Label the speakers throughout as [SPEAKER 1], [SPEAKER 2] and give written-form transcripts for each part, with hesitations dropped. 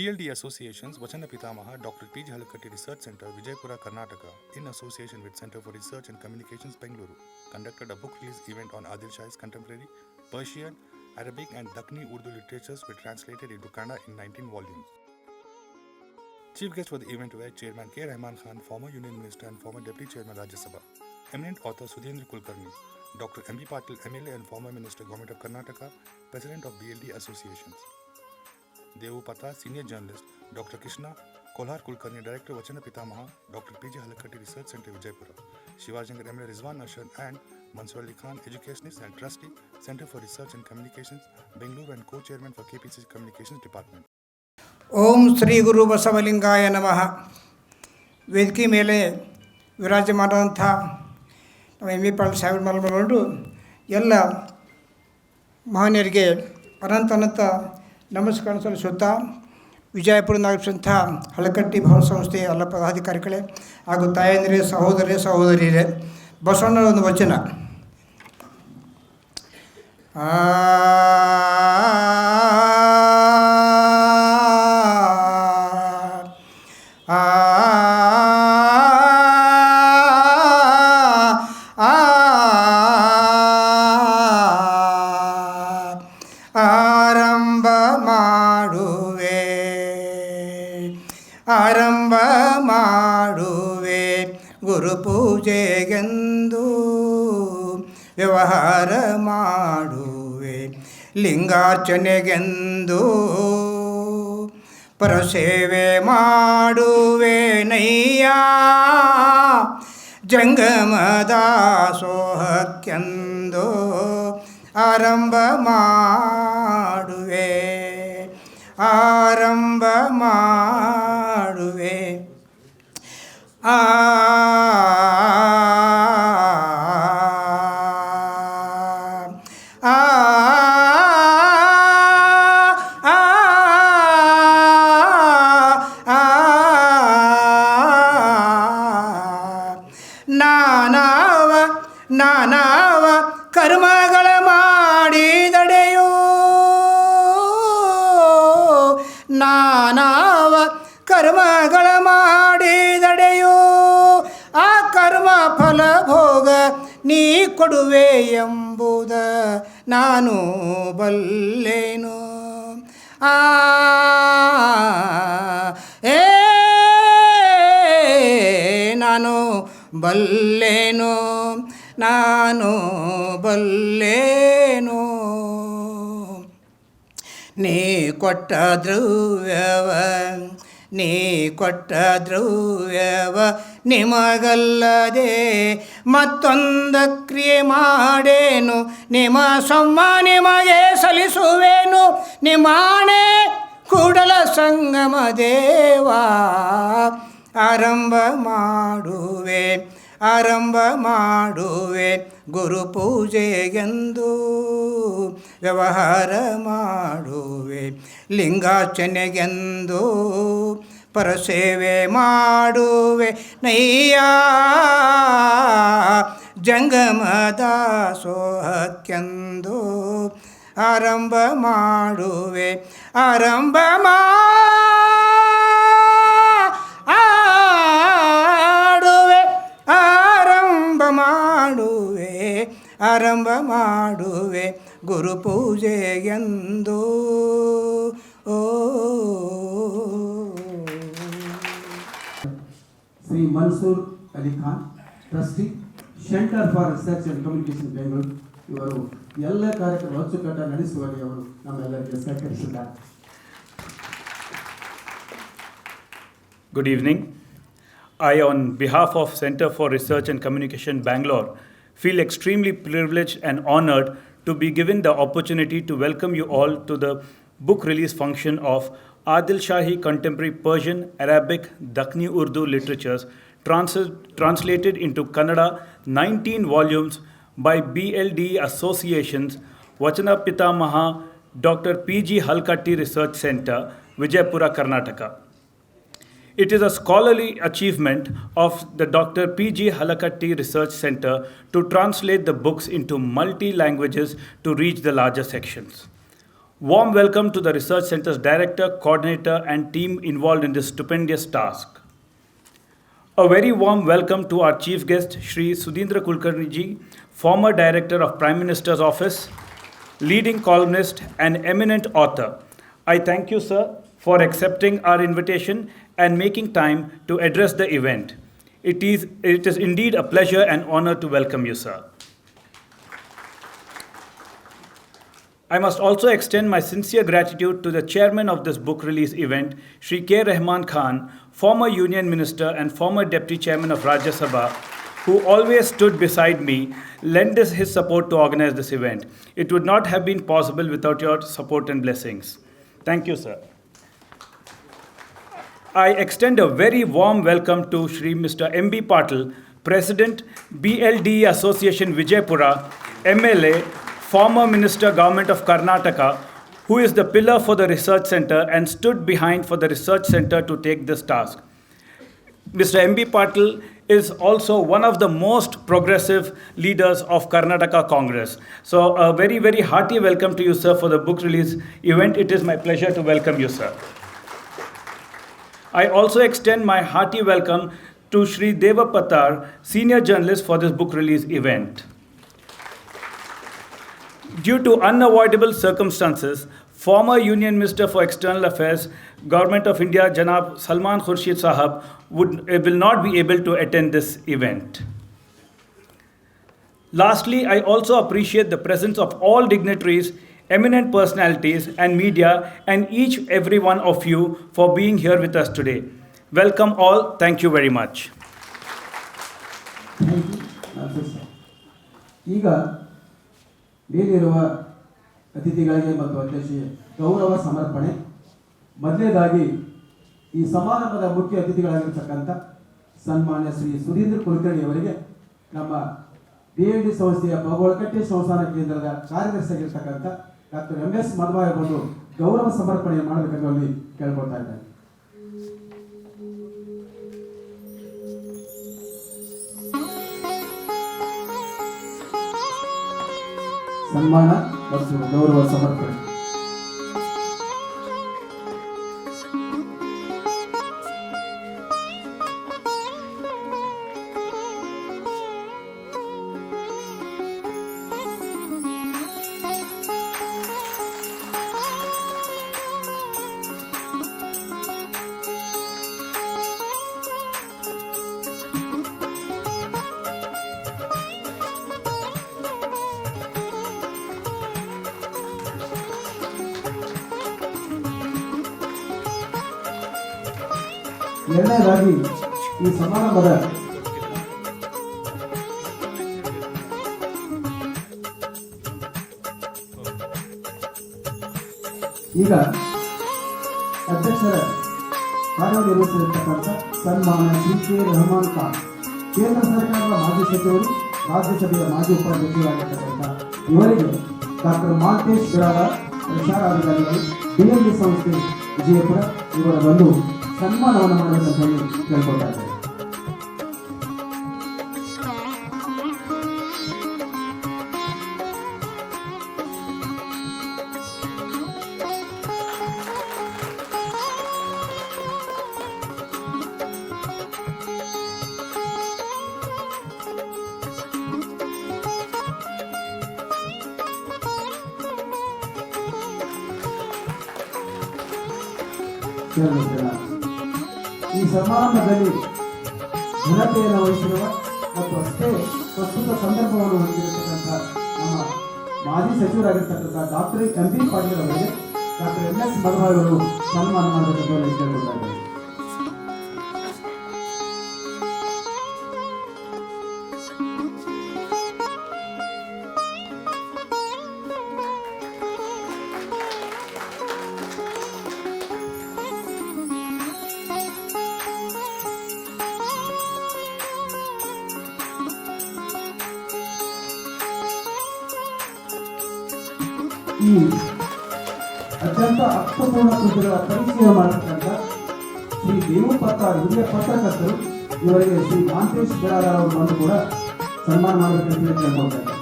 [SPEAKER 1] B.I.D.E Association's Vachana Pitamaha Dr. P.G. Halakatti Research Center, Vijaypura, Karnataka, in association with Center for Research and Communications, Bengaluru, conducted a book release event on Adilshahi's contemporary Persian, Arabic and Dakni Urdu literatures were translated into Kannada in 19 volumes. Chief guests for the event were Chairman K. Rahman Khan, former Union Minister and former Deputy Chairman Rajya Sabha, eminent author Sudhendra Kulkarni, Dr. M.B. Patil, MLA and former Minister, Government of Karnataka, President of B.I.D.E Associations. Devu Pata, Senior Journalist, Dr. Krishna, Kolhar Kulkarni, Director Vachana Pitamaha, Dr. P.G. Halakatti Research Center, Vijaypura, Shivajangar MLA Rizwan Ashan and Mansur Ali Khan, Educationist and Trustee, Center for Research and Communications, Bengaluru and Co-Chairman for KPCC Communications Department.
[SPEAKER 2] ಓಂ ಶ್ರೀ ಗುರು ಬಸವಲಿಂಗಾಯ ನಮಃ. ವೇದಿಕೆ ಮೇಲೆ ವಿರಾಜಮಾನದಂಥ ನಮ್ಮ M B Patil ಸಾಹೇಬರ ಮಲ್ಮಗಳು ಎಲ್ಲ ಮಹನೀಯರಿಗೆ ಅನಂತ ನಮಸ್ಕಾರ ಸಲ್ಲಿಸುತ್ತಾ ವಿಜಯಪುರ ನಗರಸಂಥ ಹಳಕಟ್ಟಿ ಭವನ ಸಂಸ್ಥೆಯ ಎಲ್ಲ ಪದಾಧಿಕಾರಿಗಳೇ ಹಾಗೂ ತಾಯಂದಿರೇ ಸಹೋದರಿಯರೇ, ಬಸವಣ್ಣನ ಒಂದು ವಚನ. ಆರಂಭ ಮಾಡುವೆ ಗುರು ಪೂಜೆಗೆಂದು, ವ್ಯವಹಾರ ಮಾಡುವೆ ಲಿಂಗಾರ್ಚನೆಗೆಂದು, ಪರಸೇವೆ ಮಾಡುವೆ ನಯ್ಯ ಜಂಗಮದ ಸೋಹಕ್ಕೆಂದು, ಆರಂಭ ಮಾಡುವೆ ನಾನವ ಕರ್ಮಗಳ ಮಾಡಿದಡೆಯೋ, ನಾನವ ಕರ್ಮಗಳ ಮಾಡಿದಡೆಯೋ, ಆ ಕರ್ಮ ಫಲ ಭೋಗ ನೀ ಕೊಡುವೆ ಎಂಬುದ ನಾನು ಬಲ್ಲೆನು. ನಾನು ಬಲ್ಲೆನು. ನೀ ಕೊಟ್ಟ ದ್ರವ್ಯವ ನಿಮಗಲ್ಲದೆ ಮತ್ತೊಂದು ಕ್ರಿಯೆ ಮಾಡೇನು, ನಿಮ್ಮ ಸೊಮ್ಮ ನಿಮಗೆ ಸಲ್ಲಿಸುವೆನು. ನಿಮಾಣೆ ಕೂಡಲ ಸಂಗಮ ದೇವ, ಆರಂಭ ಮಾಡುವೆ ಗುರು ಪೂಜೆಗೆಂದು, ವ್ಯವಹಾರ ಮಾಡುವೆ ಲಿಂಗಾರ್ಚನೆಗೆಂದು, ಪರಸೇವೆ ಮಾಡುವೆ ನಯ್ಯ ಜಂಗಮದ ಸೋಹಕ್ಕೆಂದು, ಆರಂಭ ಮಾಡುವೆ ಗುರು ಪೂಜೆಗೆಂದು.
[SPEAKER 3] Shri Mansoor Ali Khan, trustee, centre for research and communication Bengaluru, ಇವರು ಎಲ್ಲ ಕಾರ್ಯಕ್ರಮ ಅಚ್ಚುಕಟ್ಟ ನಡೆಸುವಲ್ಲಿ ಅವರು ನಮ್ಮೆಲ್ಲರಿಗೆ ಸಹಕರಿಸಿದ್ದಾರೆ.
[SPEAKER 4] Good evening. I, on behalf of Center for Research and Communication, Bangalore, feel extremely privileged and honored to be given the opportunity to welcome you all to the book release function of Adilshahi Contemporary Persian, Arabic, Dakni Urdu literatures translated into Kannada, 19 volumes by B.I.D.E Associations, Vachana Pitamaha, Dr. P.G. Halakatti Research Center, Vijaypura, Karnataka. It is a scholarly achievement of the Dr. P.G. Halakatti Research Center to translate the books into multi-languages to reach the larger sections. Warm welcome to the Research Center's Director, Coordinator, and team involved in this stupendous task. A very warm welcome to our chief guest, Shri Sudhindra Kulkarni ji, former Director of Prime Minister's Office, leading columnist and eminent author. I thank you, sir, for accepting our invitation and making time to address the event. It is indeed a pleasure and honor to welcome you, sir. I must also extend my sincere gratitude to the chairman of this book release event, Shri K. Rahman Khan, former Union Minister and former Deputy Chairman of Rajya Sabha, who always stood beside me, lent us his support to organize this event. It would not have been possible without your support and blessings. Thank you, sir. I extend a very warm welcome to Shri Mr. M.B. Patil, President, B.I.D.E Association Vijaypura, MLA, former Minister Government of Karnataka, who is the pillar for the Research Center and stood behind for the Research Center to take this task. Mr. M.B. Patil is also one of the most progressive leaders of Karnataka Congress. So a very, very hearty welcome to you, sir, for the book release event. It is my pleasure to welcome you, sir. I also extend my hearty welcome to Shri Deva Patar, senior journalist for this book release event. Due to unavoidable circumstances, former Union Minister for External Affairs, Government of India, Janab Salman Khurshid Sahab, will not be able to attend this event. Lastly, I also appreciate the presence of all dignitaries, eminent personalities, and media, and each every one of you for being here with us today. Welcome all. Thank you very much.
[SPEAKER 3] Thank you. ಈಗ ಮೇಲಿರುವ ಅತಿಥಿಗಳಿಗೆ ಮತ್ತು ಅಧ್ಯಕ್ಷೀಯ ಗೌರವ ಸಮರ್ಪಣೆ. ಮೊದಲನೇದಾಗಿ ಈ ಸಮಾರಂಭದ ಮುಖ್ಯ ಅತಿಥಿಗಳಾಗಿರ್ತಕ್ಕಂಥ ಸನ್ಮಾನ್ಯ ಶ್ರೀ ಸುಧೀಂದ್ರ ಕುಲಕರ್ಣಿ ಅವರಿಗೆ ನಮ್ಮ B.I.D ಸಂಸ್ಥೆಯ ಭಗೋಳಕಟ್ಟೆ ಸಂಸ್ಥಾನ ಕೇಂದ್ರದ ಕಾರ್ಯದರ್ಶಿಯಾಗಿರ್ತಕ್ಕಂಥ ಡಾಕ್ಟರ್ M.S. ಮಧುಬಾಯಿ ಅವರು ಗೌರವ ಸಮರ್ಪಣೆ ಮಾಡಬೇಕೆಂದು ಅಲ್ಲಿ ಕೇಳ್ಕೊಳ್ತಾ ಇದ್ದಾರೆ. ಸನ್ಮಾನ ಮತ್ತು ಗೌರವ ಸಮರ್ಪಣೆ. ಎರಡನೇದಾಗಿ ಈ ಸಮಾರಂಭದ ಈಗ ಅಧ್ಯಕ್ಷರ ಕಾರ್ಯನಿರ್ವಹಿಸಿರ್ತಕ್ಕಂಥ ಸನ್ಮಾನ್ಯ ಶ್ರೀ ಕೆ. ರಹಮಾನ್ ಖಾನ್, ಕೇಂದ್ರ ಸರ್ಕಾರದ ಮಾಜಿ ಸಚಿವರು, ರಾಜ್ಯಸಭೆಯ ಮಾಜಿ ಉಪಾಧ್ಯಕ್ಷರಾಗಿರ್ತಕ್ಕಂಥ ಇವರಿಗೆ ಡಾಕ್ಟರ್ ಮಾಂತೇಶ್ ಬಿರಾಡ ಪ್ರಚಾರಾಧಿಕಾರಿಗಳು, B.I.D ಸಂಸ್ಥೆ ವಿಜಯಪುರ, ಇವರ ಬಂದು ಸನ್ಮಾನವನ್ನು ಮಾಡಬೇಕಂತ ಹೇಳಿ ಕೇಳ್ಕೊಳ್ತಾ ಇದ್ದಾರೆ. ಈ ಸಮಾರಂಭದಲ್ಲಿ ಘನತೆಯನ್ನು ವಹಿಸಿರುವ ಮತ್ತು ಅಷ್ಟೇ ಪ್ರಸ್ತುತ ಸಂದರ್ಭವನ್ನು ಹೊಂದಿರತಕ್ಕಂಥ ನಮ್ಮ ಮಾಜಿ ಸಚಿವರಾಗಿರ್ತಕ್ಕಂಥ ಡಾಕ್ಟರ್ M.B. ಪಾಟೀಲ್ ಅವರಿಗೆ ಡಾಕ್ಟರ್ M.S. ಮಧುಬಾಯಿ ಅವರು ಸನ್ಮಾನ ಮಾಡಬೇಕೆಂದು ಕೇಳ್ಕೊಳ್ತಾ ಇದ್ದಾರೆ. ಈ ಅತ್ಯಂತ ಅರ್ಥಪೂರ್ಣ ಕೃತಿಗಳ ಪರಿಚಯ ಮಾಡತಕ್ಕಂಥ ಶ್ರೀ ದೇವಪತ್ತಾರ್ ಹಿರಿಯ ಪತ್ರಕರ್ತರು, ಇವರಿಗೆ ಶ್ರೀ ಮಾಂತೇಶ್ ಬಿರಾಡ ಅವರು ಬಂದು ಕೂಡ ಸನ್ಮಾನ ಮಾಡಬೇಕಂತ ಕೇಳ್ಕೊಳ್ತಾ ಇದ್ದಾರೆ.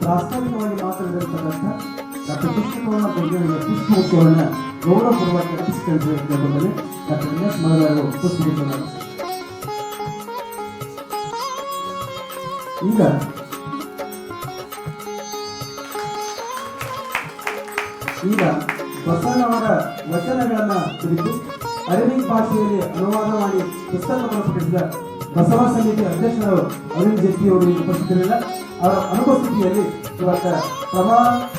[SPEAKER 3] ಪ್ರಾಸ್ತಾವಿಕವಾಗಿ ಮಾತನಾಡಿರ್ತಕ್ಕಂಥ ಡಾಕ್ಟರ್ ಕೃಷ್ಣಕುಮಾರ ಬೆಂಗಳೂರಿನ ಪುಷ್ಪೋತ್ಸವವನ್ನು ಗೌರವಪೂರ್ವಕ ಅರ್ಪಿಸಿಕೊಳ್ಳುವುದರಲ್ಲಿ ಡಾಕ್ಟರ್ ಎಸ್ ಮರವರು ಪುಷ್ಪೋತ್ಸವ. ಈಗ ಬಸವಣ್ಣವರ ವಚನಗಳನ್ನು ಕುರಿತು ಅರಬಿಕ್ ಭಾಷೆಯಲ್ಲಿ ಅನುವಾದ ಮಾಡಿ ಪುಸ್ತಕವನ್ನು ಪ್ರಕಟಿಸಿದ ಬಸವ ಸಮಿತಿ ಅಧ್ಯಕ್ಷರು ಅರುಣ್ ಜೇಟ್ಲಿ ಅವರು ಉಪಸ್ಥಿತರಿಲ್ಲ. ಅವರ ಅನುಪಸ್ಥಿತಿಯಲ್ಲಿ ಇವತ್ತು ಪ್ರಭಾ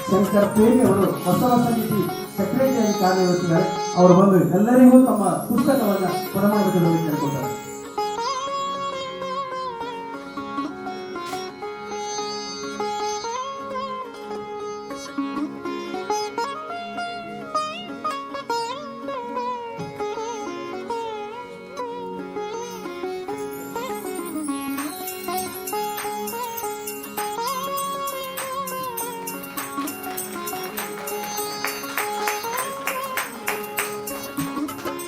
[SPEAKER 3] ಶಂಕರ್ ಪ್ರೇಮಿ ಅವರು ಬಸವ ಸಮಿತಿ ಸೆಕ್ರೆಟರಿಯಾಗಿ ಕಾರ್ಯನಿರ್ವಹಿಸಿದ್ದಾರೆ. ಅವರು ಬಂದು ಎಲ್ಲರಿಗೂ ತಮ್ಮ ಪುಸ್ತಕವನ್ನು ಕೊಡಮಾಡಬೇಕೆಂದು ಕೇಳಿಕೊಳ್ತಾರೆ.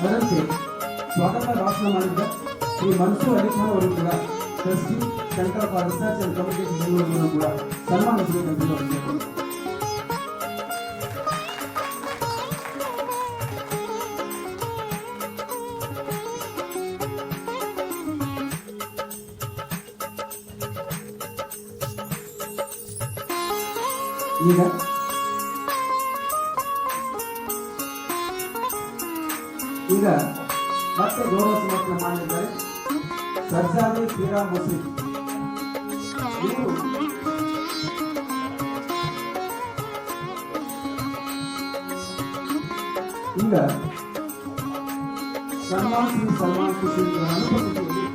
[SPEAKER 3] ಅದರಂತೆ ಸ್ವಾಗತ ಭಾಷಣ ಮಾಡಿದ್ದ ಶ್ರೀ ಮನ್ಸೂರ್ ಅಲಿ ಖಾನ್ ಅವರು ಕೂಡ trustee centre for research and communication ಬೆಂಗಳೂರನ್ನು ಕೂಡ ಸನ್ಮಾನಿಸಬೇಕಂತ ಈಗ ಮತ್ತೆ ಗೌರವ ಸಮರ್ಪಣೆ ಮಾಡಿದ್ದಾರೆ ಸರ್ಜಾನಿ ಶ್ರೀರಾಮ್ ಮುಸ್ಲಿಂ. ಈಗ ಸಲ್ಮಾನ್ ಖುಷಿ ಅನುಪಸ್ಥಿತಿಯಲ್ಲಿ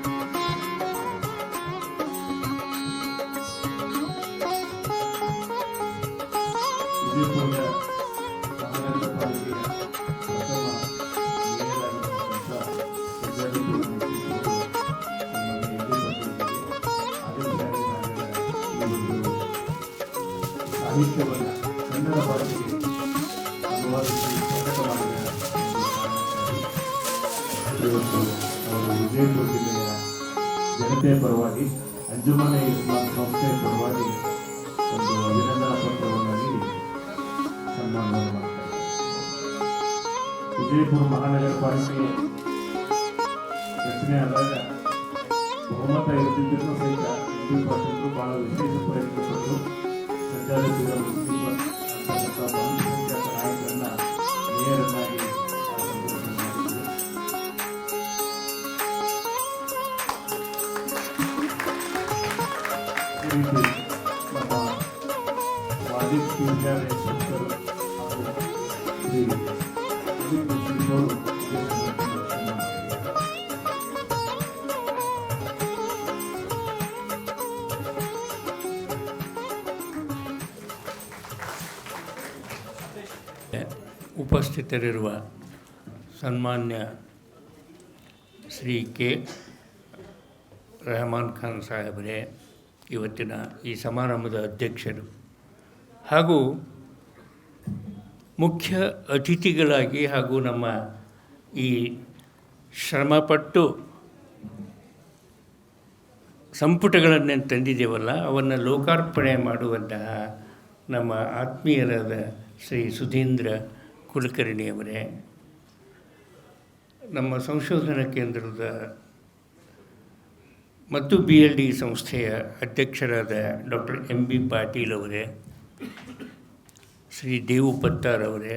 [SPEAKER 3] ಸಾಹಿತ್ಯವನ್ನು ಕನ್ನಡ ಭಾಷೆಗೆ ಅನುವಾದಿಸಿ ಪ್ರಕಟ ಮಾಡಿದ ಇವತ್ತು ಅವರು ವಿಜಯಪುರ ಜಿಲ್ಲೆಯ ಜನತೆಯ ಪರವಾಗಿ ಅಂಜುಮನೆ ಇಸ್ಲಾಂ ಸಂಸ್ಥೆಯ ಪರವಾಗಿ ಒಂದು ಅಭಿನಂದನಾ ಪತ್ರವನ್ನು ನೀಡಿ ಸನ್ಮಾನವನ್ನು ಮಾಡ್ತಾರೆ. ವಿಜಯಪುರ ಮಹಾನಗರ ಪಾಲಿಕೆ ರಚನೆ ಆದಾಗ ಬಹುಮತ ಇರ್ತಿದ್ರು ಸಹಿತ ಹಿಂದೂ ಪಾರ್ಟಿಗಳು ಬಹಳ ವಿಶೇಷ ಪ್ರಯತ್ನ ಪಟ್ಟು ಸರ್ಜಾನಿ ಶ್ರೀರಾಮ್ ಮುಸ್ಲಿಂ ಅಂತಕ್ಕಂಥ ಬಹುಸಂಖ್ಯಾತ ನಾಯಕರನ್ನ ಮೇಯರನ್ನಾಗಿ ಈ ರೀತಿ ನಮ್ಮ ಮಾಜಿ ಪೀಠಾರ ಇನ್ಸ್ಪೆಕ್ಟರ್ ಶ್ರೀ ಅಜಿತ್ ಮುಸ್ಲಿಂ ಅವರು
[SPEAKER 5] ಉಪಸ್ಥಿತರಿರುವ ಸನ್ಮಾನ್ಯ ಶ್ರೀ ಕೆ ರೆಹಮಾನ್ ಖಾನ್ ಸಾಹೇಬರೇ, ಇವತ್ತಿನ ಈ ಸಮಾರಂಭದ ಅಧ್ಯಕ್ಷರು ಹಾಗೂ ಮುಖ್ಯ ಅತಿಥಿಗಳಾಗಿ ಹಾಗೂ ನಮ್ಮ ಈ ಶ್ರಮಪಟ್ಟು ಸಂಪುಟಗಳನ್ನೇನು ತಂದಿದ್ದೇವಲ್ಲ ಅವನ್ನು ಲೋಕಾರ್ಪಣೆ ಮಾಡುವಂತಹ ನಮ್ಮ ಆತ್ಮೀಯರಾದ ಶ್ರೀ ಸುಧೀಂದ್ರ ಕುಲಕರ್ಣಿಯವರೇ, ನಮ್ಮ ಸಂಶೋಧನಾ ಕೇಂದ್ರದ ಮತ್ತು B.I.D.E ಸಂಸ್ಥೆಯ ಅಧ್ಯಕ್ಷರಾದ ಡಾಕ್ಟರ್ M.B. ಪಾಟೀಲ್ ಅವರೇ, ಶ್ರೀ ದೇವು ಪತ್ತಾರ್ ಅವರೇ,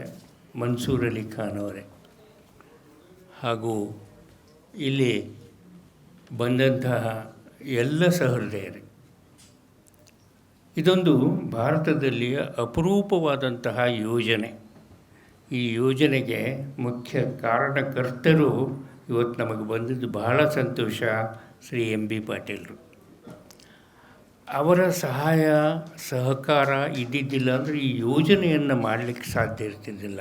[SPEAKER 5] ಮನ್ಸೂರ್ ಅಲಿ ಖಾನ್ ಅವರೇ, ಹಾಗೂ ಇಲ್ಲಿ ಬಂದಂತಹ ಎಲ್ಲ ಸಹೃದಯರೇ, ಇದೊಂದು ಭಾರತದಲ್ಲಿ ಅಪರೂಪವಾದಂತಹ ಯೋಜನೆ. ಈ ಯೋಜನೆಗೆ ಮುಖ್ಯ ಕಾರಣಕರ್ತರು ಇವತ್ತು ನಮಗೆ ಬಂದಿದ್ದು ಬಹಳ ಸಂತೋಷ. ಶ್ರೀ M.B. ಪಾಟೀಲರು ಅವರ ಸಹಾಯ ಸಹಕಾರ ಇದ್ದಿದ್ದಿಲ್ಲ ಅಂದರೆ ಈ ಯೋಜನೆಯನ್ನು ಮಾಡಲಿಕ್ಕೆ ಸಾಧ್ಯ ಇರ್ತಿದ್ದಿಲ್ಲ.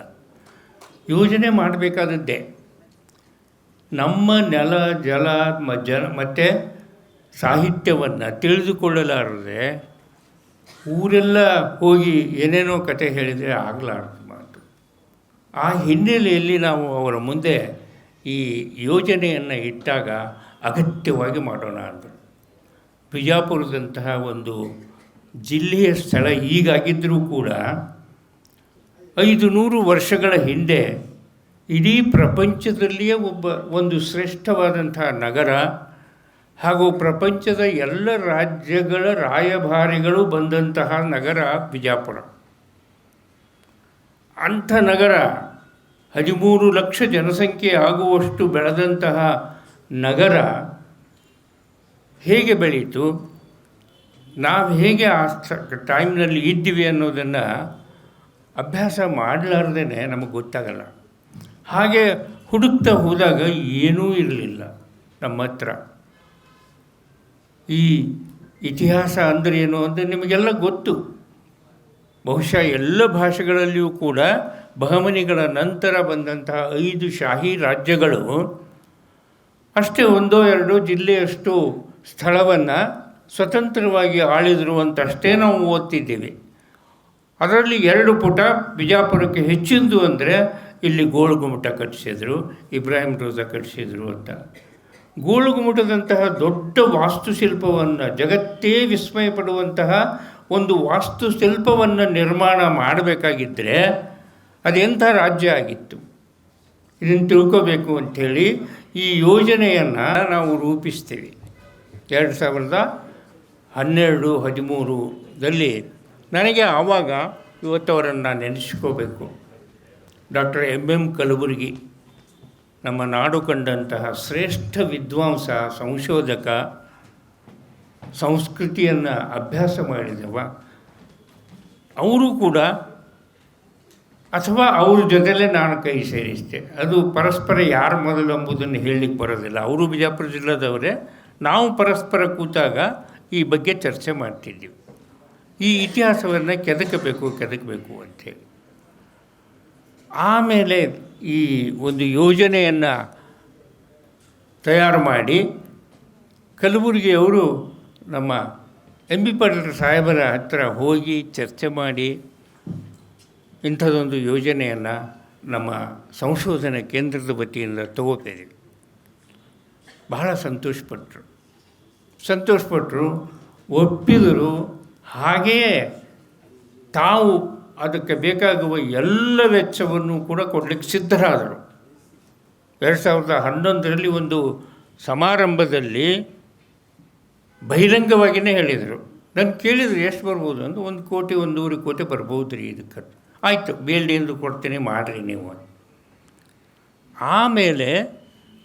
[SPEAKER 5] ಯೋಜನೆ ಮಾಡಬೇಕಾದದ್ದೇ ನಮ್ಮ ನೆಲ ಜಲ ಮತ್ತು ಸಾಹಿತ್ಯವನ್ನು ತಿಳಿದುಕೊಳ್ಳಲಾರದೆ ಊರೆಲ್ಲ ಹೋಗಿ ಏನೇನೋ ಕತೆ ಹೇಳಿದರೆ ಆಗಲಾರ್ದು ಮಾತು. ಆ ಹಿನ್ನೆಲೆಯಲ್ಲಿ ನಾವು ಅವರ ಮುಂದೆ ಈ ಯೋಜನೆಯನ್ನು ಇಟ್ಟಾಗ ಅಗತ್ಯವಾಗಿ ಮಾಡೋಣ ಅಂದರು. ಬಿಜಾಪುರದಂತಹ ಒಂದು ಜಿಲ್ಲೆಯ ಸ್ಥಳ ಈಗಾಗಿದ್ದರೂ ಕೂಡ 500 ವರ್ಷಗಳ ಹಿಂದೆ ಇಡೀ ಪ್ರಪಂಚದಲ್ಲಿಯೇ ಒಂದು ಶ್ರೇಷ್ಠವಾದಂತಹ ನಗರ ಹಾಗೂ ಪ್ರಪಂಚದ ಎಲ್ಲ ರಾಜ್ಯಗಳ ರಾಯಭಾರಿಗಳು ಬಂದಂತಹ ನಗರ ಬಿಜಾಪುರ. ಅಂಥ ನಗರ 13 ಲಕ್ಷ ಜನಸಂಖ್ಯೆ ಆಗುವಷ್ಟು ಬೆಳೆದಂತಹ ನಗರ ಹೇಗೆ ಬೆಳೀತು, ನಾವು ಹೇಗೆ ಆ ಟೈಮ್ನಲ್ಲಿ ಇದ್ದೀವಿ ಅನ್ನೋದನ್ನು ಅಭ್ಯಾಸ ಮಾಡಲಾರ್ದೇ ನಮಗೆ ಗೊತ್ತಾಗಲ್ಲ. ಹಾಗೆ ಹುಡುಕ್ತಾ ಹೋದಾಗ ಏನೂ ಇರಲಿಲ್ಲ ನಮ್ಮ ಹತ್ರ. ಈ ಇತಿಹಾಸ ಅಂದರೆ ಏನು ಅಂದರೆ ನಿಮಗೆಲ್ಲ ಗೊತ್ತು. ಬಹುಶಃ ಎಲ್ಲ ಭಾಷೆಗಳಲ್ಲಿಯೂ ಕೂಡ ಬಹಮನಿಗಳ ನಂತರ ಬಂದಂತಹ 5 ಶಾಹಿ ರಾಜ್ಯಗಳು ಅಷ್ಟೇ 1-2 ಜಿಲ್ಲೆಯಷ್ಟು ಸ್ಥಳವನ್ನು ಸ್ವತಂತ್ರವಾಗಿ ಆಳಿದರು ಅಂತಷ್ಟೇ ನಾವು ಓದ್ತಿದ್ದೀವಿ. ಅದರಲ್ಲಿ 2 ಪುಟ ಬಿಜಾಪುರಕ್ಕೆ ಹೆಚ್ಚಿಂದು ಅಂದರೆ ಇಲ್ಲಿ ಗೋಳುಗುಮಟ ಕಟ್ಟಿಸಿದರು, ಇಬ್ರಾಹಿಂ ರೋಜಾ ಕಟ್ಟಿಸಿದರು ಅಂತ. ಗೋಳುಗುಮಟದಂತಹ ದೊಡ್ಡ ವಾಸ್ತುಶಿಲ್ಪವನ್ನು, ಜಗತ್ತೇ ವಿಸ್ಮಯ ಪಡುವಂತಹ ಒಂದು ವಾಸ್ತುಶಿಲ್ಪವನ್ನು ನಿರ್ಮಾಣ ಮಾಡಬೇಕಾಗಿದ್ದರೆ ಅದೆಂಥ ರಾಜ್ಯ ಆಗಿತ್ತು. ಇದನ್ನು ತಿಳ್ಕೋಬೇಕು ಅಂಥೇಳಿ ಈ ಯೋಜನೆಯನ್ನು ನಾವು ರೂಪಿಸ್ತೀವಿ. 2012-13ರಲ್ಲಿ ನನಗೆ ಆವಾಗ ಇವತ್ತವರನ್ನು ನೆನೆಸ್ಕೋಬೇಕು. Doctor M.M. ಕಲಬುರ್ಗಿ, ನಮ್ಮ ನಾಡು ಕಂಡಂತಹ ಶ್ರೇಷ್ಠ ವಿದ್ವಾಂಸ, ಸಂಶೋಧಕ, ಸಂಸ್ಕೃತಿಯನ್ನು ಅಭ್ಯಾಸ ಮಾಡಿದವ. ಅವರು ಕೂಡ, ಅಥವಾ ಅವ್ರ ಜೊತೆಲೇ ನಾನು ಕೈ ಸೇರಿಸಿದೆ. ಅದು ಪರಸ್ಪರ ಯಾರು ಮೊದಲು ಎಂಬುದನ್ನು ಹೇಳಲಿಕ್ಕೆ ಬರೋದಿಲ್ಲ. ಅವರು ಬಿಜಾಪುರ ಜಿಲ್ಲಾದವರೇ. ನಾವು ಪರಸ್ಪರ ಕೂತಾಗ ಈ ಬಗ್ಗೆ ಚರ್ಚೆ ಮಾಡ್ತಿದ್ದೀವಿ. ಈ ಇತಿಹಾಸವನ್ನು ಕೆದಕಬೇಕು ಅಂಥೇಳಿ. ಆಮೇಲೆ ಈ ಒಂದು ಯೋಜನೆಯನ್ನು ತಯಾರು ಮಾಡಿ ಕಲಬುರಗಿಯವರು ನಮ್ಮ M.B. ಪಾಟೀಲ್ ಸಾಹೇಬರ ಹತ್ರ ಹೋಗಿ ಚರ್ಚೆ ಮಾಡಿ ಇಂಥದ್ದೊಂದು ಯೋಜನೆಯನ್ನು ನಮ್ಮ ಸಂಶೋಧನಾ ಕೇಂದ್ರದ ವತಿಯಿಂದ ತಗೋತಿದ್ದೀವಿ. ಬಹಳ ಸಂತೋಷಪಟ್ಟರು, ಒಪ್ಪಿದರು. ಹಾಗೆಯೇ ತಾವು ಅದಕ್ಕೆ ಬೇಕಾಗುವ ಎಲ್ಲ ವೆಚ್ಚವನ್ನು ಕೂಡ ಕೊಡಲಿಕ್ಕೆ ಸಿದ್ಧರಾದರು. 2011ರಲ್ಲಿ ಒಂದು ಸಮಾರಂಭದಲ್ಲಿ ಬಹಿರಂಗವಾಗಿಯೇ ಹೇಳಿದರು. ನಾನು ಕೇಳಿದರು ಎಷ್ಟು ಬರ್ಬೋದು ಅಂತ. 1 ಕೋಟಿ 1.5 ಕೋಟಿ ಬರ್ಬೋದು ರೀ ಇದಕ್ಕೆ. ಆಯಿತು, B.I.D.E ಕೊಡ್ತೀನಿ, ಮಾಡಿರಿ ನೀವು. ಆಮೇಲೆ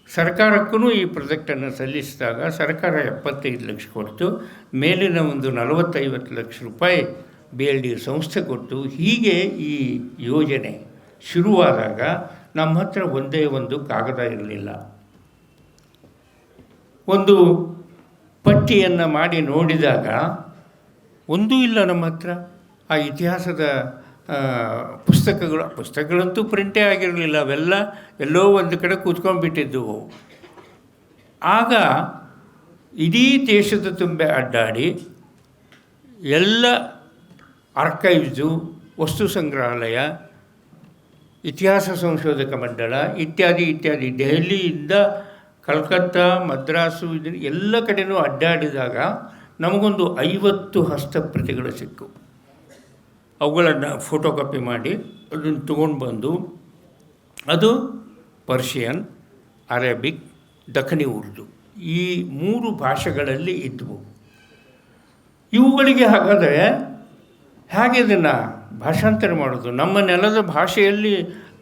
[SPEAKER 5] ಸರ್ಕಾರಕ್ಕೂ ಈ ಪ್ರಾಜೆಕ್ಟನ್ನು ಸಲ್ಲಿಸಿದಾಗ ಸರ್ಕಾರ 75 ಲಕ್ಷ ಕೊಡ್ತು. ಮೇಲಿನ ಒಂದು 40-50 ಲಕ್ಷ ರೂಪಾಯಿ B.I.D.E ಸಂಸ್ಥೆ ಕೊಟ್ಟು, ಹೀಗೆ ಈ ಯೋಜನೆ ಶುರುವಾದಾಗ ನಮ್ಮ ಹತ್ರ ಒಂದೇ ಒಂದು ಕಾಗದ ಇರಲಿಲ್ಲ. ಒಂದು ಪಟ್ಟಿಯನ್ನು ಮಾಡಿ ನೋಡಿದಾಗ ಒಂದೂ ಇಲ್ಲ ನಮ್ಮ ಹತ್ರ. ಆ ಇತಿಹಾಸದ ಪುಸ್ತಕಗಳಂತೂ ಪ್ರಿಂಟೇ ಆಗಿರಲಿಲ್ಲ. ಅವೆಲ್ಲ ಎಲ್ಲೋ ಒಂದು ಕಡೆ ಕೂತ್ಕೊಂಡ್ಬಿಟ್ಟಿದ್ದವು. ಆಗ ಇಡೀ ದೇಶದ ತುಂಬ ಅಡ್ಡಾಡಿ ಎಲ್ಲ ಆರ್ಕೈವ್ಸು, ವಸ್ತು ಸಂಗ್ರಹಾಲಯ, ಇತಿಹಾಸ ಸಂಶೋಧಕ ಮಂಡಳ ಇತ್ಯಾದಿ ದೆಹಲಿಯಿಂದ ಕಲ್ಕತ್ತಾ, ಮದ್ರಾಸು, ಎಲ್ಲ ಕಡೆಯೂ ಅಡ್ಡಾಡಿದಾಗ ನಮಗೊಂದು 50 ಹಸ್ತಪ್ರತಿಗಳು ಸಿಕ್ಕು. ಅವುಗಳನ್ನು ಫೋಟೋ ಕಾಪಿ ಮಾಡಿ ಅದನ್ನು ತೊಗೊಂಡು ಬಂದು, ಅದು ಪರ್ಷಿಯನ್, ಅರೇಬಿಕ್, ದಖನಿ ಉರ್ದು ಈ 3 ಭಾಷೆಗಳಲ್ಲಿ ಇದ್ದವು. ಇವುಗಳಿಗೆ ಹಾಗಾದರೆ ಹೇಗೆ ಇದನ್ನು ಭಾಷಾಂತರ ಮಾಡೋದು? ನಮ್ಮ ನೆಲದ ಭಾಷೆಯಲ್ಲಿ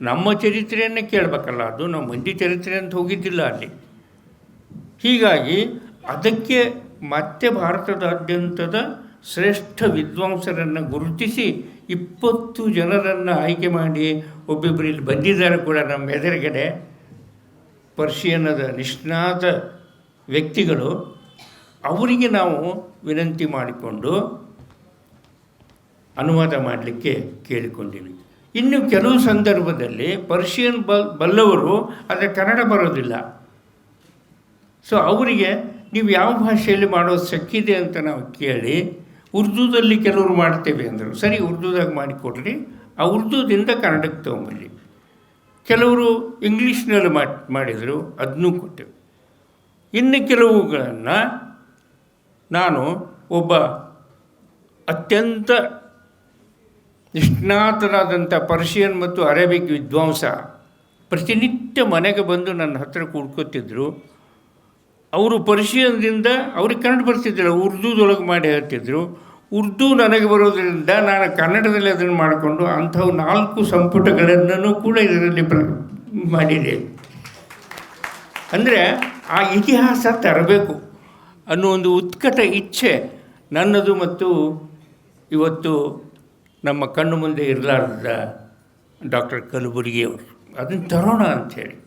[SPEAKER 5] ನಮ್ಮ ಚರಿತ್ರೆಯನ್ನೇ ಕೇಳಬೇಕಲ್ಲ. ಅದು ನಮ್ಮ ಮಂದಿ ಚರಿತ್ರೆ ಅಂತ ಹೋಗಿದ್ದಿಲ್ಲ ಅಲ್ಲಿ. ಹೀಗಾಗಿ ಅದಕ್ಕೆ ಮತ್ತೆ ಭಾರತದಾದ್ಯಂತದ ಶ್ರೇಷ್ಠ ವಿದ್ವಾಂಸರನ್ನು ಗುರುತಿಸಿ 20 ಜನರನ್ನು ಆಯ್ಕೆ ಮಾಡಿ ಒಬ್ಬೊಬ್ಬರು ಇಲ್ಲಿ ಬಂದಿದ್ದಾರೆ ಕೂಡ ನಮ್ಮ ಎದುರುಗಡೆ. ಪರ್ಷಿಯನ್ನದ ನಿಷ್ಣಾತ ವ್ಯಕ್ತಿಗಳು. ಅವರಿಗೆ ನಾವು ವಿನಂತಿ ಮಾಡಿಕೊಂಡು ಅನುವಾದ ಮಾಡಲಿಕ್ಕೆ ಕೇಳಿಕೊಂಡಿವಿ. ಇನ್ನು ಕೆಲವು ಸಂದರ್ಭದಲ್ಲಿ ಪರ್ಷಿಯನ್ ಬಲ್ಲವರು ಆದರೆ ಕನ್ನಡ ಬರೋದಿಲ್ಲ. ಸೊ ಅವರಿಗೆ ನೀವು ಯಾವ ಭಾಷೆಯಲ್ಲಿ ಮಾಡೋದು ಶಕ್ಕಿದೆ ಅಂತ ನಾವು ಕೇಳಿ, ಉರ್ದುದಲ್ಲಿ ಕೆಲವರು ಮಾಡ್ತೇವೆ ಅಂದರು. ಸರಿ, ಉರ್ದುದಾಗ ಮಾಡಿಕೊಡ್ರಿ, ಆ ಉರ್ದುದಿಂದ ಕನ್ನಡಕ್ಕೆ ತೊಗೊಂಬಲ್ಲಿ. ಕೆಲವರು ಇಂಗ್ಲೀಷ್ನಲ್ಲಿ ಮಾಡಿದರು, ಅದನ್ನೂ ಕೊಟ್ಟೆವು. ಇನ್ನು ಕೆಲವುಗಳನ್ನು ನಾನು ಒಬ್ಬ ಅತ್ಯಂತ ನಿಷ್ಣಾತರಾದಂಥ ಪರ್ಷಿಯನ್ ಮತ್ತು ಅರೇಬಿಕ್ ವಿದ್ವಾಂಸ ಪ್ರತಿನಿತ್ಯ ಮನೆಗೆ ಬಂದು ನನ್ನ ಹತ್ರ ಕೂಡ್ಕೋತಿದ್ರು. ಅವರು ಪರ್ಷಿಯನ್ದಿಂದ ಅವ್ರಿಗೆ ಕನ್ನಡ ಬರ್ತಿದ್ದಿಲ್ಲ, ಉರ್ದುದೊಳಗೆ ಮಾಡಿ ಹೇಳ್ತಿದ್ರು. ಉರ್ದು ನನಗೆ ಬರೋದರಿಂದ ನಾನು ಕನ್ನಡದಲ್ಲಿ ಅದನ್ನು ಮಾಡಿಕೊಂಡು ಅಂಥವು 4 ಸಂಪುಟಗಳನ್ನು ಕೂಡ ಇದರಲ್ಲಿ ಮಾಡಿದೆ. ಅಂದರೆ ಆ ಇತಿಹಾಸ ತರಬೇಕು ಅನ್ನೋ ಒಂದು ಉತ್ಕಟ ಇಚ್ಛೆ ನನ್ನದು ಮತ್ತು ಇವತ್ತು ನಮ್ಮ ಕಣ್ಣು ಮುಂದೆ ಇರಲಾರ್ದ ಡಾಕ್ಟರ್ ಕಲಬುರ್ಗಿಯವರು. ಅದನ್ನು ತರೋಣ ಅಂಥೇಳಿ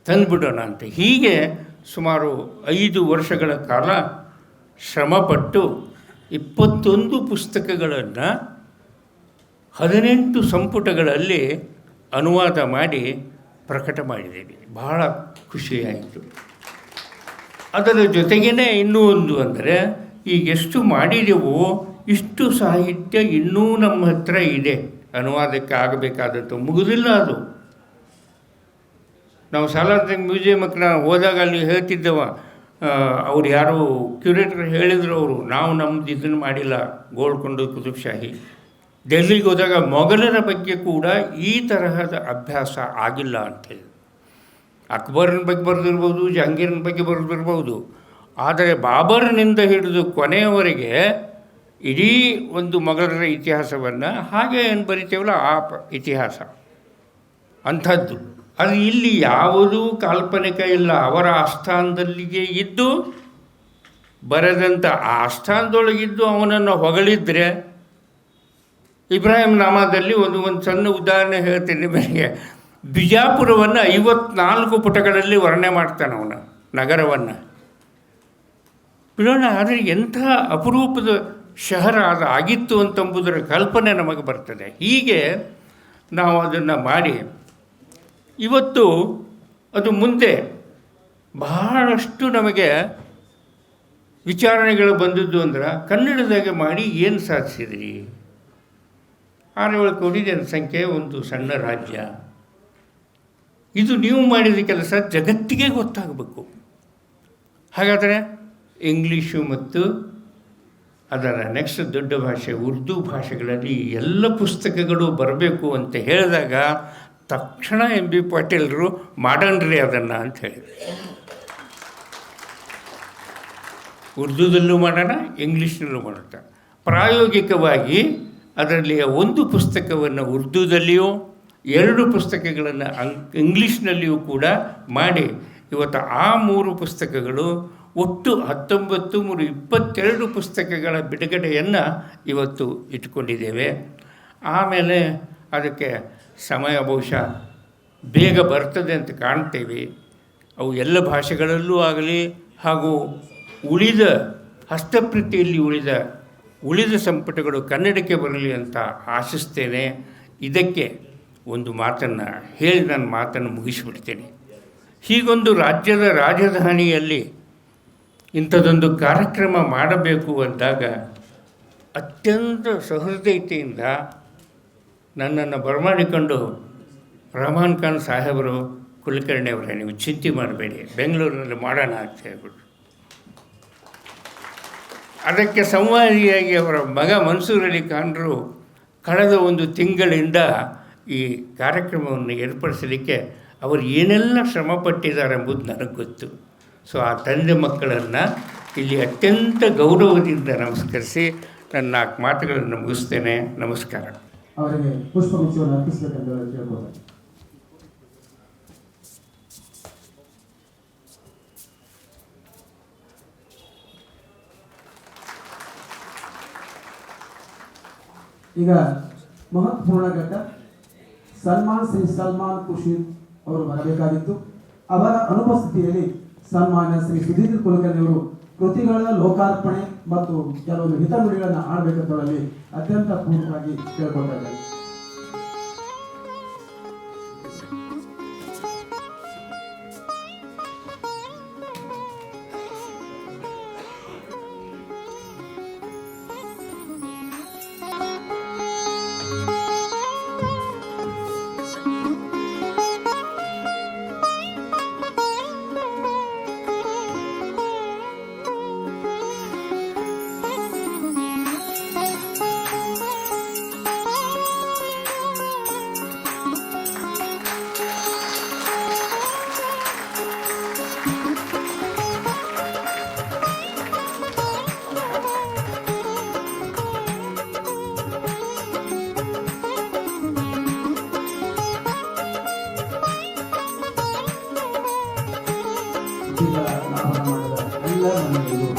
[SPEAKER 5] ತಂದುಬಿಡೋಣ ಅಂತ ಹೀಗೆ ಸುಮಾರು 5 ವರ್ಷಗಳ ಕಾಲ ಶ್ರಮಪಟ್ಟು 21 ಪುಸ್ತಕಗಳನ್ನು 18 ಸಂಪುಟಗಳಲ್ಲಿ ಅನುವಾದ ಮಾಡಿ ಪ್ರಕಟ ಮಾಡಿದ್ದೇವೆ. ಬಹಳ ಖುಷಿಯಾಯಿತು. ಅದರ ಜೊತೆಗೇ ಇನ್ನೂ ಒಂದು ಅಂದರೆ ಈಗೆಷ್ಟು ಮಾಡಿದೆವೋ ಇಷ್ಟು ಸಾಹಿತ್ಯ ಇನ್ನೂ ನಮ್ಮ ಹತ್ರ ಇದೆ. ಅನುವಾದಕ್ಕೆ ಆಗಬೇಕಾದದ್ದು ಮುಗಿದಿಲ್ಲ. ಅದು ನಾವು ಸಾಲಾರ್ ಮ್ಯೂಸಿಯಮಕ್ಕೆ ನಾವು ಹೋದಾಗ ಅಲ್ಲಿ ಹೇಳ್ತಿದ್ದೆವ, ಅವ್ರು ಯಾರು ಕ್ಯೂರೇಟರ್ ಹೇಳಿದ್ರು, ಅವರು ನಾವು ನಮ್ಮದು ಇದನ್ನು ಮಾಡಿಲ್ಲ, ಗೋಲ್ಕೊಂಡ ಕುತುಬ್ಶಾಹಿ. ಡೆಲ್ಲಿಗೆ ಹೋದಾಗ ಮೊಘಲರ ಬಗ್ಗೆ ಕೂಡ ಈ ತರಹದ ಅಭ್ಯಾಸ ಆಗಿಲ್ಲ ಅಂತೇಳಿ. ಅಕ್ಬರನ ಬಗ್ಗೆ ಬರೆದಿರ್ಬೋದು, ಜಹಾಂಗೀರನ ಬಗ್ಗೆ ಬರೆದಿರ್ಬೋದು, ಆದರೆ ಬಾಬರ್ನಿಂದ ಹಿಡಿದು ಕೊನೆಯವರೆಗೆ ಇಡೀ ಒಂದು ಮೊಘಲರ ಇತಿಹಾಸವನ್ನು ಹಾಗೆ ಏನು ಬರಿತೇವಲ್ಲ ಆ ಇತಿಹಾಸ ಅಂಥದ್ದು. ಅದು ಇಲ್ಲಿ ಯಾವುದೂ ಕಾಲ್ಪನಿಕ ಇಲ್ಲ. ಅವರ ಆಸ್ಥಾನದಲ್ಲಿಗೆ ಇದ್ದು ಬರೆದಂಥ ಆ ಆಸ್ಥಾನದೊಳಗಿದ್ದು ಅವನನ್ನು ಹೊಗಳಿದ್ರೆ, ಇಬ್ರಾಹಿಂ ನಾಮಾದಲ್ಲಿ ಒಂದು ಸಣ್ಣ ಉದಾಹರಣೆ ಹೇಳ್ತೀನಿ ನಿಮಗೆ. ಬಿಜಾಪುರವನ್ನು 54 ಪುಟಗಳಲ್ಲಿ ವರ್ಣನೆ ಮಾಡ್ತಾನೆ ಅವನ ನಗರವನ್ನು. ಬಿಡೋಣ, ಆದರೆ ಎಂಥ ಅಪರೂಪದ ಶಹರ ಅದು ಆಗಿತ್ತು ಅಂತಂಬುದರ ಕಲ್ಪನೆ ನಮಗೆ ಬರ್ತದೆ. ಹೀಗೆ ನಾವು ಅದನ್ನು ಮಾಡಿ ಇವತ್ತು ಅದು ಮುಂದೆ ಬಹಳಷ್ಟು ನಮಗೆ ವಿಚಾರಣೆಗಳು ಬಂದದ್ದು ಅಂದ್ರೆ, ಕನ್ನಡದಾಗೆ ಮಾಡಿ ಏನು ಸಾಧಿಸಿದ್ರಿ? 6-7 ಕೋಟಿ ಜನಸಂಖ್ಯೆ, ಒಂದು ಸಣ್ಣ ರಾಜ್ಯ. ಇದು ನೀವು ಮಾಡಿದ ಕೆಲಸ ಜಗತ್ತಿಗೆ ಗೊತ್ತಾಗಬೇಕು. ಹಾಗಾದರೆ ಇಂಗ್ಲೀಷು ಮತ್ತು ಅದರ ನೆಕ್ಸ್ಟ್ ದೊಡ್ಡ ಭಾಷೆ ಉರ್ದು ಭಾಷೆಗಳಲ್ಲಿ ಎಲ್ಲ ಪುಸ್ತಕಗಳು ಬರಬೇಕು ಅಂತ ಹೇಳಿದಾಗ ತಕ್ಷಣ ಎಂ ಬಿ ಪಾಟೀಲರು ಮಾಡನ್ರಿ ಅದನ್ನು ಅಂತ ಹೇಳಿದರು. ಉರ್ದುದಲ್ಲೂ ಮಾಡೋಣ, ಇಂಗ್ಲೀಷ್ನಲ್ಲೂ ಮಾಡೋಣ. ಪ್ರಾಯೋಗಿಕವಾಗಿ ಅದರಲ್ಲಿ ಒಂದು ಪುಸ್ತಕವನ್ನು ಉರ್ದುದಲ್ಲಿಯೂ 2 ಪುಸ್ತಕಗಳನ್ನು ಇಂಗ್ಲೀಷ್ನಲ್ಲಿಯೂ ಕೂಡ ಮಾಡಿ ಇವತ್ತು ಆ 3 ಪುಸ್ತಕಗಳು ಒಟ್ಟು 22 ಪುಸ್ತಕಗಳ ಬಿಡುಗಡೆಯನ್ನು ಇವತ್ತು ಇಟ್ಕೊಂಡಿದ್ದೇವೆ. ಆಮೇಲೆ ಅದಕ್ಕೆ ಸಮಯ ಬಹುಶಃ ಬೇಗ ಬರ್ತದೆ ಅಂತ ಕಾಣ್ತೇವೆ. ಅವು ಎಲ್ಲ ಭಾಷೆಗಳಲ್ಲೂ ಆಗಲಿ ಹಾಗೂ ಉಳಿದ ಹಸ್ತಪ್ರತಿಯಲ್ಲಿ ಉಳಿದ ಸಂಪುಟಗಳು ಕನ್ನಡಕ್ಕೆ ಬರಲಿ ಅಂತ ಆಶಿಸ್ತೇನೆ. ಇದಕ್ಕೆ ಒಂದು ಮಾತನ್ನು ಹೇಳಿ ನಾನು ಮಾತನ್ನು ಮುಗಿಸಿಬಿಡ್ತೇನೆ. ಹೀಗೊಂದು ರಾಜ್ಯದ ರಾಜಧಾನಿಯಲ್ಲಿ ಇಂಥದ್ದೊಂದು ಕಾರ್ಯಕ್ರಮ ಮಾಡಬೇಕು ಅಂದಾಗ ಅತ್ಯಂತ ಸಹೃದಯತೆಯಿಂದ ನನ್ನನ್ನು ಬರಮಾಡಿಕೊಂಡು ರಹಮಾನ್ ಖಾನ್ ಸಾಹೇಬರು, ಕುಲಕರ್ಣಿ ಅವರೇ, ನೀವು ಚಿಂತೆ ಮಾಡಬೇಡಿ, ಬೆಂಗಳೂರಿನಲ್ಲಿ ಮಾಡೋಣ ಅಂತ ಹೇಳ್ಬಿಟ್ಟು ಅದಕ್ಕೆ ಸಂವಾದಿಯಾಗಿ ಅವರ ಮಗ ಮನ್ಸೂರ್ ಅಲಿ ಖಾನ್ರು ಕಳೆದ ಒಂದು ತಿಂಗಳಿಂದ ಈ ಕಾರ್ಯಕ್ರಮವನ್ನು ಏರ್ಪಡಿಸಲಿಕ್ಕೆ ಅವರು ಏನೆಲ್ಲ ಶ್ರಮಪಟ್ಟಿದ್ದಾರೆ ಎಂಬುದು ನನಗೆ ಗೊತ್ತು. ಸೊ ಆ ತಂದೆ ಮಕ್ಕಳನ್ನು ಇಲ್ಲಿ ಅತ್ಯಂತ ಗೌರವದಿಂದ ನಮಸ್ಕರಿಸಿ ನನ್ನ 4 ಮಾತುಗಳನ್ನು ಮುಗಿಸ್ತೇನೆ. ನಮಸ್ಕಾರ.
[SPEAKER 3] ಅವರಿಗೆ ಪುಷ್ಪಗುಚ್ಛವನ್ನು ಅರ್ಪಿಸಬೇಕೆಂದು ಕೇಳ್ಬೋದು. ಈಗ ಮಹತ್ವಪೂರ್ಣ ಘಟ್ಟ ಶ್ರೀ ಸಲ್ಮಾನ್ ಖುರ್ಷಿದ್ ಅವರು ಬರಬೇಕಾಗಿತ್ತು. ಅವರ ಅನುಪಸ್ಥಿತಿಯಲ್ಲಿ ಸನ್ಮಾನ್ಯ ಶ್ರೀ ಸುಧೀರ್ ಕುಲಕರ್ಣಿ ಅವರು ಕೃತಿಗಳ ಲೋಕಾರ್ಪಣೆ ಮತ್ತು ಕೆಲವೊಂದು ಹಿತನುಡಿಗಳನ್ನು ಆಡಬೇಕಂತೇಳಿ ಅತ್ಯಂತ ಪೂರ್ಣವಾಗಿ ಕೇಳ್ಕೊಳ್ತಾ ಇದ್ದಾರೆ. ಲಾಭ ಮಾಡಿದ ಎಲ್ಲ ಮನೆಗಳಿಗೂ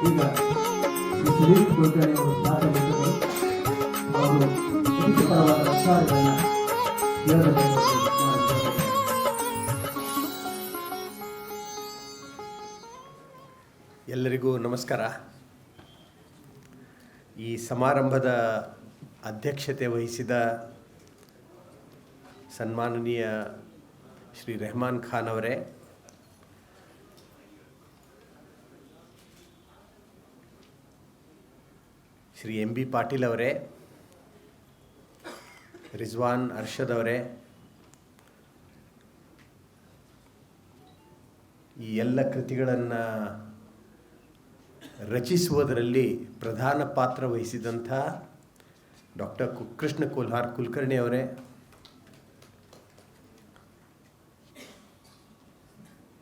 [SPEAKER 3] ಈಗ ಈ ಸುದೀಪ್ ಕುಲಕರ್ಣಿ ಅವರು ಮಾತನಾಡಿದರು. ಅವರು ಪರವಾದ ವಿಚಾರಗಳನ್ನು ಹೇಳಬೇಕು.
[SPEAKER 6] ಎಲ್ಲರಿಗೂ ನಮಸ್ಕಾರ. ಈ ಸಮಾರಂಭದ ಅಧ್ಯಕ್ಷತೆ ವಹಿಸಿದ ಸನ್ಮಾನನೀಯ ಶ್ರೀ ರೆಹಮಾನ್ ಖಾನ್ ಅವರೇ, ಶ್ರೀ B.I.D.E ಪಾಟೀಲ್ ಅವರೇ, ರಿಜ್ವಾನ್ ಅರ್ಷದ್ ಅವರೇ, ಈ ಎಲ್ಲ ಕೃತಿಗಳನ್ನು ರಚಿಸುವುದರಲ್ಲಿ ಪ್ರಧಾನ ಪಾತ್ರ ವಹಿಸಿದಂಥ ಡಾಕ್ಟರ್ ಕೃಷ್ಣ ಕುಲಕರ್ಣಿ ಅವರೇ,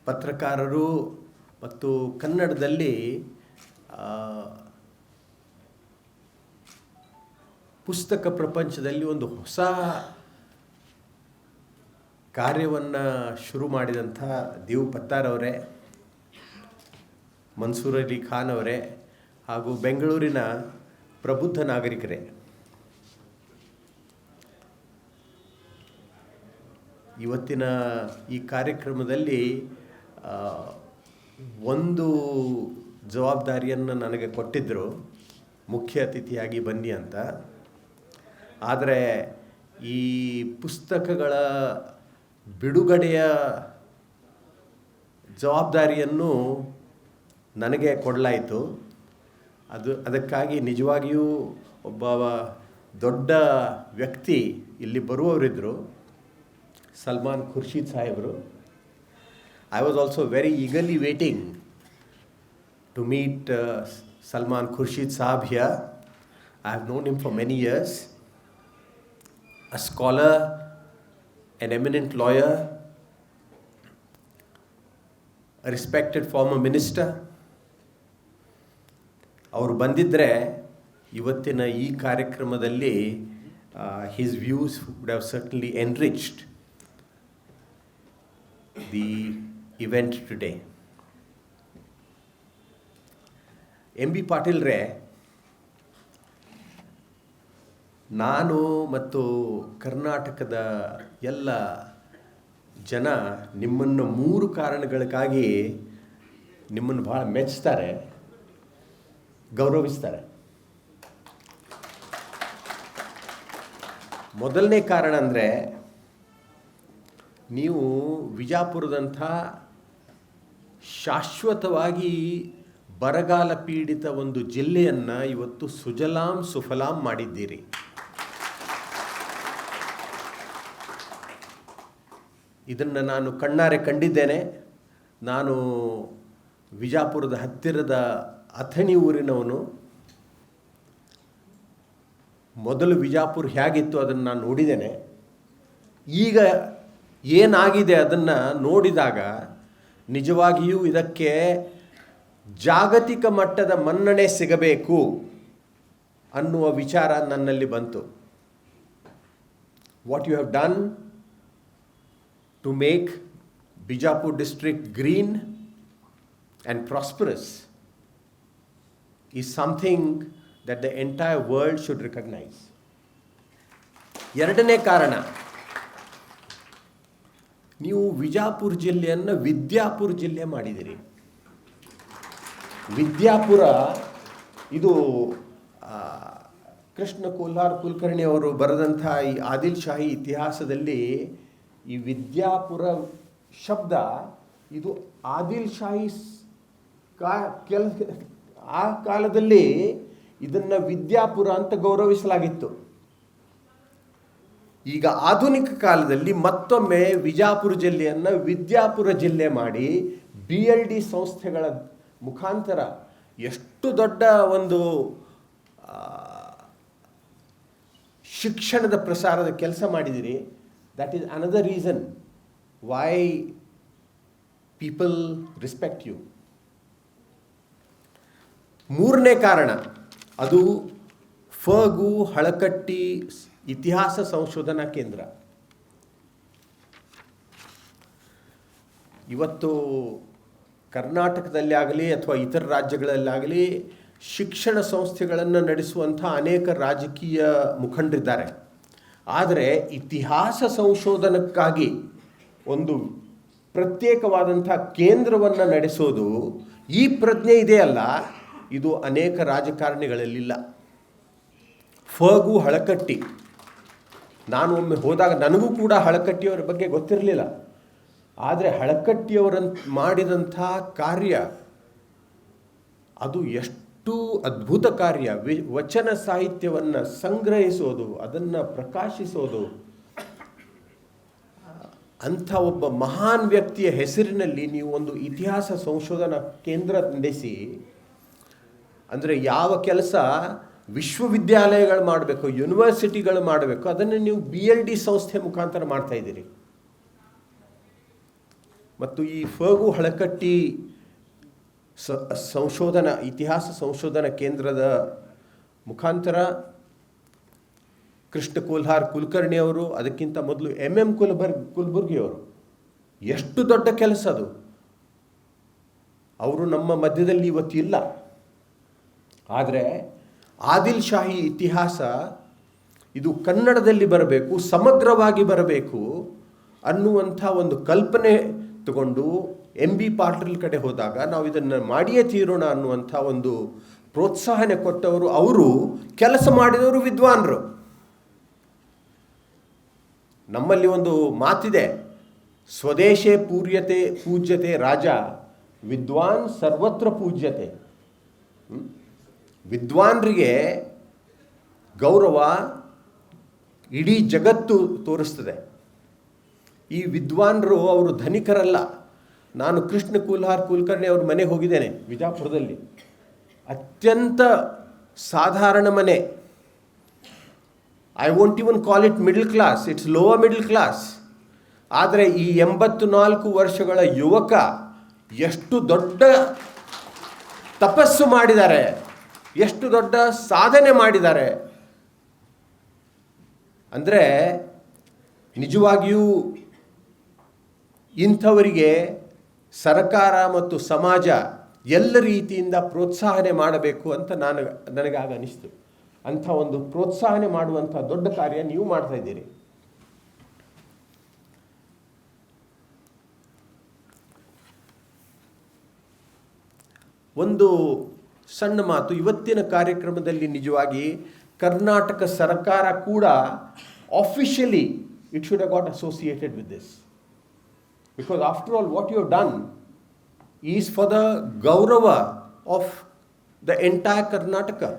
[SPEAKER 6] ಪತ್ರಕಾರರು ಮತ್ತು ಕನ್ನಡದಲ್ಲಿ ಪುಸ್ತಕ ಪ್ರಪಂಚದಲ್ಲಿ ಒಂದು ಹೊಸ ಕಾರ್ಯವನ್ನು ಶುರು ಮಾಡಿದಂಥ ದೇವ್ ಪತ್ತಾರ್ ಅವರೇ, ಮನ್ಸೂರ್ ಅಲಿ ಖಾನ್ ಅವರೇ ಹಾಗೂ ಬೆಂಗಳೂರಿನ ಪ್ರಬುದ್ಧ ನಾಗರಿಕರೇ, ಇವತ್ತಿನ ಈ ಕಾರ್ಯಕ್ರಮದಲ್ಲಿ ಒಂದು ಜವಾಬ್ದಾರಿಯನ್ನು ನನಗೆ ಕೊಟ್ಟಿದ್ದರು, ಮುಖ್ಯ ಅತಿಥಿಯಾಗಿ ಬನ್ನಿ ಅಂತ. ಆದರೆ ಈ ಪುಸ್ತಕಗಳ ಬಿಡುಗಡೆಯ ಜವಾಬ್ದಾರಿಯನ್ನು ನನಗೆ ಕೊಡಲಾಯಿತು. ಅದಕ್ಕಾಗಿ ನಿಜವಾಗಿಯೂ ಒಬ್ಬ ದೊಡ್ಡ ವ್ಯಕ್ತಿ ಇಲ್ಲಿ ಬರುವವರಿದ್ದರು, ಸಲ್ಮಾನ್ ಖುರ್ಷೀದ್ ಸಾಹೇಬರು. I was also very eagerly waiting to meet Salman Khurshid Saab here. I have known him for many years. A scholar, an eminent lawyer, a respected former minister. ಅವರು ಬಂದಿದ್ದರೆ ಇವತ್ತಿನ ಈ ಕಾರ್ಯಕ್ರಮದಲ್ಲಿ his views would have certainly enriched the event today. B.I.D.E ಪಾಟೀಲ್ರೇ, ನಾನು ಮತ್ತು ಕರ್ನಾಟಕದ ಎಲ್ಲ ಜನ ನಿಮ್ಮನ್ನು 3 ಕಾರಣಗಳಿಗಾಗಿ ನಿಮ್ಮನ್ನು ಭಾಳ ಮೆಚ್ತಾರೆ, ಗೌರವಿಸ್ತಾರೆ. ಮೊದಲನೇ ಕಾರಣ ಅಂದರೆ, ನೀವು ವಿಜಾಪುರದಂಥ ಶಾಶ್ವತವಾಗಿ ಬರಗಾಲ ಪೀಡಿತ ಒಂದು ಜಿಲ್ಲೆಯನ್ನು ಇವತ್ತು ಸುಜಲಾಂ ಸುಫಲಾಂ ಮಾಡಿದ್ದೀರಿ. ಇದನ್ನು ನಾನು ಕಣ್ಣಾರೆ ಕಂಡಿದ್ದೇನೆ. ನಾನು ವಿಜಾಪುರದ ಹತ್ತಿರದ ಅಥಣಿ ಊರಿನವನು. ಮೊದಲು ವಿಜಾಪುರ ಹೇಗಿತ್ತು ಅದನ್ನು ನಾನು ನೋಡಿದ್ದೇನೆ. ಈಗ ಏನಾಗಿದೆ ಅದನ್ನು ನೋಡಿದಾಗ ನಿಜವಾಗಿಯೂ ಇದಕ್ಕೆ ಜಾಗತಿಕ ಮಟ್ಟದ ಮನ್ನಣೆ ಸಿಗಬೇಕು ಅನ್ನುವ ವಿಚಾರ ನನ್ನಲ್ಲಿ ಬಂತು. What you have done to make Bijapur district green and prosperous is something that the entire world should recognise. ಎರಡನೇ ಕಾರಣ, ನೀವು ವಿಜಾಪುರ ಜಿಲ್ಲೆಯನ್ನು ವಿದ್ಯಾಪುರ ಜಿಲ್ಲೆ ಮಾಡಿದಿರಿ. ವಿದ್ಯಾಪುರ ಇದು ಕೃಷ್ಣ ಕುಲ್ಕರ್ಣಿ ಅವರು ಬರೆದಂಥ ಈ ಆದಿಲ್ಶಾಹಿ ಇತಿಹಾಸದಲ್ಲಿ ಈ ವಿದ್ಯಾಪುರ ಶಬ್ದ ಇದು ಆದಿಲ್ಶಾಹಿ ಆ ಕಾಲದಲ್ಲಿ ಇದನ್ನು ವಿದ್ಯಾಪುರ ಅಂತ ಗೌರವಿಸಲಾಗಿತ್ತು. ಈಗ ಆಧುನಿಕ ಕಾಲದಲ್ಲಿ ಮತ್ತೊಮ್ಮೆ ವಿಜಾಪುರ ಜಿಲ್ಲೆಯನ್ನು ವಿದ್ಯಾಪುರ ಜಿಲ್ಲೆ ಮಾಡಿ B.I.D ಸಂಸ್ಥೆಗಳ ಮುಖಾಂತರ ಎಷ್ಟು ದೊಡ್ಡ ಒಂದು ಶಿಕ್ಷಣದ ಪ್ರಸಾರದ ಕೆಲಸ ಮಾಡಿದಿರಿ. That is another reason why people respect you. ಮೂರನೇ ಕಾರಣ ಅದು ಫಗು ಹಳಕಟ್ಟಿ ಇತಿಹಾಸ ಸಂಶೋಧನಾ ಕೇಂದ್ರ. ಇವತ್ತು ಕರ್ನಾಟಕದಲ್ಲಿ ಆಗಲಿ ಅಥವಾ ಇತರ ರಾಜ್ಯಗಳಲ್ಲಾಗಲಿ ಶಿಕ್ಷಣ ಸಂಸ್ಥೆಗಳನ್ನು ನಡೆಸುವಂಥ ಅನೇಕ ರಾಜಕೀಯ ಮುಖಂಡರಿದ್ದಾರೆ. ಆದರೆ ಇತಿಹಾಸ ಸಂಶೋಧನಕ್ಕಾಗಿ ಒಂದು ಪ್ರತ್ಯೇಕವಾದಂಥ ಕೇಂದ್ರವನ್ನು ನಡೆಸೋದು ಈ ಪ್ರಜ್ಞೆ ಇದೆಯಲ್ಲ, ಇದು ಅನೇಕ ರಾಜಕಾರಣಿಗಳಲ್ಲಿಲ್ಲ. ಫಗು ಹಳಕಟ್ಟಿ, ನಾನು ಒಮ್ಮೆ ಹೋದಾಗ ನನಗೂ ಕೂಡ ಹಳಕಟ್ಟಿಯವರ ಬಗ್ಗೆ ಗೊತ್ತಿರಲಿಲ್ಲ. ಆದರೆ ಹಳಕಟ್ಟಿಯವರಂತ ಮಾಡಿದಂಥ ಕಾರ್ಯ ಅದು ಎಷ್ಟು ಅದ್ಭುತ ಕಾರ್ಯ. ವಚನ ಸಾಹಿತ್ಯವನ್ನು ಸಂಗ್ರಹಿಸೋದು, ಅದನ್ನು ಪ್ರಕಾಶಿಸೋದು, ಅಂಥ ಒಬ್ಬ ಮಹಾನ್ ವ್ಯಕ್ತಿಯ ಹೆಸರಿನಲ್ಲಿ ನೀವು ಒಂದು ಇತಿಹಾಸ ಸಂಶೋಧನಾ ಕೇಂದ್ರ ನಡೆಸಿ, ಅಂದರೆ ಯಾವ ಕೆಲಸ ವಿಶ್ವವಿದ್ಯಾಲಯಗಳು ಮಾಡಬೇಕು, ಯೂನಿವರ್ಸಿಟಿಗಳು ಮಾಡಬೇಕು, ಅದನ್ನು ನೀವು B.I.D ಸಂಸ್ಥೆ ಮುಖಾಂತರ ಮಾಡ್ತಾ ಇದ್ದೀರಿ. ಮತ್ತು ಈ ಫಗು ಹಳಕಟ್ಟಿ ಇತಿಹಾಸ ಸಂಶೋಧನಾ ಕೇಂದ್ರದ ಮುಖಾಂತರ ಕೃಷ್ಣ ಕೋಲ್ಹಾರ್ ಕುಲಕರ್ಣಿಯವರು, ಅದಕ್ಕಿಂತ ಮೊದಲು M ಕುಲಬುರ್ಗಿಯವರು, ಎಷ್ಟು ದೊಡ್ಡ ಕೆಲಸ ಅದು. ಅವರು ನಮ್ಮ ಮಧ್ಯದಲ್ಲಿ ಇವತ್ತಿಲ್ಲ. ಆದರೆ ಆದಿಲ್ಶಾಹಿ ಇತಿಹಾಸ ಇದು ಕನ್ನಡದಲ್ಲಿ ಬರಬೇಕು, ಸಮಗ್ರವಾಗಿ ಬರಬೇಕು ಅನ್ನುವಂಥ ಒಂದು ಕಲ್ಪನೆ ತಗೊಂಡು MB ಪಾಟೀಲ್ ಕಡೆ ಹೋದಾಗ ನಾವು ಇದನ್ನು ಮಾಡಿಯೇ ತೀರೋಣ ಅನ್ನುವಂಥ ಒಂದು ಪ್ರೋತ್ಸಾಹನೆ ಕೊಟ್ಟವರು. ಅವರು ಕೆಲಸ ಮಾಡಿದವರು ವಿದ್ವಾನ್ರು. ನಮ್ಮಲ್ಲಿ ಒಂದು ಮಾತಿದೆ, ಸ್ವದೇಶೇ ಪೂಜ್ಯತೆ ರಾಜ, ವಿದ್ವಾನ್ ಸರ್ವತ್ರ ಪೂಜ್ಯತೆ. ವಿದ್ವಾನ್ರಿಗೆ ಗೌರವ ಇಡೀ ಜಗತ್ತು ತೋರಿಸ್ತದೆ. ಈ ವಿದ್ವಾನ್ರು ಅವರು ಧನಿಕರಲ್ಲ. ನಾನು ಕೃಷ್ಣ ಕೋಲ್ಹಾರ್ ಕುಲಕರ್ಣಿ ಅವ್ರ ಮನೆಗೆ ಹೋಗಿದ್ದೇನೆ ವಿಜಾಪುರದಲ್ಲಿ. ಅತ್ಯಂತ ಸಾಧಾರಣ ಮನೆ. I won't even call it middle class, it's lower middle class. ಆದರೆ ಈ 84 ವರ್ಷಗಳ ಯುವಕ ಎಷ್ಟು ದೊಡ್ಡ ತಪಸ್ಸು ಮಾಡಿದ್ದಾರೆ, ಎಷ್ಟು ದೊಡ್ಡ ಸಾಧನೆ ಮಾಡಿದ್ದಾರೆ ಅಂದರೆ ನಿಜವಾಗಿಯೂ ಇಂಥವರಿಗೆ ಸರ್ಕಾರ ಮತ್ತು ಸಮಾಜ ಎಲ್ಲ ರೀತಿಯಿಂದ ಪ್ರೋತ್ಸಾಹನೆ ಮಾಡಬೇಕು ಅಂತ ನನಗಾಗ ಅನಿಸ್ತು. ಅಂಥ ಒಂದು ಪ್ರೋತ್ಸಾಹನೆ ಮಾಡುವಂಥ ದೊಡ್ಡ ಕಾರ್ಯ ನೀವು ಮಾಡ್ತಾ ಇದ್ದೀರಿ. ಒಂದು ಸಣ್ಣ ಮಾತು, ಇವತ್ತಿನ ಕಾರ್ಯಕ್ರಮದಲ್ಲಿ ನಿಜವಾಗಿ ಕರ್ನಾಟಕ ಸರ್ಕಾರ ಕೂಡ officially it should have got associated with this. Because after all, what you have done is for the gaurava of the entire Karnataka.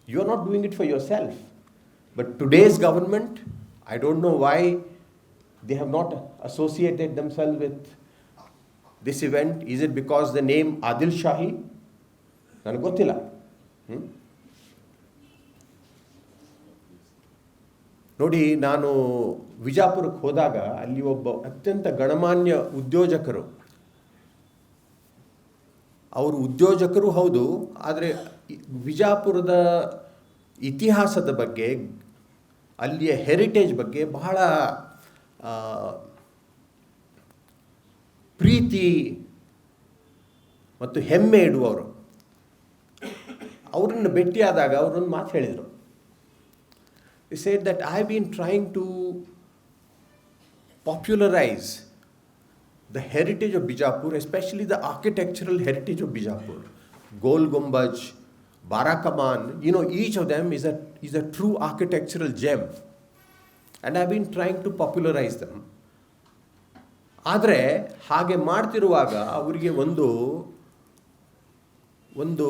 [SPEAKER 6] You are not doing it for yourself. But today's government, I don't know why they have not associated themselves with this event. Is it because the name Adilshahi? ನನಗೆ ಗೊತ್ತಿಲ್ಲ. ನೋಡಿ, ನಾನು ವಿಜಾಪುರಕ್ಕೆ ಹೋದಾಗ ಅಲ್ಲಿ ಒಬ್ಬ ಅತ್ಯಂತ ಗಣಮಾನ್ಯ ಉದ್ಯೋಜಕರು, ಅವರು ಉದ್ಯೋಜಕರು ಹೌದು, ಆದರೆ ವಿಜಾಪುರದ ಇತಿಹಾಸದ ಬಗ್ಗೆ, ಅಲ್ಲಿಯ ಹೆರಿಟೇಜ್ ಬಗ್ಗೆ ಬಹಳ ಪ್ರೀತಿ ಮತ್ತು ಹೆಮ್ಮೆ ಇಡುವವರು. ಅವರನ್ನು ಭೇಟಿಯಾದಾಗ ಅವರೊಂದು ಮಾತು ಹೇಳಿದರು. He said that I have been trying to popularize the heritage of Bijapur, especially the architectural heritage of Bijapur. Gol Gumbaj, Barakaman, each of them is a true architectural gem. And I been trying to popularise them. ಆದರೆ ಹಾಗೆ ಮಾಡ್ತಿರುವಾಗ ಅವರಿಗೆ ಒಂದು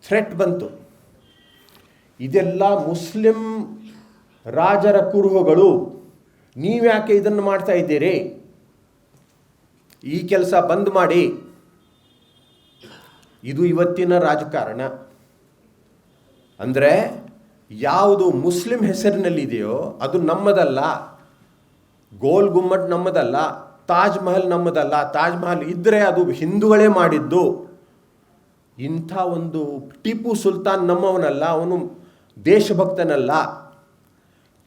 [SPEAKER 6] threat ಬಂತು. ಇದೆಲ್ಲ Muslim ರಾಜರ ಕುರುಹುಗಳು, ನೀವ್ಯಾಕೆ ಇದನ್ನು ಮಾಡ್ತಾ ಇದ್ದೀರಿ, ಈ ಕೆಲಸ ಬಂದ್ ಮಾಡಿ. ಇದು ಇವತ್ತಿನ ರಾಜಕಾರಣ. ಅಂದರೆ ಯಾವುದು ಮುಸ್ಲಿಂ ಹೆಸರಿನಲ್ಲಿದೆಯೋ ಅದು ನಮ್ಮದಲ್ಲ. ಗೋಲ್ ಗುಮ್ಮಟ್ ನಮ್ಮದಲ್ಲ, ತಾಜ್ ಮಹಲ್ ನಮ್ಮದಲ್ಲ. ತಾಜ್ ಮಹಲ್ ಇದ್ದರೆ ಅದು ಹಿಂದೂಗಳೇ ಮಾಡಿದ್ದು. ಇಂಥ ಒಂದು ಟಿಪ್ಪು ಸುಲ್ತಾನ್ ನಮ್ಮವನಲ್ಲ, ಅವನು ದೇಶಭಕ್ತನಲ್ಲ.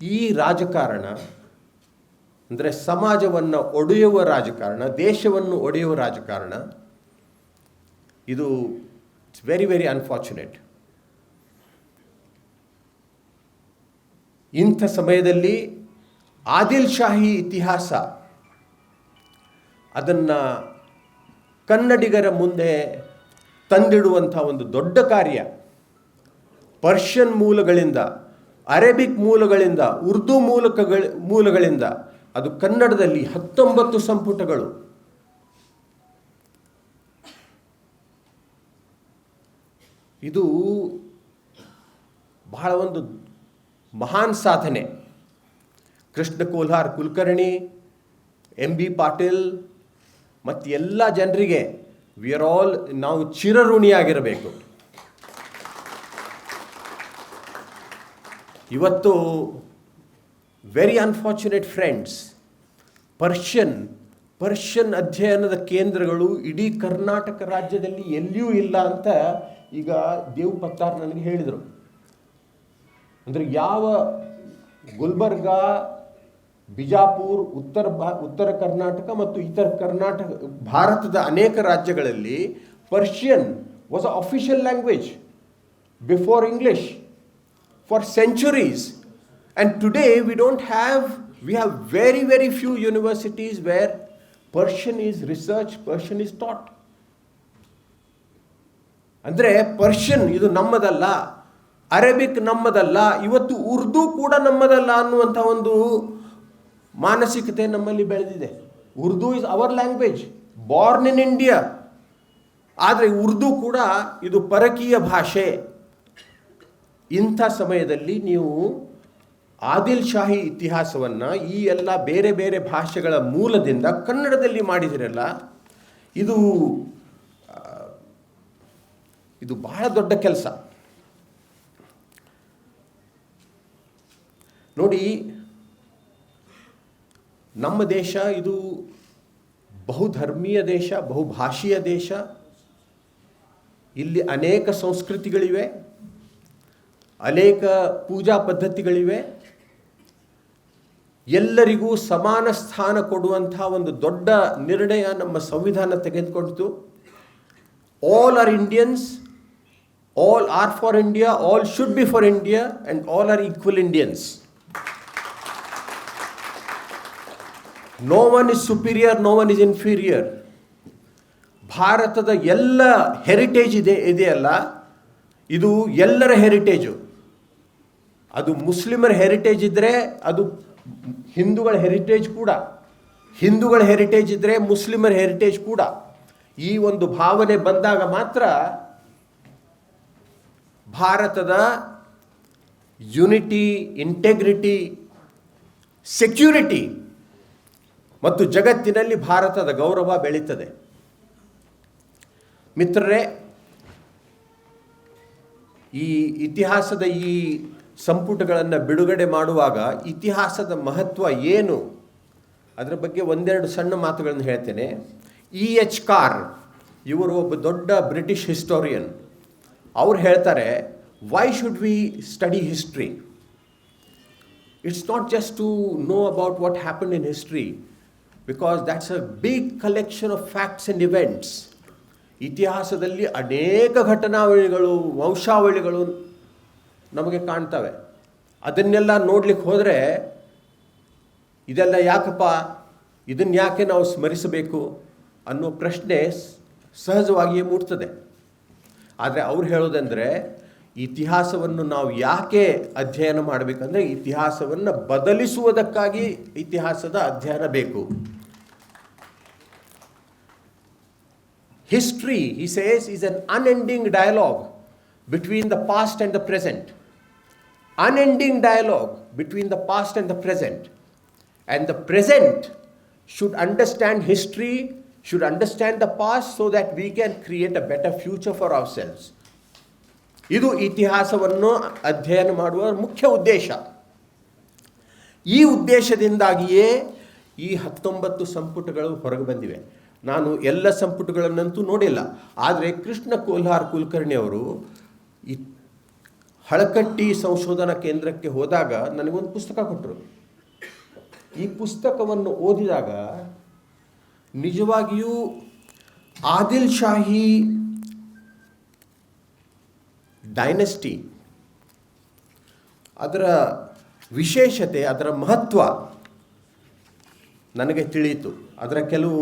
[SPEAKER 6] ಈ ರಾಜಕಾರಣ ಅಂದರೆ ಸಮಾಜವನ್ನು ಒಡೆಯುವ ರಾಜಕಾರಣ, ದೇಶವನ್ನು ಒಡೆಯುವ ರಾಜಕಾರಣ, ಇದು ಇಟ್ಸ್ ವೆರಿ ವೆರಿ ಅನ್ಫಾರ್ಚುನೇಟ್. ಇಂಥ ಸಮಯದಲ್ಲಿ ಆದಿಲ್ಶಾಹಿ ಇತಿಹಾಸ ಅದನ್ನು ಕನ್ನಡಿಗರ ಮುಂದೆ ತಂದಿಡುವಂಥ ಒಂದು ದೊಡ್ಡ ಕಾರ್ಯ. ಪರ್ಷಿಯನ್ ಮೂಲಗಳಿಂದ, ಅರೇಬಿಕ್ ಮೂಲಗಳಿಂದ, ಉರ್ದು ಮೂಲಗಳಿಂದ ಅದು ಕನ್ನಡದಲ್ಲಿ 19 ಸಂಪುಟಗಳು. ಇದು ಬಹಳ ಒಂದು ಮಹಾನ್ ಸಾಧನೆ. ಕೃಷ್ಣ ಕೋಲ್ಹಾರ್ ಕುಲಕರ್ಣಿ, M.B. ಪಾಟೀಲ್ ಮತ್ತು ಎಲ್ಲ ಜನರಿಗೆ ನಾವು ಚಿರಋಣಿಯಾಗಿರಬೇಕು. ಇವತ್ತು ವೆರಿ ಅನ್ಫಾರ್ಚುನೇಟ್ ಫ್ರೆಂಡ್ಸ್, ಪರ್ಷಿಯನ್ ಅಧ್ಯಯನದ ಕೇಂದ್ರಗಳು ಇಡೀ ಕರ್ನಾಟಕ ರಾಜ್ಯದಲ್ಲಿ ಎಲ್ಲಿಯೂ ಇಲ್ಲ ಅಂತ ಈಗ ದೇವ್ ಪತ್ತಾರ್ ನನಗೆ ಹೇಳಿದರು. ಅಂದರೆ ಯಾವ ಗುಲ್ಬರ್ಗಾ, ಬಿಜಾಪುರ್, ಉತ್ತರ ಕರ್ನಾಟಕ ಮತ್ತು ಇತರ ಭಾರತದ ಅನೇಕ ರಾಜ್ಯಗಳಲ್ಲಿ Persian was a official language before English for centuries. And today we have very, very few universities where Persian is researched, Persian is taught. ಅಂದರೆ ಪರ್ಷಿಯನ್ ಇದು ನಮ್ಮದಲ್ಲ, ಅರೇಬಿಕ್ ನಮ್ಮದಲ್ಲ, ಇವತ್ತು ಉರ್ದು ಕೂಡ ನಮ್ಮದಲ್ಲ ಅನ್ನುವಂಥ ಒಂದು ಮಾನಸಿಕತೆ ನಮ್ಮಲ್ಲಿ ಬೆಳೆದಿದೆ. Urdu is our language, born in India. ಆದರೆ ಉರ್ದು ಕೂಡ ಇದು ಪರಕೀಯ ಭಾಷೆ. ಇಂಥ ಸಮಯದಲ್ಲಿ ನೀವು ಆದಿಲ್ಶಾಹಿ ಇತಿಹಾಸವನ್ನು ಈ ಎಲ್ಲ ಬೇರೆ ಬೇರೆ ಭಾಷೆಗಳ ಮೂಲದಿಂದ ಕನ್ನಡದಲ್ಲಿ ಮಾಡಿದಿರಲ್ಲ, ಇದು ಬಹಳ ದೊಡ್ಡ ಕೆಲಸ. ನೋಡಿ, ನಮ್ಮ ದೇಶ ಇದು ಬಹುಧರ್ಮೀಯ ದೇಶ, ಬಹುಭಾಷೀಯ ದೇಶ. ಇಲ್ಲಿ ಅನೇಕ ಸಂಸ್ಕೃತಿಗಳಿವೆ, ಅನೇಕ ಪೂಜಾ ಪದ್ಧತಿಗಳಿವೆ. ಎಲ್ಲರಿಗೂ ಸಮಾನ ಸ್ಥಾನ ಕೊಡುವಂಥ ಒಂದು ದೊಡ್ಡ ನಿರ್ಣಯ ನಮ್ಮ ಸಂವಿಧಾನ ತೆಗೆದುಕೊಂಡಿತು. All are Indians, all are for India, all should be for India, and all are equal Indians. No one is superior, no one is inferior. ಭಾರತದ ಎಲ್ಲ ಹೆರಿಟೇಜ್ ಇದೆಯಲ್ಲ, ಇದು ಎಲ್ಲರ ಹೆರಿಟೇಜು. ಅದು ಮುಸ್ಲಿಮರ ಹೆರಿಟೇಜ್ ಇದ್ದರೆ ಅದು ಹಿಂದೂಗಳ ಹೆರಿಟೇಜ್ ಕೂಡ, ಹಿಂದೂಗಳ ಹೆರಿಟೇಜ್ ಇದ್ದರೆ ಮುಸ್ಲಿಮರ ಹೆರಿಟೇಜ್ ಕೂಡ. ಈ ಒಂದು ಭಾವನೆ ಬಂದಾಗ ಮಾತ್ರ ಭಾರತದ ಯುನಿಟಿ, ಇಂಟೆಗ್ರಿಟಿ, ಸೆಕ್ಯೂರಿಟಿ ಮತ್ತು ಜಗತ್ತಿನಲ್ಲಿ ಭಾರತದ ಗೌರವ ಬೆಳೀತದೆ. ಮಿತ್ರರೇ, ಈ ಇತಿಹಾಸದ ಈ ಸಂಪುಟಗಳನ್ನು ಬಿಡುಗಡೆ ಮಾಡುವಾಗ ಇತಿಹಾಸದ ಮಹತ್ವ ಏನು ಅದರ ಬಗ್ಗೆ ಒಂದೆರಡು ಸಣ್ಣ ಮಾತುಗಳನ್ನು ಹೇಳ್ತೇನೆ. E.H. ಕಾರ್ ಇವರು ಒಬ್ಬ ದೊಡ್ಡ ಬ್ರಿಟಿಷ್ ಹಿಸ್ಟೋರಿಯನ್. ಅವ್ರು ಹೇಳ್ತಾರೆ, why should we study history? It's not just to know about what happen in history, because that's a big collection of facts and events. ಇತಿಹಾಸದಲ್ಲಿ ಅನೇಕ ಘಟನಾವಳಿಗಳು, ವಂಶಾವಳಿಗಳು ನಮಗೆ ಕಾಣ್ತವೆ. ಅದನ್ನೆಲ್ಲ ನೋಡ್ಲಿಕ್ಕೆ ಹೋದರೆ ಇದೆಲ್ಲ ಯಾಕಪ್ಪ, ಇದನ್ನು ಯಾಕೆ ನಾವು ಸ್ಮರಿಸಬೇಕು ಅನ್ನೋ ಪ್ರಶ್ನೆ ಸಹಜವಾಗಿಯೇ ಮೂಡ್ತದೆ. ಆದರೆ ಅವ್ರು ಹೇಳೋದಂದರೆ, ಇತಿಹಾಸವನ್ನು ನಾವು ಯಾಕೆ ಅಧ್ಯಯನ ಮಾಡಬೇಕಂದ್ರೆ ಇತಿಹಾಸವನ್ನು ಬದಲಿಸುವುದಕ್ಕಾಗಿ ಇತಿಹಾಸದ ಅಧ್ಯಯನ ಬೇಕು. History, he says, is an unending dialogue between the past and the present. Unending dialogue between the past and the present. And the present should understand history, should understand the past so that we can create a better future for ourselves. ಇದು ಇತಿಹಾಸವನ್ನು ಅಧ್ಯಯನ ಮಾಡುವ ಮುಖ್ಯ ಉದ್ದೇಶ. ಈ ಉದ್ದೇಶದಿಂದಾಗಿಯೇ ಈ 19 ಸಂಪುಟಗಳು ಹೊರಗೆ ಬಂದಿವೆ. ನಾನು ಎಲ್ಲ ಸಂಪುಟಗಳನ್ನಂತೂ ನೋಡಿಲ್ಲ, ಆದರೆ ಕೃಷ್ಣ ಕೋಲ್ಹಾರ್ ಕುಲಕರ್ಣಿ ಅವರು ಈ ಹಳಕಟ್ಟಿ ಸಂಶೋಧನಾ ಕೇಂದ್ರಕ್ಕೆ ಹೋದಾಗ ನನಗೊಂದು ಪುಸ್ತಕ ಕೊಟ್ಟರು. ಈ ಪುಸ್ತಕವನ್ನು ಓದಿದಾಗ ನಿಜವಾಗಿಯೂ ಆದಿಲ್ಶಾಹಿ ಡೈನೆಸ್ಟಿ, ಅದರ ವಿಶೇಷತೆ, ಅದರ ಮಹತ್ವ ನನಗೆ ತಿಳಿಯಿತು. ಅದರ ಕೆಲವು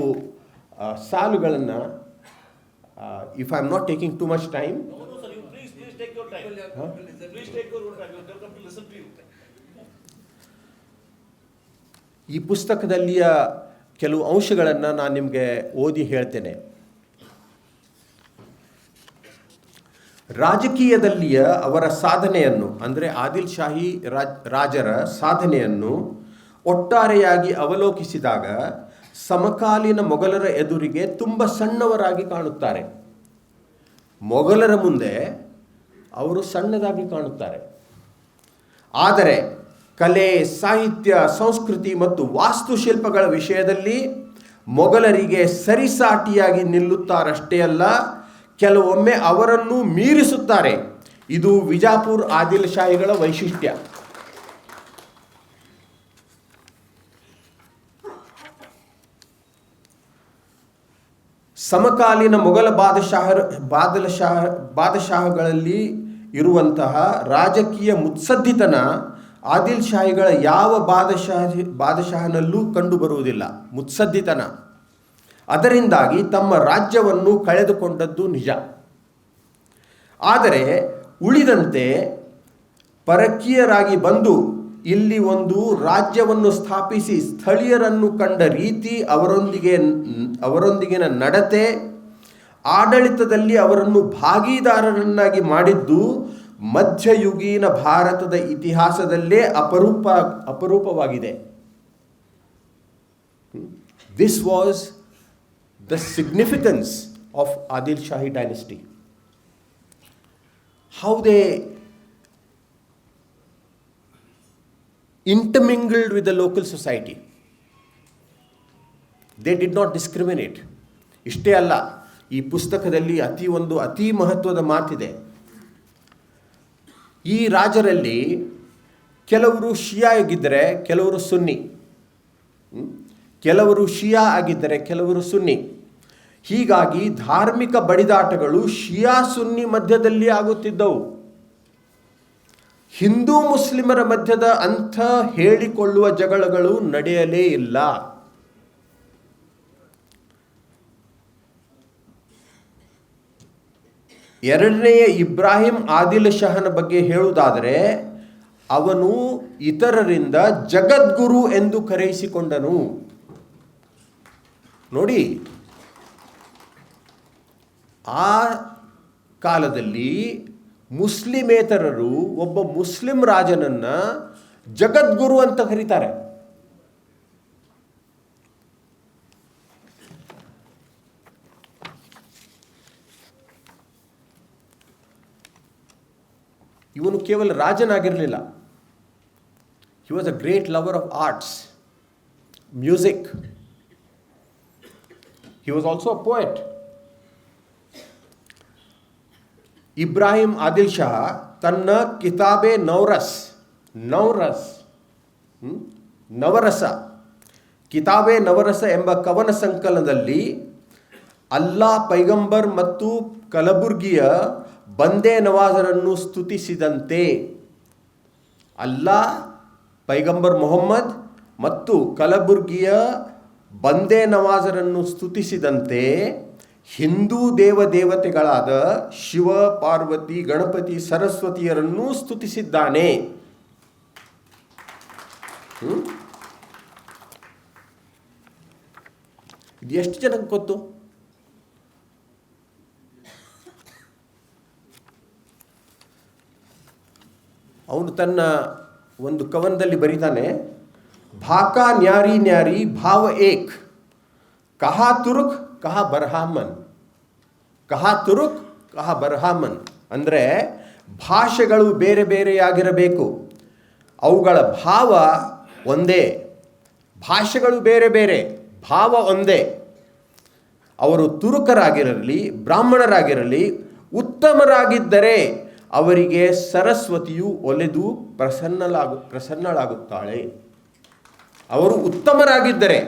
[SPEAKER 6] ಸಾಲುಗಳನ್ನು, if I am not taking too much time, ಈ ಪುಸ್ತಕದಲ್ಲಿಯ ಕೆಲವು ಅಂಶಗಳನ್ನು ನಾನು ನಿಮಗೆ ಓದಿ ಹೇಳ್ತೇನೆ. ರಾಜಕೀಯದಲ್ಲಿಯ ಅವರ ಸಾಧನೆಯನ್ನು, ಅಂದರೆ ಆದಿಲ್ಶಾಹಿ ರಾಜರ ಸಾಧನೆಯನ್ನು ಒಟ್ಟಾರೆಯಾಗಿ ಅವಲೋಕಿಸಿದಾಗ ಸಮಕಾಲೀನ ಮೊಘಲರ ಎದುರಿಗೆ ತುಂಬ ಸಣ್ಣವರಾಗಿ ಕಾಣುತ್ತಾರೆ. ಮೊಘಲರ ಮುಂದೆ ಅವರು ಸಣ್ಣದಾಗಿ ಕಾಣುತ್ತಾರೆ. ಆದರೆ ಕಲೆ, ಸಾಹಿತ್ಯ, ಸಂಸ್ಕೃತಿ ಮತ್ತು ವಾಸ್ತುಶಿಲ್ಪಗಳ ವಿಷಯದಲ್ಲಿ ಮೊಘಲರಿಗೆ ಸರಿಸಾಟಿಯಾಗಿ ನಿಲ್ಲುತ್ತಾರಷ್ಟೇ ಅಲ್ಲ, ಕೆಲವೊಮ್ಮೆ ಅವರನ್ನು ಮೀರಿಸುತ್ತಾರೆ. ಇದು ವಿಜಾಪುರ್ ಆದಿಲ್ಶಾಹಿಗಳ ವೈಶಿಷ್ಟ್ಯ. ಸಮಕಾಲೀನ ಮೊಘಲ ಬಾದಶಾಹಗಳಲ್ಲಿ ಇರುವಂತಹ ರಾಜಕೀಯ ಮುತ್ಸದ್ದಿತನ ಆದಿಲ್ಶಾಹಿಗಳ ಯಾವ ಬಾದಶಾಹನಲ್ಲೂ ಕಂಡುಬರುವುದಿಲ್ಲ. ಮುತ್ಸದ್ದಿತನ, ಅದರಿಂದಾಗಿ ತಮ್ಮ ರಾಜ್ಯವನ್ನು ಕಳೆದುಕೊಂಡದ್ದು ನಿಜ. ಆದರೆ ಉಳಿದಂತೆ ಪರಕೀಯರಾಗಿ ಬಂದು ಇಲ್ಲಿ ಒಂದು ರಾಜ್ಯವನ್ನು ಸ್ಥಾಪಿಸಿ ಸ್ಥಳೀಯರನ್ನು ಕಂಡ ರೀತಿ, ಅವರೊಂದಿಗಿನ ನಡತೆ, ಆಡಳಿತದಲ್ಲಿ ಅವರನ್ನು ಭಾಗೀದಾರರನ್ನಾಗಿ ಮಾಡಿದ್ದು ಮಧ್ಯಯುಗೀನ ಭಾರತದ ಇತಿಹಾಸದಲ್ಲೇ ಅಪರೂಪವಾಗಿದೆ. This was the significance of Adilshahi dynasty. How they intermingled with the local society. They did not discriminate. ಇಷ್ಟೇ ಅಲ್ಲ, ಈ ಪುಸ್ತಕದಲ್ಲಿ ಅತಿ ಮಹತ್ವದ ಮಾತಿದೆ. ಈ ರಾಜರಲ್ಲಿ ಕೆಲವರು ಶಿಯಾ ಆಗಿದ್ದರೆ ಕೆಲವರು ಸುನ್ನಿ, ಕೆಲವರು ಶಿಯಾ ಆಗಿದ್ದರೆ ಕೆಲವರು ಸುನ್ನಿ. ಹೀಗಾಗಿ ಧಾರ್ಮಿಕ ಬಡಿದಾಟಗಳು ಶಿಯಾ ಸುನ್ನಿ ಮಧ್ಯದಲ್ಲಿ ಆಗುತ್ತಿದ್ದವು. ಹಿಂದೂ ಮುಸ್ಲಿಮರ ಮಧ್ಯದ ಅಂಥ ಹೇಳಿಕೊಳ್ಳುವ ಜಗಳಗಳು ನಡೆಯಲೇ ಇಲ್ಲ. ಎರಡನೆಯ ಇಬ್ರಾಹಿಂ ಆದಿಲ್ ಶಹನ ಬಗ್ಗೆ ಹೇಳುವುದಾದರೆ, ಅವನು ಇತರರಿಂದ ಜಗದ್ಗುರು ಎಂದು ಕರೆಯಿಸಿಕೊಂಡನು. ನೋಡಿ, ಆ ಕಾಲದಲ್ಲಿ ಮುಸ್ಲಿಮೇತರರು ಒಬ್ಬ ಮುಸ್ಲಿಂ ರಾಜನನ್ನ ಜಗದ್ಗುರು ಅಂತ ಕರೀತಾರೆ. ಇವನು ಕೇವಲ ರಾಜನಾಗಿರಲಿಲ್ಲ. He was a great lover of arts, music. He was also a poet. Ibrahim Adil Shah ತನ್ನ ಕಿತಾಬೆ ನವರಸ ಕಿತಾಬೆ ನವರಸ ಎಂಬ ಕವನ ಸಂಕಲನದಲ್ಲಿ ಅಲ್ಲಾ, ಪೈಗಂಬರ್ ಮತ್ತು ಕಲಬುರ್ಗಿಯ ಬಂದೇ ನವಾಜರನ್ನು ಸ್ತುತಿಸಿದಂತೆ, ಅಲ್ಲಾ, ಪೈಗಂಬರ್ ಮೊಹಮ್ಮದ್ ಮತ್ತು ಕಲಬುರ್ಗಿಯ ಬಂದೇ ನವಾಜರನ್ನು ಸ್ತುತಿಸಿದಂತೆ ಹಿಂದೂ ದೇವತೆಗಳಾದ ಶಿವ, ಪಾರ್ವತಿ, ಗಣಪತಿ, ಸರಸ್ವತಿಯರನ್ನೂ ಸ್ತುತಿಸಿದ್ದಾನೆ. ಇದು ಎಷ್ಟು ಜನಕ್ಕೆ ಗೊತ್ತು? ಅವನು ತನ್ನ ಒಂದು ಕವನದಲ್ಲಿ ಬರೀತಾನೆ, ಭಾಕಾ ನ್ಯಾರಿ ನ್ಯಾರಿ ಭಾವ ಏಕ್, ಕಹಾ ತುರುಕ್ ಕಹಾ ಬರ್ಹಾಮನ್, ಕಹಾ ತುರುಕ್ ಕಹಾ ಬರ್ಹಾಮನ್. ಅಂದರೆ ಭಾಷೆಗಳು ಬೇರೆ ಬೇರೆಯಾಗಿರಬೇಕು, ಅವುಗಳ ಭಾವ ಒಂದೇ. ಭಾಷೆಗಳು ಬೇರೆ ಬೇರೆ, ಭಾವ ಒಂದೇ. ಅವರು ತುರುಕರಾಗಿರಲಿ, ಬ್ರಾಹ್ಮಣರಾಗಿರಲಿ, ಉತ್ತಮರಾಗಿದ್ದರೆ ಅವರಿಗೆ ಸರಸ್ವತಿಯು ಒಲೆದು ಪ್ರಸನ್ನಳಾಗುತ್ತಾಳೆ. ಅವರು ಉತ್ತಮರಾಗಿದ್ದರೆ,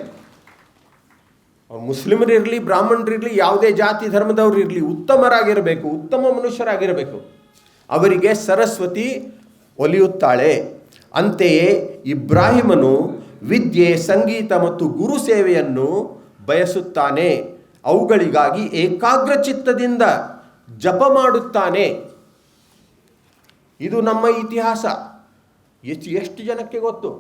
[SPEAKER 6] ಅವ್ರು ಮುಸ್ಲಿಮರಿರಲಿ, ಬ್ರಾಹ್ಮಣರಿರಲಿ, ಯಾವುದೇ ಜಾತಿ ಧರ್ಮದವರು ಇರಲಿ, ಉತ್ತಮರಾಗಿರಬೇಕು, ಉತ್ತಮ ಮನುಷ್ಯರಾಗಿರಬೇಕು. ಅವರಿಗೆ ಸರಸ್ವತಿ ಒಲಿಯುತ್ತಾಳೆ. ಅಂತೆಯೇ ಇಬ್ರಾಹಿಮನು ವಿದ್ಯೆ, ಸಂಗೀತ ಮತ್ತು ಗುರು ಸೇವೆಯನ್ನು ಬಯಸುತ್ತಾನೆ. ಅವುಗಳಿಗಾಗಿ ಏಕಾಗ್ರ ಚಿತ್ತದಿಂದ ಜಪ ಮಾಡುತ್ತಾನೆ. ಇದು ನಮ್ಮ ಇತಿಹಾಸ. ಎಷ್ಟು ಜನಕ್ಕೆ ಗೊತ್ತು?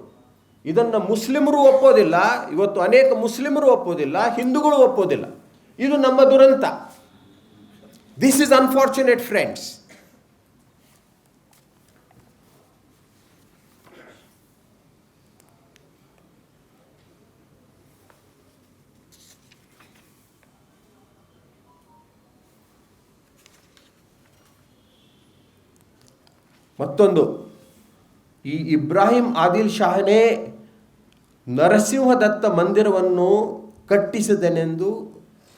[SPEAKER 6] ಇದನ್ನು ಮುಸ್ಲಿಮರು ಒಪ್ಪೋದಿಲ್ಲ. ಇವತ್ತು ಅನೇಕ ಮುಸ್ಲಿಮರು ಒಪ್ಪೋದಿಲ್ಲ, ಹಿಂದೂಗಳು ಒಪ್ಪೋದಿಲ್ಲ. ಇದು ನಮ್ಮ ದುರಂತ. This is unfortunate friends. ಮತ್ತೊಂದು, ಈ ಇಬ್ರಾಹಿಂ ಆದಿಲ್ ಶಾಹನೇ ನರಸಿಂಹದತ್ತ ಮಂದಿರವನ್ನು ಕಟ್ಟಿಸಿದನೆಂದು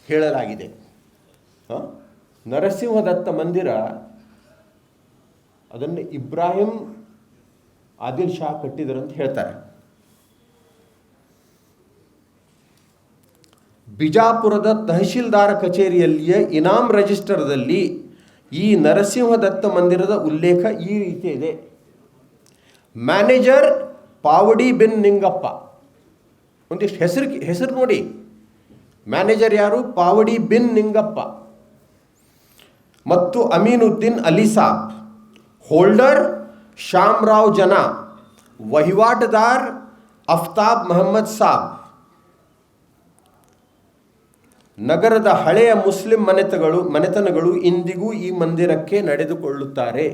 [SPEAKER 6] ಹೇಳಲಾಗಿದೆ. ನರಸಿಂಹದತ್ತ ಮಂದಿರ, ಅದನ್ನು ಇಬ್ರಾಹಿಂ ಆದಿಲ್ ಶಾ ಕಟ್ಟಿದರಂತ ಹೇಳ್ತಾರೆ. ಬಿಜಾಪುರದ ತಹಶೀಲ್ದಾರ ಕಚೇರಿಯಲ್ಲಿಯ ಇನಾಮ್ ರಿಜಿಸ್ಟರ್ದಲ್ಲಿ ಈ ನರಸಿಂಹದತ್ತ ಮಂದಿರದ ಉಲ್ಲೇಖ ಈ ರೀತಿ ಇದೆ. ಮ್ಯಾನೇಜರ್ ಪಾವಡಿ ಬಿನ್ ನಿಂಗಪ್ಪ. ಒಂದಿಷ್ಟು ಹೆಸರು ನೋಡಿ. ಮ್ಯಾನೇಜರ್ ಯಾರು? ಪಾವಡಿ ಬಿನ್ ನಿಂಗಪ್ಪ ಮತ್ತು ಅಮೀನುದ್ದೀನ್ ಅಲಿ ಸಾಬ್. ಹೋಲ್ಡರ್ ಶ್ಯಾಮರಾವ್ ಜನ. ವಹಿವಾಟದಾರ್ ಅಫ್ತಾಬ್ ಮೊಹಮ್ಮದ್ ಸಾಬ್. ನಗರದ ಹಳೆಯ ಮುಸ್ಲಿಂ ಮನೆತನಗಳು ಇಂದಿಗೂ ಈ ಮಂದಿರಕ್ಕೆ ನಡೆದುಕೊಳ್ಳುತ್ತಾರೆ.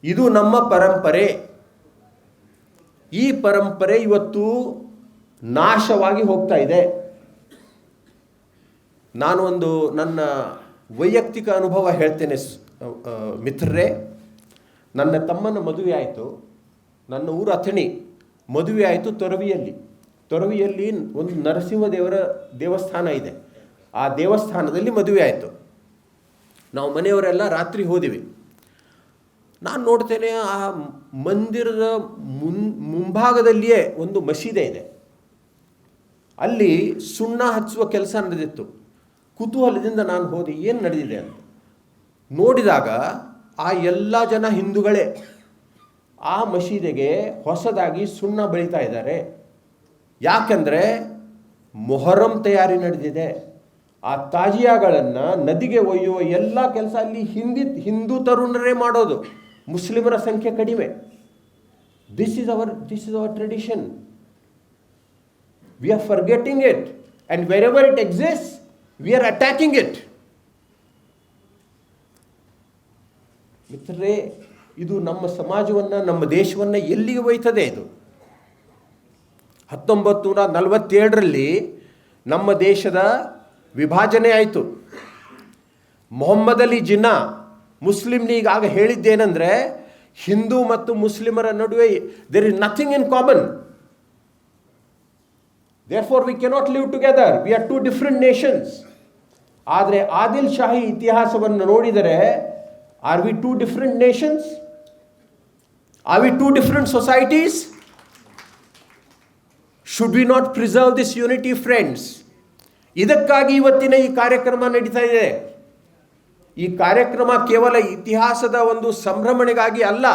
[SPEAKER 6] ಇದು ನಮ್ಮ ಪರಂಪರೆ. ಈ ಪರಂಪರೆ ಇವತ್ತು ನಾಶವಾಗಿ ಹೋಗ್ತಾ ಇದೆ. ನಾನು ಒಂದು ನನ್ನ ವೈಯಕ್ತಿಕ ಅನುಭವ ಹೇಳ್ತೇನೆ ಮಿತ್ರರೇ. ನನ್ನ ತಮ್ಮನ ಮದುವೆ ಆಯಿತು. ನನ್ನ ಊರು ಅಥಣಿ. ಮದುವೆ ಆಯಿತು ತೊರವಿಯಲ್ಲಿ ಒಂದು ನರಸಿಂಹದೇವರ ದೇವಸ್ಥಾನ ಇದೆ. ಆ ದೇವಸ್ಥಾನದಲ್ಲಿ ಮದುವೆ ಆಯಿತು. ನಾವು ಮನೆಯವರೆಲ್ಲ ರಾತ್ರಿ ಹೋದಿವಿ. ನಾನು ನೋಡ್ತೇನೆ, ಆ ಮಂದಿರದ ಮುಂಭಾಗದಲ್ಲಿಯೇ ಒಂದು ಮಸೀದೆ ಇದೆ. ಅಲ್ಲಿ ಸುಣ್ಣ ಹಚ್ಚುವ ಕೆಲಸ ನಡೆದಿತ್ತು. ಕುತೂಹಲದಿಂದ ನಾನು ಹೋದೆ, ಏನು ನಡೆದಿದೆ ಅಂತ ನೋಡಿದಾಗ ಆ ಎಲ್ಲ ಜನ ಹಿಂದೂಗಳೇ. ಆ ಮಸೀದೆಗೆ ಹೊಸದಾಗಿ ಸುಣ್ಣ ಬಳಿತಾ ಇದ್ದಾರೆ. ಯಾಕಂದರೆ ಮೊಹರಂ ತಯಾರಿ ನಡೆದಿದೆ. ಆ ತಾಜಿಯಾಗಳನ್ನು ನದಿಗೆ ಒಯ್ಯುವ ಎಲ್ಲ ಕೆಲಸ ಅಲ್ಲಿ ಹಿಂದೂ ತರುಣರೇ ಮಾಡೋದು. ಮುಸ್ಲಿಮರ ಸಂಖ್ಯೆ ಕಡಿಮೆ. This is our tradition. We are forgetting it, and wherever it exist we are attacking it. ಮಿತ್ರರೇ, ಇದು ನಮ್ಮ ಸಮಾಜವನ್ನು, ನಮ್ಮ ದೇಶವನ್ನು ಎಲ್ಲಿಗೆ ಒಯ್ತದೆ? ಇದು 1947ರಲ್ಲಿ ನಮ್ಮ ದೇಶದ ವಿಭಜನೆ ಆಯಿತು. ಮೊಹಮ್ಮದ್ ಅಲಿ ಜಿನ್ನಾ ಮುಸ್ಲಿಂ ಲೀಗ್ ಆಗ ಹೇಳಿದ್ದೇನೆಂದರೆ, ಹಿಂದೂ ಮತ್ತು ಮುಸ್ಲಿಮರ ನಡುವೆ there is nothing in common. Therefore we cannot live together, we are two different nations. ಆದರೆ ಆದಿಲ್ ಶಾಹಿ ಇತಿಹಾಸವನ್ನು ನೋಡಿದರೆ, are we two different nations? Are we two different societies? Should we not preserve this unity friends? ಇದಕ್ಕಾಗಿ ಇವತ್ತಿನ ಈ ಕಾರ್ಯಕ್ರಮ ನಡೀತಾ ಇದೆ. ಈ ಕಾರ್ಯಕ್ರಮ ಕೇವಲ ಇತಿಹಾಸದ ಒಂದು ಸಂಭ್ರಮಣೆಗಾಗಿ ಅಲ್ಲ.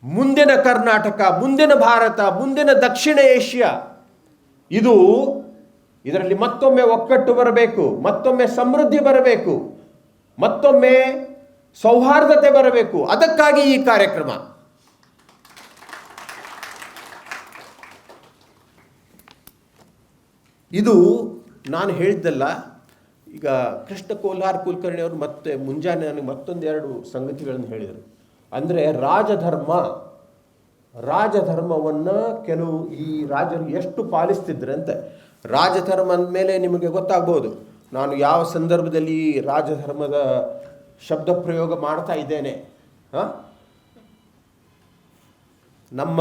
[SPEAKER 6] ಮುಂದಿನ ಕರ್ನಾಟಕ, ಮುಂದಿನ ಭಾರತ, ಮುಂದಿನ ದಕ್ಷಿಣ ಏಷ್ಯಾ, ಇದು ಇದರಲ್ಲಿ ಮತ್ತೊಮ್ಮೆ ಒಕ್ಕಟ್ಟು ಬರಬೇಕು, ಮತ್ತೊಮ್ಮೆ ಸಮೃದ್ಧಿ ಬರಬೇಕು, ಮತ್ತೊಮ್ಮೆ ಸೌಹಾರ್ದತೆ ಬರಬೇಕು. ಅದಕ್ಕಾಗಿ ಈ ಕಾರ್ಯಕ್ರಮ. ಇದು ನಾನು ಹೇಳಿದ್ದಲ್ಲ. ಈಗ ಕೃಷ್ಣ ಕೋಲ್ಹಾರ್ ಕುಲಕರ್ಣಿ ಅವರು ಮತ್ತೆ ಮುಂಜಾನೆ ನನಗೆ ಮತ್ತೊಂದೆರಡು ಸಂಗತಿಗಳನ್ನು ಹೇಳಿದರು. ಅಂದರೆ ರಾಜಧರ್ಮವನ್ನು ಕೆಲವು ಈ ರಾಜರು ಎಷ್ಟು ಪಾಲಿಸ್ತಿದ್ರಂತೆ. ರಾಜಧರ್ಮ ಅಂದಮೇಲೆ ನಿಮಗೆ ಗೊತ್ತಾಗ್ಬೋದು ನಾನು ಯಾವ ಸಂದರ್ಭದಲ್ಲಿ ರಾಜಧರ್ಮದ ಶಬ್ದ ಪ್ರಯೋಗ ಮಾಡ್ತಾ ಇದ್ದೇನೆ. ನಮ್ಮ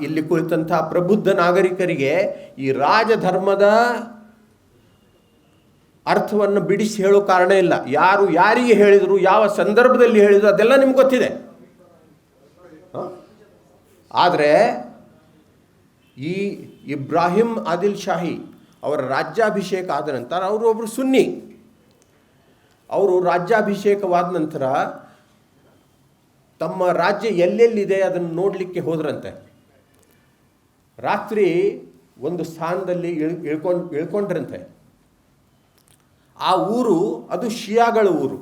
[SPEAKER 6] ಇಲ್ಲಿ ಕುಳಿತಂಥ ಪ್ರಬುದ್ಧ ನಾಗರಿಕರಿಗೆ ಈ ರಾಜಧರ್ಮದ ಅರ್ಥವನ್ನು ಬಿಡಿಸಿ ಹೇಳೋ ಕಾರಣ ಇಲ್ಲ. ಯಾರು ಯಾರಿಗೆ ಹೇಳಿದರು, ಯಾವ ಸಂದರ್ಭದಲ್ಲಿ ಹೇಳಿದರು, ಅದೆಲ್ಲ ನಿಮ್ಗೆ ಗೊತ್ತಿದೆ. ಆದರೆ ಈ ಇಬ್ರಾಹಿಂ ಆದಿಲ್ಶಾಹಿ ಅವರ ರಾಜ್ಯಾಭಿಷೇಕ ಆದ ನಂತರ ಅವರು ಒಬ್ಬರು ಸುನ್ನಿ. ಅವರು ರಾಜ್ಯಾಭಿಷೇಕವಾದ ನಂತರ ತಮ್ಮ ರಾಜ್ಯ ಎಲ್ಲೆಲ್ಲಿದೆ ಅದನ್ನು ನೋಡಲಿಕ್ಕೆ ಹೋದ್ರಂತೆ. ರಾತ್ರಿ ಒಂದು ಸ್ಥಾನದಲ್ಲಿ ಇಳ್ಕೊಂಡ್ರಂತೆ. ಆ ಊರು ಅದು ಶಿಯಾಗಳ ಊರು.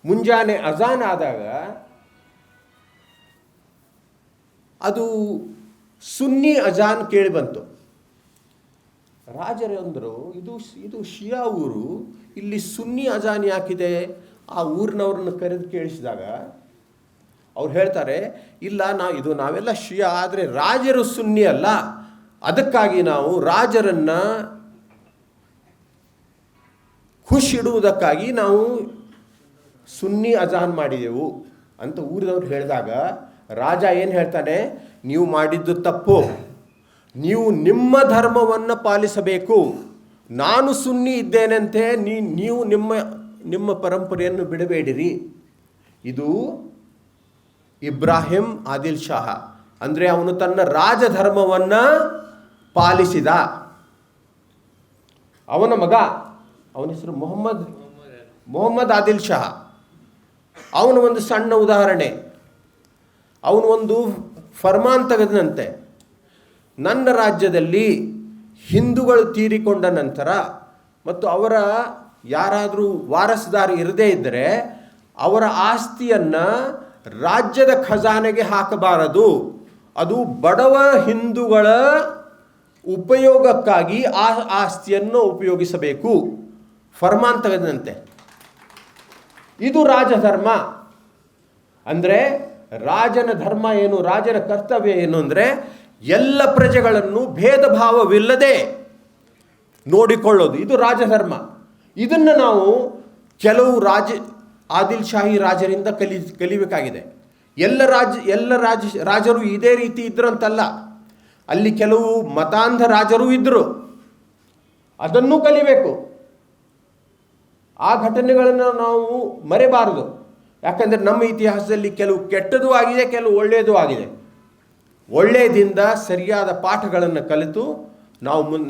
[SPEAKER 6] ಮುಂಜಾನೆ ಅಜಾನ್ ಆದಾಗ ಅದು ಸುನ್ನಿ ಅಜಾನ್ ಕೇಳಿ ಬಂತು. ರಾಜರಂದರು ಇದು ಶಿಯಾ ಊರು, ಇಲ್ಲಿ ಸುನ್ನಿ ಅಜಾನ್ ಯಾಕಿದೆ? ಆ ಊರಿನವ್ರನ್ನ ಕರೆದು ಕೇಳಿಸಿದಾಗ ಅವ್ರು ಹೇಳ್ತಾರೆ, ಇಲ್ಲ ನಾವೆಲ್ಲ ಶಿಯಾ, ಆದರೆ ರಾಜರು ಸುನ್ನಿ ಅಲ್ಲ, ಅದಕ್ಕಾಗಿ ನಾವು ರಾಜರನ್ನು ಖುಷಿಡುವುದಕ್ಕಾಗಿ ನಾವು ಸುನ್ನಿ ಅಜಾನ್ ಮಾಡಿದೆವು ಅಂತ ಊರಿನವ್ರು ಹೇಳಿದಾಗ ರಾಜ ಏನು ಹೇಳ್ತಾನೆ, ನೀವು ಮಾಡಿದ್ದು ತಪ್ಪು, ನೀವು ನಿಮ್ಮ ಧರ್ಮವನ್ನು ಪಾಲಿಸಬೇಕು, ನಾನು ಸುನ್ನಿ ಇದ್ದೇನೆಂತೆ ನೀವು ನಿಮ್ಮ ಪರಂಪರೆಯನ್ನು ಬಿಡಬೇಡಿರಿ. ಇದು ಇಬ್ರಾಹಿಂ ಆದಿಲ್ ಶಾಹ, ಅಂದರೆ ಅವನು ತನ್ನ ರಾಜಧರ್ಮವನ್ನು ಪಾಲಿಸಿದ. ಅವನ ಮಗ, ಅವನ ಹೆಸರು ಮೊಹಮ್ಮದ್ ಆದಿಲ್ ಶಾಹ. ಅವನು ಒಂದು ಸಣ್ಣ ಉದಾಹರಣೆ. ಅವನು ಒಂದು ಫರ್ಮಾನ್ ತೆಗೆದಂತೆ, ನನ್ನ ರಾಜ್ಯದಲ್ಲಿ ಹಿಂದೂಗಳು ತೀರಿಕೊಂಡ ನಂತರ ಮತ್ತು ಅವರ ಯಾರಾದರೂ ವಾರಸುದಾರ ಇರದೇ ಇದ್ದರೆ ಅವರ ಆಸ್ತಿಯನ್ನು ರಾಜ್ಯದ ಖಜಾನೆಗೆ ಹಾಕಬಾರದು, ಅದು ಬಡವ ಹಿಂದೂಗಳ ಉಪಯೋಗಕ್ಕಾಗಿ ಆ ಆಸ್ತಿಯನ್ನು ಉಪಯೋಗಿಸಬೇಕು. ಫರ್ಮಾನ್ ತೆಗೆದಂತೆ. ಇದು ರಾಜಧರ್ಮ. ಅಂದರೆ ರಾಜನ ಧರ್ಮ ಏನು, ರಾಜನ ಕರ್ತವ್ಯ ಏನು ಅಂದರೆ ಎಲ್ಲ ಪ್ರಜೆಗಳನ್ನು ಭೇದ ಭಾವವಿಲ್ಲದೆ ನೋಡಿಕೊಳ್ಳೋದು. ಇದು ರಾಜಧರ್ಮ. ಇದನ್ನು ನಾವು ಕೆಲವು ಆದಿಲ್ ಶಾಹಿ ರಾಜರಿಂದ ಕಲಿಬೇಕಾಗಿದೆ. ಎಲ್ಲ ರಾಜರು ಇದೇ ರೀತಿ ಇದ್ರಂತಲ್ಲ, ಅಲ್ಲಿ ಕೆಲವು ಮತಾಂಧ ರಾಜರು ಇದ್ದರು, ಅದನ್ನೂ ಕಲಿಬೇಕು. ಆ ಘಟನೆಗಳನ್ನು ನಾವು ಮರೆಯಬಾರದು. ಯಾಕಂದರೆ ನಮ್ಮ ಇತಿಹಾಸದಲ್ಲಿ ಕೆಲವು ಕೆಟ್ಟದೂ ಆಗಿದೆ, ಕೆಲವು ಒಳ್ಳೆಯದೂ ಆಗಿದೆ. ಒಳ್ಳೆಯದಿಂದ ಸರಿಯಾದ ಪಾಠಗಳನ್ನು ಕಲಿತು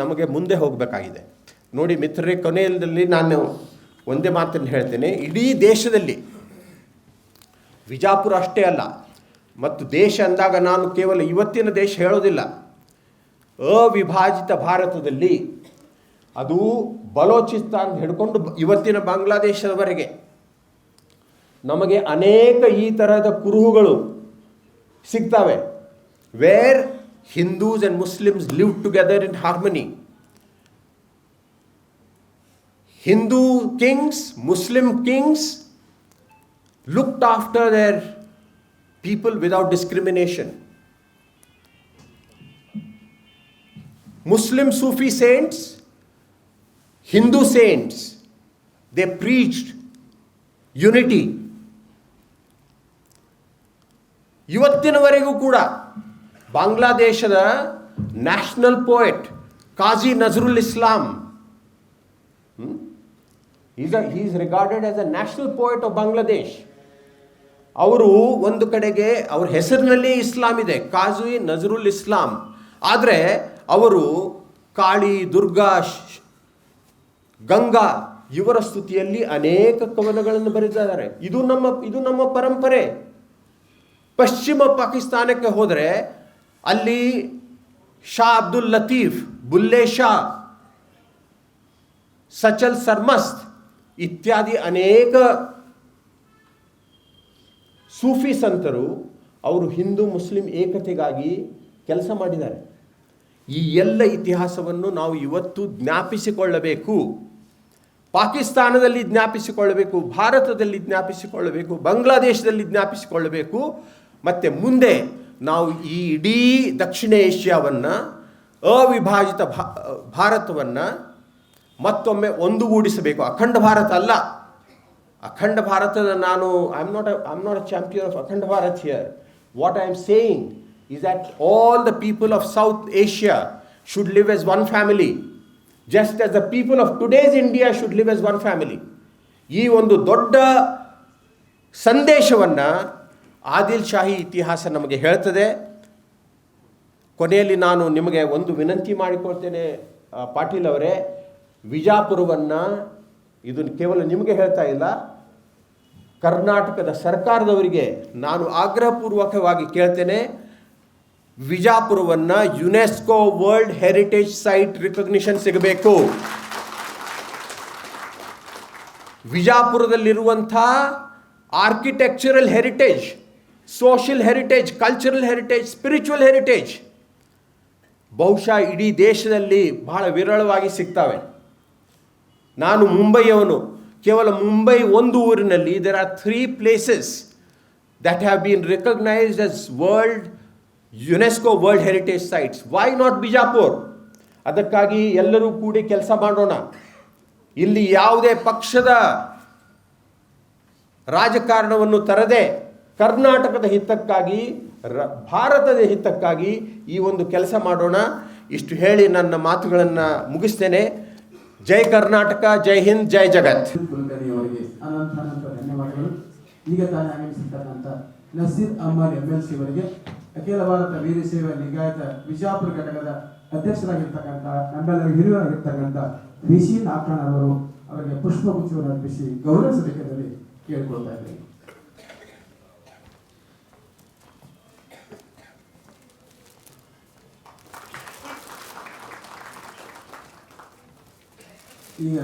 [SPEAKER 6] ನಮಗೆ ಮುಂದೆ ಹೋಗಬೇಕಾಗಿದೆ. ನೋಡಿ ಮಿತ್ರರೇ, ಕೊನೆಯಲ್ಲಿ ನಾನು ಒಂದೇ ಮಾತನ್ನು ಹೇಳ್ತೇನೆ. ಇಡೀ ದೇಶದಲ್ಲಿ, ವಿಜಾಪುರ ಅಷ್ಟೇ ಅಲ್ಲ, ಮತ್ತು ದೇಶ ಅಂದಾಗ ನಾನು ಕೇವಲ ಇವತ್ತಿನ ದೇಶ ಹೇಳೋದಿಲ್ಲ, ಅವಿಭಾಜಿತ ಭಾರತದಲ್ಲಿ, ಅದು ಬಲೋಚಿಸ್ತಾನ್ ಹಿಡ್ಕೊಂಡು ಇವತ್ತಿನ ಬಾಂಗ್ಲಾದೇಶದವರೆಗೆ ನಮಗೆ ಅನೇಕ ಈ ತರಹದ ಕುರುಹುಗಳು ಸಿಗ್ತವೆ. Where Hindus and Muslims live together in harmony. Hindu kings, Muslim kings looked after their people without discrimination. Muslim Sufi saints, Hindu saints, they preached unity. ಇವತ್ತಿನವರೆಗೂ ಕೂಡ ಬಾಂಗ್ಲಾದೇಶದ national poet Kazi Nazrul Islam, he is regarded as a national poet of Bangladesh. ಅವರು ಒಂದು ಕಡೆಗೆ ಅವ್ರ ಹೆಸರಿನಲ್ಲಿ ಇಸ್ಲಾಂ ಇದೆ, ಕಾಜಿ ನಜರುಲ್ ಇಸ್ಲಾಂ. ಆದರೆ ಅವರು ಕಾಳಿ, ದುರ್ಗಾ, ಗಂಗಾ ಇವರ ಸ್ತುತಿಯಲ್ಲಿ ಅನೇಕ ಕವನಗಳನ್ನು ಬರೆದಿದ್ದಾರೆ. ಇದು ನಮ್ಮ ಪರಂಪರೆ. ಪಶ್ಚಿಮ ಪಾಕಿಸ್ತಾನಕ್ಕೆ ಹೋದರೆ ಅಲ್ಲಿ ಶಾ ಅಬ್ದುಲ್ ಲತೀಫ್, ಬುಲ್ಲೆ ಶಾ ಸಚಲ್ ಸರ್ಮಸ್ತ್ ಇತ್ಯಾದಿ ಅನೇಕ ಸೂಫಿ ಸಂತರು ಅವರು ಹಿಂದೂ ಮುಸ್ಲಿಂ ಏಕತೆಗಾಗಿ ಕೆಲಸ ಮಾಡಿದ್ದಾರೆ. ಈ ಎಲ್ಲ ಇತಿಹಾಸವನ್ನು ನಾವು ಇವತ್ತು ಜ್ಞಾಪಿಸಿಕೊಳ್ಳಬೇಕು. ಪಾಕಿಸ್ತಾನದಲ್ಲಿ ಜ್ಞಾಪಿಸಿಕೊಳ್ಳಬೇಕು, ಭಾರತದಲ್ಲಿ ಜ್ಞಾಪಿಸಿಕೊಳ್ಳಬೇಕು, ಬಾಂಗ್ಲಾದೇಶದಲ್ಲಿ ಜ್ಞಾಪಿಸಿಕೊಳ್ಳಬೇಕು. ಮತ್ತು ಮುಂದೆ ನಾವು ಈ ಇಡೀ ದಕ್ಷಿಣ ಏಷ್ಯಾವನ್ನು, ಅವಿಭಾಜಿತ ಭಾರತವನ್ನು ಮತ್ತೊಮ್ಮೆ ಒಂದುಗೂಡಿಸಬೇಕು. ಅಖಂಡ ಭಾರತ ಅಲ್ಲ, ಅಖಂಡ ಭಾರತದ ನಾನು I am not a champion of Akhand Bharat here. What I am saying is that all the people of South Asia should live as one family, just as the people of today's India should live as one family. ಈ ಒಂದು ದೊಡ್ಡ ಸಂದೇಶವನ್ನು ಆದಿಲ್ಶಾಹಿ ಇತಿಹಾಸ ನಮಗೆ ಹೇಳ್ತದೆ. ಕೊನೆಯಲ್ಲಿ ನಾನು ನಿಮಗೆ ಒಂದು ವಿನಂತಿ ಮಾಡಿಕೊಳ್ತೇನೆ ಪಾಟೀಲ್ ಅವರೇ, ವಿಜಾಪುರವನ್ನು, ಇದನ್ನು ಕೇವಲ ನಿಮಗೆ ಹೇಳ್ತಾ ಇಲ್ಲ, ಕರ್ನಾಟಕದ ಸರ್ಕಾರದವರಿಗೆ ನಾನು ಆಗ್ರಹಪೂರ್ವಕವಾಗಿ ಕೇಳ್ತೇನೆ, ವಿಜಾಪುರವನ್ನು UNESCO world heritage site recognition ಸಿಗಬೇಕು. ವಿಜಾಪುರದಲ್ಲಿರುವಂಥ architectural heritage, social heritage, cultural heritage, spiritual heritage ಬಹುಶಃ ಇಡೀ ದೇಶದಲ್ಲಿ ಬಹಳ ವಿರಳವಾಗಿ ಸಿಗ್ತವೆ. ನಾನು ಮುಂಬೈಯವನು. ಕೇವಲ ಮುಂಬೈ ಒಂದು ಊರಿನಲ್ಲಿ there are 3 places that have been recognized as UNESCO world heritage sites. Why not Bijapur? ಅದಕ್ಕಾಗಿ ಎಲ್ಲರೂ ಕೂಡಿ ಕೆಲಸ ಮಾಡೋಣ. ಇಲ್ಲಿ ಯಾವುದೇ ಪಕ್ಷದ ರಾಜಕಾರಣವನ್ನು ತರದೆ ಕರ್ನಾಟಕದ ಹಿತಕ್ಕಾಗಿ, ಭಾರತದ ಹಿತಕ್ಕಾಗಿ ಈ ಒಂದು ಕೆಲಸ ಮಾಡೋಣ. ಇಷ್ಟು ಹೇಳಿ ನನ್ನ ಮಾತುಗಳನ್ನು ಮುಗಿಸ್ತೇನೆ. ಜೈ ಕರ್ನಾಟಕ, ಜೈ ಹಿಂದ್, ಜೈ ಜಗತ್.
[SPEAKER 3] ಕುಲಕರ್ಣಿಯವರಿಗೆ ಅನಂತ ಧನ್ಯವಾದಗಳು. ಈಗ ತಾನೇ ಆಗಮಿಸಿರ್ತಕ್ಕಂಥ ನಸೀರ್ ಅಹಮದ್ MLC ಅವರಿಗೆ ಅಖಿಲ ಭಾರತ ವೀರಶೈವ ಲಿಂಗಾಯತ ವಿಜಾಪುರ ಘಟಕದ ಅಧ್ಯಕ್ಷರಾಗಿರ್ತಕ್ಕಂಥ, ನಮ್ಮೆಲ್ಲರ ಹಿರಿಯರಾಗಿರ್ತಕ್ಕಂಥ VC ನಾಕಣ್ಣವರು ಅವರಿಗೆ ಪುಷ್ಪಗುಚ್ಛವನ್ನು ಅರ್ಪಿಸಿ ಗೌರವಿಸಬೇಕೆಂದು ಕೇಳಿಕೊಳ್ತಾ ಇದ್ದೇನೆ. ಈಗ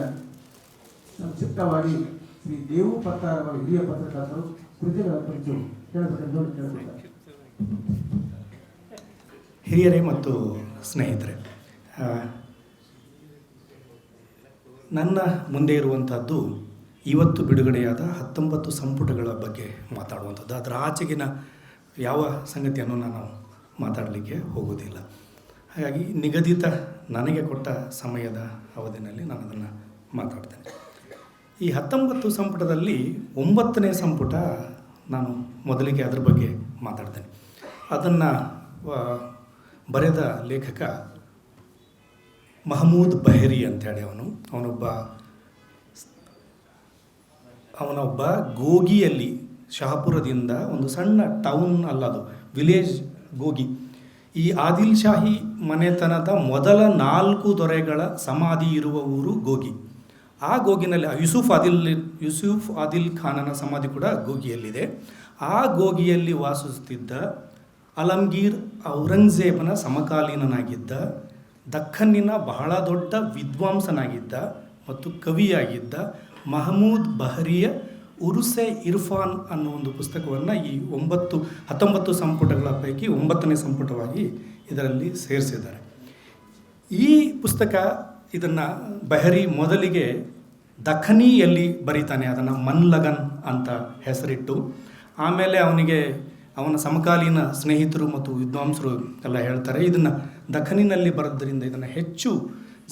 [SPEAKER 3] ಸಂಕ್ಷಿಪ್ತವಾಗಿ ಶ್ರೀ ದೇವು ಪತ್ತಾರ್ ಅವರ ಹಿರಿಯ ಪತ್ರಕರ್ತರು ಕೃತಿಗಳ ಕುರಿತು ಕೇಳಬೇಕೆಂದು ಕೇಳಿಕೊಳ್ತಾರೆ.
[SPEAKER 7] ಹಿರಿಯರೇ ಮತ್ತು ಸ್ನೇಹಿತರೆ, ನನ್ನ ಮುಂದೆ ಇರುವಂಥದ್ದು ಇವತ್ತು ಬಿಡುಗಡೆಯಾದ 19 ಸಂಪುಟಗಳ ಬಗ್ಗೆ ಮಾತಾಡುವಂಥದ್ದು. ಅದರ ಆಚೆಗಿನ ಯಾವ ಸಂಗತಿಯನ್ನು ನಾನು ಮಾತಾಡಲಿಕ್ಕೆ ಹೋಗೋದಿಲ್ಲ. ಹಾಗಾಗಿ ನಿಗದಿತ ನನಗೆ ಕೊಟ್ಟ ಸಮಯದ ಅವಧಿನಲ್ಲಿ ನಾನು ಅದನ್ನು ಮಾತಾಡ್ತೇನೆ. ಈ 19 ಸಂಪುಟದಲ್ಲಿ 9ನೇ ಸಂಪುಟ ನಾನು ಮೊದಲಿಗೆ ಅದರ ಬಗ್ಗೆ ಮಾತಾಡ್ತೇನೆ. ಅದನ್ನು ಬರೆದ ಲೇಖಕ ಮಹಮೂದ್ ಬಹರಿ ಅಂತೇಳಿ ಅವನೊಬ್ಬ ಗೋಗಿಯಲ್ಲಿ, ಶಹಾಪುರದಿಂದ ಒಂದು ಸಣ್ಣ ಟೌನ್ ಅಲ್ಲದು, ವಿಲೇಜ್ ಗೋಗಿ. ಈ ಆದಿಲ್ಶಾಹಿ ಮನೆತನದ ಮೊದಲ 4 ದೊರೆಗಳ ಸಮಾಧಿ ಇರುವ ಊರು ಗೋಗಿ. ಆ ಗೋಗಿನಲ್ಲಿ ಯೂಸುಫ್ ಆದಿಲ್ ಖಾನನ ಸಮಾಧಿ ಕೂಡ ಗೋಗಿಯಲ್ಲಿದೆ. ಆ ಗೋಗಿಯಲ್ಲಿ ವಾಸಿಸುತ್ತಿದ್ದ ಅಲಂಗೀರ್ ಔರಂಗಜೇಬನ ಸಮಕಾಲೀನನಾಗಿದ್ದ, ದಖ್ಖನ್ನಿನ ಬಹಳ ದೊಡ್ಡ ವಿದ್ವಾಂಸನಾಗಿದ್ದ ಮತ್ತು ಕವಿಯಾಗಿದ್ದ ಮಹಮೂದ್ ಬಹರಿಯ ಉರುಸೆ ಇರ್ಫಾನ್ ಅನ್ನೋ ಒಂದು ಪುಸ್ತಕವನ್ನು ಈ 19 ಸಂಪುಟಗಳ ಪೈಕಿ 9ನೇ ಸಂಪುಟವಾಗಿ ಇದರಲ್ಲಿ ಸೇರಿಸಿದ್ದಾರೆ. ಈ ಪುಸ್ತಕ, ಇದನ್ನು ಬಹರಿ ಮೊದಲಿಗೆ ದಖನಿಯಲ್ಲಿ ಬರೀತಾನೆ, ಅದನ್ನು ಮನ್ಲಗನ್ ಅಂತ ಹೆಸರಿಟ್ಟು. ಆಮೇಲೆ ಅವನ ಸಮಕಾಲೀನ ಸ್ನೇಹಿತರು ಮತ್ತು ವಿದ್ವಾಂಸರು ಎಲ್ಲ ಹೇಳ್ತಾರೆ, ಇದನ್ನು ದಖನಿನಲ್ಲಿ ಬರೋದ್ರಿಂದ ಇದನ್ನು ಹೆಚ್ಚು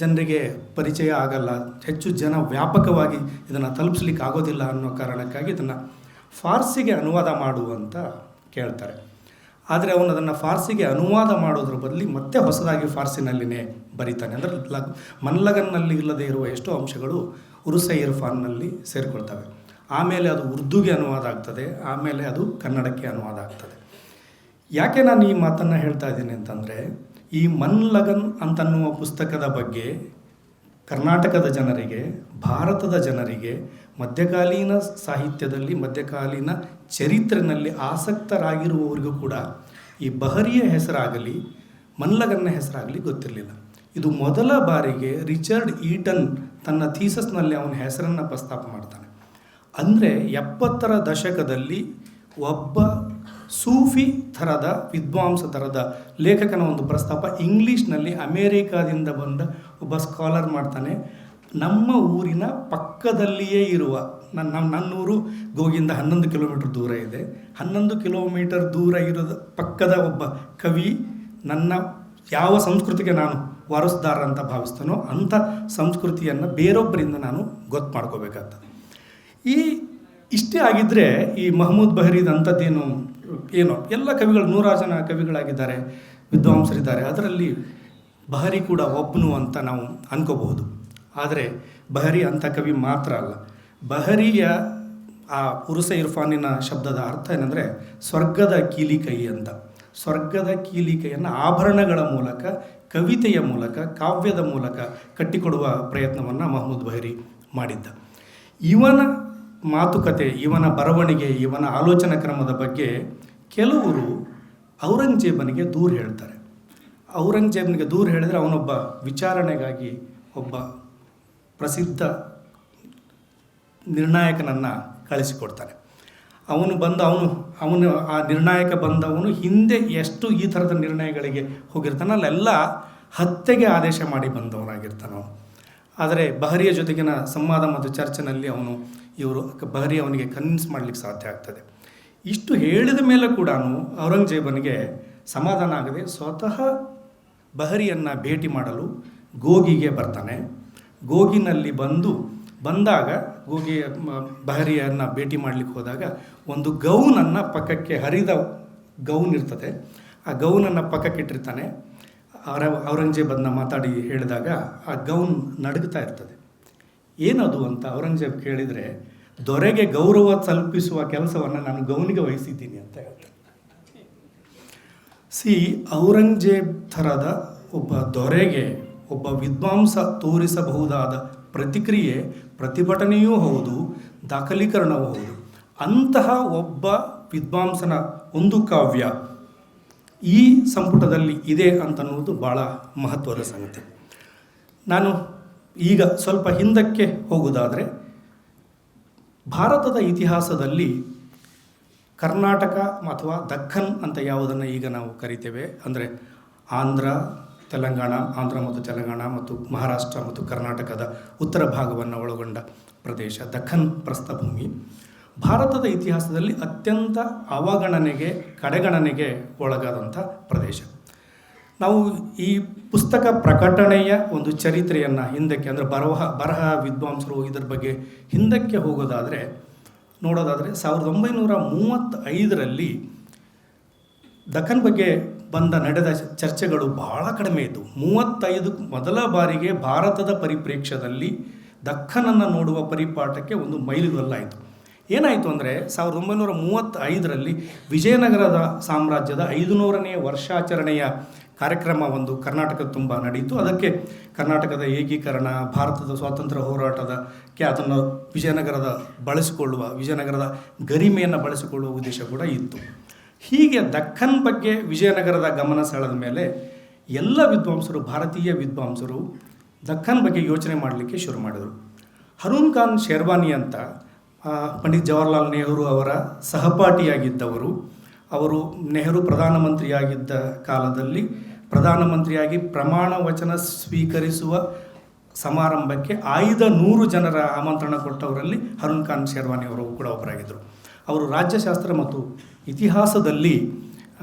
[SPEAKER 7] ಜನರಿಗೆ ಪರಿಚಯ ಆಗಲ್ಲ, ಹೆಚ್ಚು ಜನ ವ್ಯಾಪಕವಾಗಿ ಇದನ್ನು ತಲುಪಿಸ್ಲಿಕ್ಕೆ ಆಗೋದಿಲ್ಲ ಅನ್ನೋ ಕಾರಣಕ್ಕಾಗಿ ಇದನ್ನು ಫಾರ್ಸಿಗೆ ಅನುವಾದ ಮಾಡುವಂತ ಕೇಳ್ತಾರೆ. ಆದರೆ ಅವನು ಅದನ್ನು ಫಾರ್ಸಿಗೆ ಅನುವಾದ ಮಾಡೋದ್ರ ಬದಲಿ ಮತ್ತೆ ಹೊಸದಾಗಿ ಫಾರ್ಸಿನಲ್ಲಿನೇ ಬರೀತಾನೆ. ಅಂದರೆ ಮನ್ಲಗನ್ನಲ್ಲಿ ಇಲ್ಲದೇ ಇರುವ ಎಷ್ಟೋ ಅಂಶಗಳು ಉರುಸೆ ಇರ್ಫಾನ್ನಲ್ಲಿ ಸೇರಿಕೊಳ್ತವೆ. ಆಮೇಲೆ ಅದು ಉರ್ದುಗೆ ಅನುವಾದ ಆಗ್ತದೆ, ಆಮೇಲೆ ಅದು ಕನ್ನಡಕ್ಕೆ ಅನುವಾದ ಆಗ್ತದೆ. ಯಾಕೆ ನಾನು ಈ ಮಾತನ್ನು ಹೇಳ್ತಾ ಇದ್ದೀನಿ ಅಂತಂದರೆ, ಈ ಮನ್ಲಗನ್ ಅಂತನ್ನುವ ಪುಸ್ತಕದ ಬಗ್ಗೆ ಕರ್ನಾಟಕದ ಜನರಿಗೆ, ಭಾರತದ ಜನರಿಗೆ, ಮಧ್ಯಕಾಲೀನ ಸಾಹಿತ್ಯದಲ್ಲಿ, ಮಧ್ಯಕಾಲೀನ ಚರಿತ್ರೆಯಲ್ಲಿ ಆಸಕ್ತರಾಗಿರುವವರಿಗೂ ಕೂಡ ಈ ಬಹರಿಯ ಹೆಸರಾಗಲಿ ಮನ್ಲಗನ್ನ ಹೆಸರಾಗಲಿ ಗೊತ್ತಿರಲಿಲ್ಲ. ಇದು ಮೊದಲ ಬಾರಿಗೆ ರಿಚರ್ಡ್ ಈಟನ್ ತನ್ನ ಥೀಸಸ್ನಲ್ಲಿ ಅವನ ಹೆಸರನ್ನು ಪ್ರಸ್ತಾಪ ಮಾಡ್ತಾನೆ. ಅಂದರೆ 70ರ ದಶಕದಲ್ಲಿ ಒಬ್ಬ ಸೂಫಿ ಥರದ ವಿದ್ವಾಂಸ ಥರದ ಲೇಖಕನ ಒಂದು ಪ್ರಸ್ತಾಪ ಇಂಗ್ಲೀಷ್ನಲ್ಲಿ ಅಮೇರಿಕಾದಿಂದ ಬಂದ ಒಬ್ಬ ಸ್ಕಾಲರ್ ಮಾಡ್ತಾನೆ. ನಮ್ಮ ಊರಿನ ಪಕ್ಕದಲ್ಲಿಯೇ ಇರುವ ನನ್ನೂರು ಗೋಗಿಂದ 11 ಕಿಲೋಮೀಟರ್ ದೂರ ಇದೆ. 11 ಕಿಲೋಮೀಟರ್ ದೂರ ಇರೋದ ಪಕ್ಕದ ಒಬ್ಬ ಕವಿ ನನ್ನ ಯಾವ ಸಂಸ್ಕೃತಿಗೆ ನಾನು ವಾರಸುದಾರ ಅಂತ ಭಾವಿಸ್ತಾನೋ ಅಂಥ ಸಂಸ್ಕೃತಿಯನ್ನು ಬೇರೊಬ್ಬರಿಂದ ನಾನು ಗೊತ್ತು ಮಾಡ್ಕೋಬೇಕಾಗ್ತದೆ. ಇಷ್ಟೇ ಆಗಿದ್ದರೆ ಈ ಮಹಮ್ಮೂದ್ ಬಹರೀದ್ ಅಂಥದ್ದೇನು ಏನೋ ಎಲ್ಲ ಕವಿಗಳು 100 ಜನ ಕವಿಗಳಾಗಿದ್ದಾರೆ, ವಿದ್ವಾಂಸರಿದ್ದಾರೆ, ಅದರಲ್ಲಿ ಬಹರಿ ಕೂಡ ಒಬ್ಬನು ಅಂತ ನಾವು ಅನ್ಕೋಬಹುದು. ಆದರೆ ಬಹರಿ ಅಂಥ ಕವಿ ಮಾತ್ರ ಅಲ್ಲ. ಬಹರಿಯ ಆ ಉರುಸ ಇರ್ಫಾನಿನ ಶಬ್ದದ ಅರ್ಥ ಏನಂದರೆ ಸ್ವರ್ಗದ ಕೀಲಿಕೈ ಅಂತ. ಸ್ವರ್ಗದ ಕೀಲಿಕೈಯನ್ನು ಆಭರಣಗಳ ಮೂಲಕ, ಕವಿತೆಯ ಮೂಲಕ, ಕಾವ್ಯದ ಮೂಲಕ ಕಟ್ಟಿಕೊಡುವ ಪ್ರಯತ್ನವನ್ನು ಮಹಮ್ಮೂದ್ ಬಹರಿ ಮಾಡಿದ್ದ. ಇವನ ಮಾತುಕತೆ, ಇವನ ಬರವಣಿಗೆ, ಇವನ ಆಲೋಚನಾ ಕ್ರಮದ ಬಗ್ಗೆ ಕೆಲವರು ಔರಂಗಜೇಬನಿಗೆ ದೂರು ಹೇಳ್ತಾರೆ. ಔರಂಗಜೇಬನಿಗೆ ದೂರು ಹೇಳಿದರೆ ಅವನೊಬ್ಬ ವಿಚಾರಣೆಗಾಗಿ ಒಬ್ಬ ಪ್ರಸಿದ್ಧ ನಿರ್ಣಾಯಕನನ್ನು ಕಳಿಸಿಕೊಡ್ತಾನೆ. ಅವನು ಆ ನಿರ್ಣಾಯಕ ಬಂದವನು ಹಿಂದೆ ಎಷ್ಟು ಈ ಥರದ ನಿರ್ಣಯಗಳಿಗೆ ಹೋಗಿರ್ತಾನೆ, ಅಲ್ಲೆಲ್ಲ ಹತ್ಯೆಗೆ ಆದೇಶ ಮಾಡಿ ಬಂದವನಾಗಿರ್ತಾನೆ ಅವನು. ಆದರೆ ಬಹರಿಯ ಜೊತೆಗಿನ ಸಂವಾದ ಮತ್ತು ಚರ್ಚೆನಲ್ಲಿ ಬಹರಿ ಅವನಿಗೆ ಕನ್ವಿನ್ಸ್ ಮಾಡಲಿಕ್ಕೆ ಸಾಧ್ಯ ಆಗ್ತದೆ. ಇಷ್ಟು ಹೇಳಿದ ಮೇಲೆ ಕೂಡ ಔರಂಗಜೇಬನಿಗೆ ಸಮಾಧಾನ ಆಗದೆ ಸ್ವತಃ ಬಹರಿಯನ್ನು ಭೇಟಿ ಮಾಡಲು ಗೋಗಿಗೆ ಬರ್ತಾನೆ. ಗೋಗಿನಲ್ಲಿ ಬಂದಾಗ ಬಹರಿಯನ್ನು ಭೇಟಿ ಮಾಡಲಿಕ್ಕೆ ಹೋದಾಗ ಒಂದು ಗೌನನ್ನು ಪಕ್ಕಕ್ಕೆ, ಹರಿದ ಗೌನ್ ಇರ್ತದೆ, ಆ ಗೌನನ್ನು ಪಕ್ಕಕ್ಕೆ ಇಟ್ಟಿರ್ತಾನೆ. ಔರಂಗಜೇಬನ್ನ ಮಾತಾಡಿ ಹೇಳಿದಾಗ ಆ ಗೌನ್ ನಡುಗ್ತಾ ಇರ್ತದೆ. ಏನದು ಅಂತ ಔರಂಗಜೇಬ್ ಕೇಳಿದರೆ, ದೊರೆಗೆ ಗೌರವ ತಲುಪಿಸುವ ಕೆಲಸವನ್ನು ನಾನು ಗೌನಿಗೆ ವಹಿಸಿದ್ದೀನಿ ಅಂತ ಹೇಳ್ತಾರೆ. ಔರಂಗಜೇಬ್ ಥರದ ಒಬ್ಬ ದೊರೆಗೆ ಒಬ್ಬ ವಿದ್ವಾಂಸ ತೋರಿಸಬಹುದಾದ ಪ್ರತಿಕ್ರಿಯೆ, ಪ್ರತಿಭಟನೆಯೂ ಹೌದು, ದಾಖಲೀಕರಣವೂ ಹೌದು. ಅಂತಹ ಒಬ್ಬ ವಿದ್ವಾಂಸನ ಒಂದು ಕಾವ್ಯ ಈ ಸಂಪುಟದಲ್ಲಿ ಇದೆ ಅಂತನ್ನುವುದು ಭಾಳ ಮಹತ್ವದ ಸಂಗತಿ. ನಾನು ಈಗ ಸ್ವಲ್ಪ ಹಿಂದಕ್ಕೆ ಹೋಗುವುದಾದರೆ, ಭಾರತದ ಇತಿಹಾಸದಲ್ಲಿ ಕರ್ನಾಟಕ ಅಥವಾ ದಕ್ಕನ್ ಅಂತ ಯಾವುದನ್ನು ಈಗ ನಾವು ಕರಿತೇವೆ, ಅಂದರೆ ಆಂಧ್ರ ಮತ್ತು ತೆಲಂಗಾಣ ಮತ್ತು ಮಹಾರಾಷ್ಟ್ರ ಮತ್ತು ಕರ್ನಾಟಕದ ಉತ್ತರ ಭಾಗವನ್ನು ಒಳಗೊಂಡ ಪ್ರದೇಶ ದಕ್ಕನ್ ಪ್ರಸ್ಥಭೂಮಿ ಭಾರತದ ಇತಿಹಾಸದಲ್ಲಿ ಅತ್ಯಂತ ಅವಗಣನೆಗೆ, ಕಡೆಗಣನೆಗೆ ಒಳಗಾದಂಥ ಪ್ರದೇಶ. ನಾವು ಈ ಪುಸ್ತಕ ಪ್ರಕಟಣೆಯ ಒಂದು ಚರಿತ್ರೆಯನ್ನು ಹಿಂದಕ್ಕೆ, ಅಂದರೆ ಬರಹ ವಿದ್ವಾಂಸರು ಇದರ ಬಗ್ಗೆ ಹಿಂದಕ್ಕೆ ನೋಡೋದಾದರೆ 1935ರಲ್ಲಿ ದಕ್ಕನ್ ಬಗ್ಗೆ ನಡೆದ ಚರ್ಚೆಗಳು ಬಹಳ ಕಡಿಮೆ ಇದ್ದವು. 35 ಮೊದಲ ಬಾರಿಗೆ ಭಾರತದ ಪರಿಪ್ರೇಕ್ಷ್ಯದಲ್ಲಿ ದಕ್ಕನನ್ನು ನೋಡುವ ಪರಿಪಾಠಕ್ಕೆ ಒಂದು ಮೈಲಿಗಲ್ಲಾಯಿತು. ಏನಾಯಿತು ಅಂದರೆ 1935ರಲ್ಲಿ ವಿಜಯನಗರದ ಸಾಮ್ರಾಜ್ಯದ 500ನೇ ವರ್ಷಾಚರಣೆಯ ಕಾರ್ಯಕ್ರಮ ಒಂದು ಕರ್ನಾಟಕದ ತುಂಬ ನಡೆಯಿತು. ಅದಕ್ಕೆ ಕರ್ನಾಟಕದ ಏಕೀಕರಣ, ಭಾರತದ ಸ್ವಾತಂತ್ರ್ಯ ಹೋರಾಟದಕ್ಕೆ ಅದನ್ನು ವಿಜಯನಗರದ ಗರಿಮೆಯನ್ನು ಬಳಸಿಕೊಳ್ಳುವ ಉದ್ದೇಶ ಕೂಡ ಇತ್ತು. ಹೀಗೆ ದಕ್ಕನ್ ಬಗ್ಗೆ ವಿಜಯನಗರದ ಗಮನ ಸೆಳೆದ ಮೇಲೆ ಎಲ್ಲ ವಿದ್ವಾಂಸರು, ಭಾರತೀಯ ವಿದ್ವಾಂಸರು ದಕ್ಕನ್ ಬಗ್ಗೆ ಯೋಚನೆ ಮಾಡಲಿಕ್ಕೆ ಶುರು ಮಾಡಿದರು. ಹರೂನ್ ಖಾನ್ ಶೇರ್ವಾನಿ ಅಂತ ಪಂಡಿತ್ ಜವಾಹರ್ಲಾಲ್ ನೆಹರು ಅವರ ಸಹಪಾಠಿಯಾಗಿದ್ದವರು. ಅವರು ನೆಹರು ಪ್ರಧಾನಮಂತ್ರಿಯಾಗಿದ್ದ ಕಾಲದಲ್ಲಿ ಪ್ರಧಾನಮಂತ್ರಿಯಾಗಿ ಪ್ರಮಾಣ ವಚನ ಸ್ವೀಕರಿಸುವ ಸಮಾರಂಭಕ್ಕೆ ಆಯ್ದ 100 ಜನರ ಆಮಂತ್ರಣ ಕೊಟ್ಟವರಲ್ಲಿ ಹರೂನ್ ಖಾನ್ ಶೇರ್ವಾನಿ ಅವರು ಕೂಡ ಒಬ್ಬರಾಗಿದ್ದರು. ಅವರು ರಾಜ್ಯಶಾಸ್ತ್ರ ಮತ್ತು ಇತಿಹಾಸದಲ್ಲಿ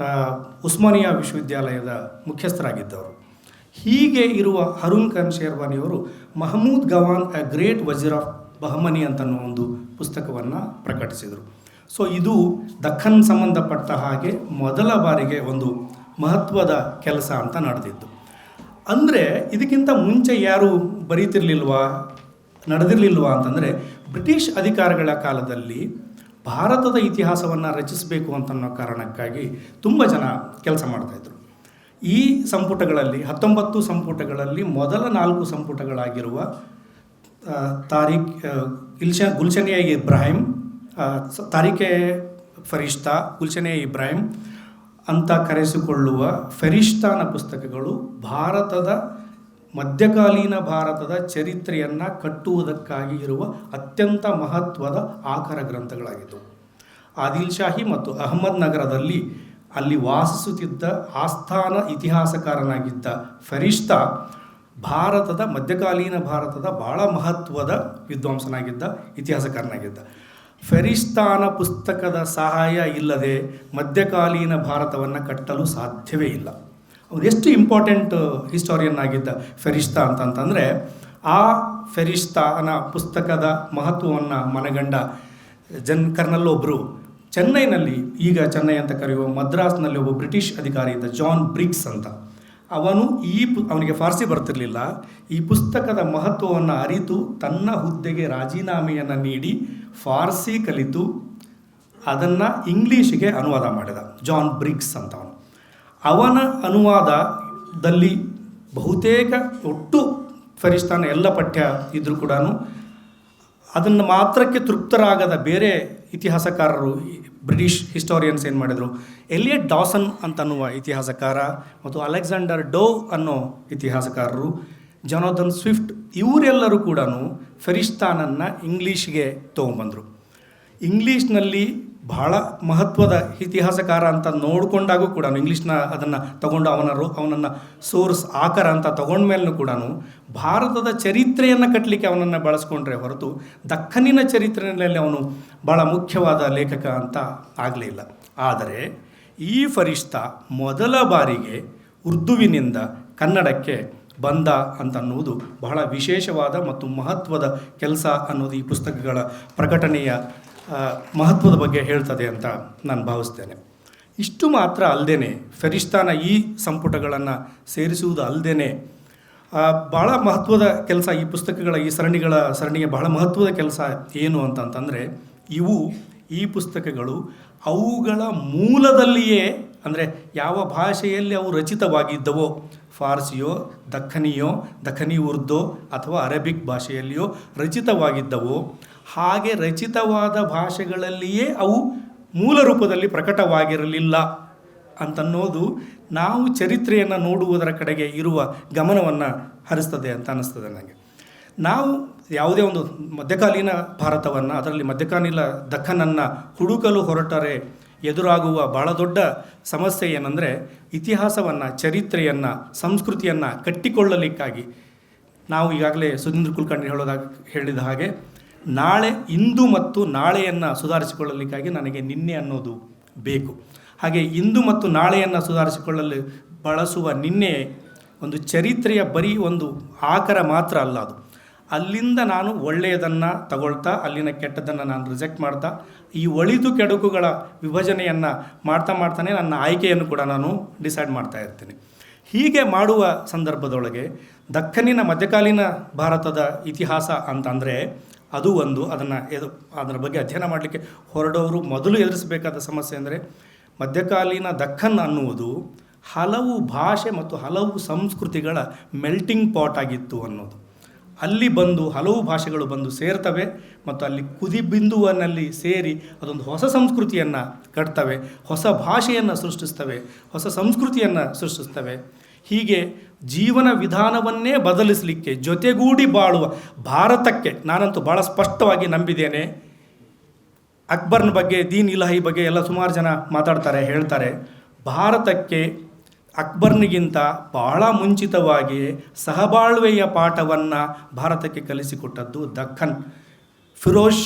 [SPEAKER 7] ಉಸ್ಮಾನಿಯಾ ವಿಶ್ವವಿದ್ಯಾಲಯದ ಮುಖ್ಯಸ್ಥರಾಗಿದ್ದವರು. ಹೀಗೆ ಇರುವ ಹರೂನ್ ಖಾನ್ ಶೇರ್ವಾನಿಯವರು Mahmud Gawan a great wazir of Bahmani ಅಂತನ್ನೋ ಒಂದು ಪುಸ್ತಕವನ್ನು ಪ್ರಕಟಿಸಿದರು. ಇದು ದಕ್ಕನ್ ಸಂಬಂಧಪಟ್ಟ ಹಾಗೆ ಮೊದಲ ಬಾರಿಗೆ ಒಂದು ಮಹತ್ವದ ಕೆಲಸ ಅಂತ ನಡೆದಿತ್ತು. ಅಂದರೆ ಇದಕ್ಕಿಂತ ಮುಂಚೆ ಯಾರು ನಡೆದಿರಲಿಲ್ವಾ ಅಂತಂದರೆ, ಬ್ರಿಟಿಷ್ ಅಧಿಕಾರಿಗಳ ಕಾಲದಲ್ಲಿ ಭಾರತದ ಇತಿಹಾಸವನ್ನು ರಚಿಸಬೇಕು ಅಂತನ್ನೋ ಕಾರಣಕ್ಕಾಗಿ ತುಂಬ ಜನ ಕೆಲಸ ಮಾಡ್ತಾಯಿದ್ರು. ಈ ಸಂಪುಟಗಳಲ್ಲಿ 19 ಸಂಪುಟಗಳಲ್ಲಿ ಮೊದಲ 4 ಸಂಪುಟಗಳಾಗಿರುವ ಗುಲ್ಶನ್-ಎ ಇಬ್ರಾಹಿಂ, ತಾರೀಖೆ ಫರಿಷ್ತಾ, ಗುಲ್ಶನ್-ಎ ಇಬ್ರಾಹಿಂ ಅಂತ ಕರೆಸಿಕೊಳ್ಳುವ ಫರಿಷ್ತಾನ ಪುಸ್ತಕಗಳು ಭಾರತದ ಮಧ್ಯಕಾಲೀನ ಭಾರತದ ಚರಿತ್ರೆಯನ್ನು ಕಟ್ಟುವುದಕ್ಕಾಗಿ ಇರುವ ಅತ್ಯಂತ ಮಹತ್ವದ ಆಕರ ಗ್ರಂಥಗಳಾಗಿದ್ದವು. ಆದಿಲ್ಶಾಹಿ ಮತ್ತು ಅಹಮದ್ ನಗರದಲ್ಲಿ ಅಲ್ಲಿ ವಾಸಿಸುತ್ತಿದ್ದ ಆಸ್ಥಾನ ಇತಿಹಾಸಕಾರನಾಗಿದ್ದ ಫರಿಷ್ತಾ ಭಾರತದ ಮಧ್ಯಕಾಲೀನ ಭಾರತದ ಭಾಳ ಮಹತ್ವದ ವಿದ್ವಾಂಸನಾಗಿದ್ದ, ಇತಿಹಾಸಕಾರನಾಗಿದ್ದ. ಫರಿಷ್ತಾನ ಪುಸ್ತಕದ ಸಹಾಯ ಇಲ್ಲದೆ ಮಧ್ಯಕಾಲೀನ ಭಾರತವನ್ನು ಕಟ್ಟಲು ಸಾಧ್ಯವೇ ಇಲ್ಲ. ಅವನು ಎಷ್ಟು ಇಂಪಾರ್ಟೆಂಟ್ ಹಿಸ್ಟೋರಿಯನ್ ಆಗಿದ್ದ ಫರಿಷ್ತಾ ಅಂತಂತಂದರೆ, ಆ ಫರಿಷ್ತಾನ ಪುಸ್ತಕದ ಮಹತ್ವವನ್ನು ಮನಗಂಡ ಕರ್ನಲ್ಲೊಬ್ಬರು ಚೆನ್ನೈನಲ್ಲಿ, ಈಗ ಚೆನ್ನೈ ಅಂತ ಕರೆಯುವ ಮದ್ರಾಸ್ನಲ್ಲಿ ಒಬ್ಬ ಬ್ರಿಟಿಷ್ ಅಧಿಕಾರಿ ಇದ್ದ, ಜಾನ್ ಬ್ರಿಗ್ಸ್ ಅಂತ. ಅವನು ಅವನಿಗೆ ಫಾರ್ಸಿ ಬರ್ತಿರಲಿಲ್ಲ. ಈ ಪುಸ್ತಕದ ಮಹತ್ವವನ್ನು ಅರಿತು ತನ್ನ ಹುದ್ದೆಗೆ ರಾಜೀನಾಮೆಯನ್ನು ನೀಡಿ ಫಾರ್ಸಿ ಕಲಿತು ಅದನ್ನು ಇಂಗ್ಲೀಷಿಗೆ ಅನುವಾದ ಮಾಡಿದ, ಜಾನ್ ಬ್ರಿಗ್ಸ್ ಅಂತ. ಅವನ ಅನುವಾದದಲ್ಲಿ ಬಹುತೇಕ ಒಟ್ಟು ಫರಿಷ್ತಾನ ಎಲ್ಲ ಪಠ್ಯ ಇದ್ದರೂ ಕೂಡ ಅದನ್ನು ಮಾತ್ರಕ್ಕೆ ತೃಪ್ತರಾಗದ ಬೇರೆ ಇತಿಹಾಸಕಾರರು, ಬ್ರಿಟಿಷ್ ಹಿಸ್ಟೋರಿಯನ್ಸ್ ಏನು ಮಾಡಿದರು, ಎಲಿಯಟ್ ಡಾಸನ್ ಅಂತನ್ನುವ ಇತಿಹಾಸಕಾರ ಮತ್ತು ಅಲೆಕ್ಸಾಂಡರ್ ಡೋವ್ ಅನ್ನೋ ಇತಿಹಾಸಕಾರರು, ಜೊನಾಥನ್ ಸ್ವಿಫ್ಟ್, ಇವರೆಲ್ಲರೂ ಕೂಡ ಫರಿಷ್ತಾನನ್ನು ಇಂಗ್ಲೀಷ್ಗೆ ತೊಗೊಂಬಂದರು. ಇಂಗ್ಲೀಷ್ನಲ್ಲಿ ಬಹಳ ಮಹತ್ವದ ಇತಿಹಾಸಕಾರ ಅಂತ ನೋಡಿಕೊಂಡಾಗೂ ಕೂಡ ಇಂಗ್ಲೀಷ್ನ ಅದನ್ನು ತಗೊಂಡು ಅವನನ್ನು ಸೋರ್ಸ್ ಆಕರ ಅಂತ ತಗೊಂಡ್ಮೇಲೂ ಕೂಡ ಭಾರತದ ಚರಿತ್ರೆಯನ್ನು ಕಟ್ಟಲಿಕ್ಕೆ ಅವನನ್ನು ಬಳಸ್ಕೊಂಡ್ರೆ ಹೊರತು ದಕ್ಕನಿನ ಚರಿತ್ರೆಯಲ್ಲಿ ಅವನು ಭಾಳ ಮುಖ್ಯವಾದ ಲೇಖಕ ಅಂತ ಆಗಲಿಲ್ಲ. ಆದರೆ ಈ ಫರಿಷ್ತಾ ಮೊದಲ ಬಾರಿಗೆ ಉರ್ದುವಿನಿಂದ ಕನ್ನಡಕ್ಕೆ ಬಂದ ಅಂತನ್ನುವುದು ಬಹಳ ವಿಶೇಷವಾದ ಮತ್ತು ಮಹತ್ವದ ಕೆಲಸ ಅನ್ನೋದು ಈ ಪುಸ್ತಕಗಳ ಪ್ರಕಟಣೆಯ ಮಹತ್ವದ ಬಗ್ಗೆ ಹೇಳ್ತದೆ ಅಂತ ನಾನು ಭಾವಿಸ್ತೇನೆ. ಇಷ್ಟು ಮಾತ್ರ ಅಲ್ಲದೆ ಫರಿಷ್ತಾನ ಈ ಸಂಪುಟಗಳನ್ನು ಸೇರಿಸುವುದು ಅಲ್ಲದೆ ಭಾಳ ಮಹತ್ವದ ಕೆಲಸ ಈ ಪುಸ್ತಕಗಳ ಈ ಸರಣಿಗೆ ಬಹಳ ಮಹತ್ವದ ಕೆಲಸ ಏನು ಅಂತಂತಂದರೆ, ಈ ಪುಸ್ತಕಗಳು ಅವುಗಳ ಮೂಲದಲ್ಲಿಯೇ, ಅಂದರೆ ಯಾವ ಭಾಷೆಯಲ್ಲಿ ಅವು ರಚಿತವಾಗಿದ್ದವೋ, ಫಾರ್ಸಿಯೋ, ದಖನಿ ಉರ್ದೋ ಅಥವಾ ಅರೇಬಿಕ್ ಭಾಷೆಯಲ್ಲಿಯೋ ರಚಿತವಾಗಿದ್ದವೋ, ಹಾಗೆ ರಚಿತವಾದ ಭಾಷೆಗಳಲ್ಲಿಯೇ ಅವು ಮೂಲ ರೂಪದಲ್ಲಿ ಪ್ರಕಟವಾಗಿರಲಿಲ್ಲ ಅಂತನ್ನೋದು ನಾವು ಚರಿತ್ರೆಯನ್ನು ನೋಡುವುದರ ಕಡೆಗೆ ಇರುವ ಗಮನವನ್ನು ಹರಿಸ್ತದೆ ಅಂತ ಅನ್ನಿಸ್ತದೆ ನನಗೆ. ನಾವು ಯಾವುದೇ ಒಂದು ಮಧ್ಯಕಾಲೀನ ಭಾರತವನ್ನು, ಅದರಲ್ಲಿ ಮಧ್ಯಕಾಲೀನ ದಖನನ್ನು ಹುಡುಕಲು ಹೊರಟರೆ ಎದುರಾಗುವ ಭಾಳ ದೊಡ್ಡ ಸಮಸ್ಯೆ ಏನಂದರೆ, ಇತಿಹಾಸವನ್ನು, ಚರಿತ್ರೆಯನ್ನು, ಸಂಸ್ಕೃತಿಯನ್ನು ಕಟ್ಟಿಕೊಳ್ಳಲಿಕ್ಕಾಗಿ ನಾವು ಈಗಾಗಲೇ ಸುಧೀಂದ್ರ ಕುಲಕರ್ಣಿ ಹೇಳಿದ ಹಾಗೆ ಇಂದು ಮತ್ತು ನಾಳೆಯನ್ನು ಸುಧಾರಿಸಿಕೊಳ್ಳಲಿಕ್ಕಾಗಿ ನನಗೆ ನಿನ್ನೆ ಅನ್ನೋದು ಬೇಕು. ಹಾಗೆ ಇಂದು ಮತ್ತು ನಾಳೆಯನ್ನು ಸುಧಾರಿಸಿಕೊಳ್ಳಲು ಬಳಸುವ ನಿನ್ನೆ ಒಂದು ಚರಿತ್ರೆಯ ಬರೀ ಒಂದು ಆಕರ ಮಾತ್ರ ಅಲ್ಲ, ಅದು ಅಲ್ಲಿಂದ ನಾನು ಒಳ್ಳೆಯದನ್ನು ತಗೊಳ್ತಾ ಅಲ್ಲಿನ ಕೆಟ್ಟದ್ದನ್ನು ನಾನು ರಿಜೆಕ್ಟ್ ಮಾಡ್ತಾ ಈ ಒಳಿತು ಕೆಡುಕುಗಳ ವಿಭಜನೆಯನ್ನು ಮಾಡ್ತಾನೆ ನನ್ನ ಆಯ್ಕೆಯನ್ನು ಕೂಡ ನಾನು ಡಿಸೈಡ್ ಮಾಡ್ತಾ ಇರ್ತೀನಿ. ಹೀಗೆ ಮಾಡುವ ಸಂದರ್ಭದೊಳಗೆ ದಕ್ಕನಿನ ಮಧ್ಯಕಾಲೀನ ಭಾರತದ ಇತಿಹಾಸ ಅಂತಂದರೆ ಅದು ಒಂದು, ಅದರ ಬಗ್ಗೆ ಅಧ್ಯಯನ ಮಾಡಲಿಕ್ಕೆ ಹೊರಡೋರು ಮೊದಲು ಎದುರಿಸಬೇಕಾದ ಸಮಸ್ಯೆ ಅಂದರೆ, ಮಧ್ಯಕಾಲೀನ ದಕ್ಕನ್ ಅನ್ನುವುದು ಹಲವು ಭಾಷೆ ಮತ್ತು ಹಲವು ಸಂಸ್ಕೃತಿಗಳ ಮೆಲ್ಟಿಂಗ್ ಪಾಟ್ ಆಗಿತ್ತು ಅನ್ನೋದು. ಅಲ್ಲಿ ಹಲವು ಭಾಷೆಗಳು ಬಂದು ಸೇರ್ತವೆ ಮತ್ತು ಅಲ್ಲಿ ಕುದಿಬಿಂದುವಿನಲ್ಲಿ ಸೇರಿ ಅದೊಂದು ಹೊಸ ಸಂಸ್ಕೃತಿಯನ್ನು ಕಟ್ತವೆ, ಹೊಸ ಭಾಷೆಯನ್ನು ಸೃಷ್ಟಿಸ್ತವೆ, ಹೊಸ ಸಂಸ್ಕೃತಿಯನ್ನು ಸೃಷ್ಟಿಸ್ತವೆ. ಹೀಗೆ ಜೀವನ ವಿಧಾನವನ್ನೇ ಬದಲಿಸಲಿಕ್ಕೆ ಜೊತೆಗೂಡಿ ಬಾಳುವ ಭಾರತಕ್ಕೆ ನಾನಂತೂ ಭಾಳ ಸ್ಪಷ್ಟವಾಗಿ ನಂಬಿದ್ದೇನೆ. ಅಕ್ಬರ್ನ ಬಗ್ಗೆ, ದೀನ್ ಇಲಾಹಿ ಬಗ್ಗೆ ಎಲ್ಲ ಸುಮಾರು ಜನ ಮಾತಾಡ್ತಾರೆ, ಹೇಳ್ತಾರೆ. ಭಾರತಕ್ಕೆ ಅಕ್ಬರ್ನಿಗಿಂತ ಬಹಳ ಮುಂಚಿತವಾಗಿ ಸಹಬಾಳ್ವೆಯ ಪಾಠವನ್ನು ಭಾರತಕ್ಕೆ ಕಲಿಸಿಕೊಟ್ಟದ್ದು ದಕ್ಕನ್. ಫಿರೋಜ್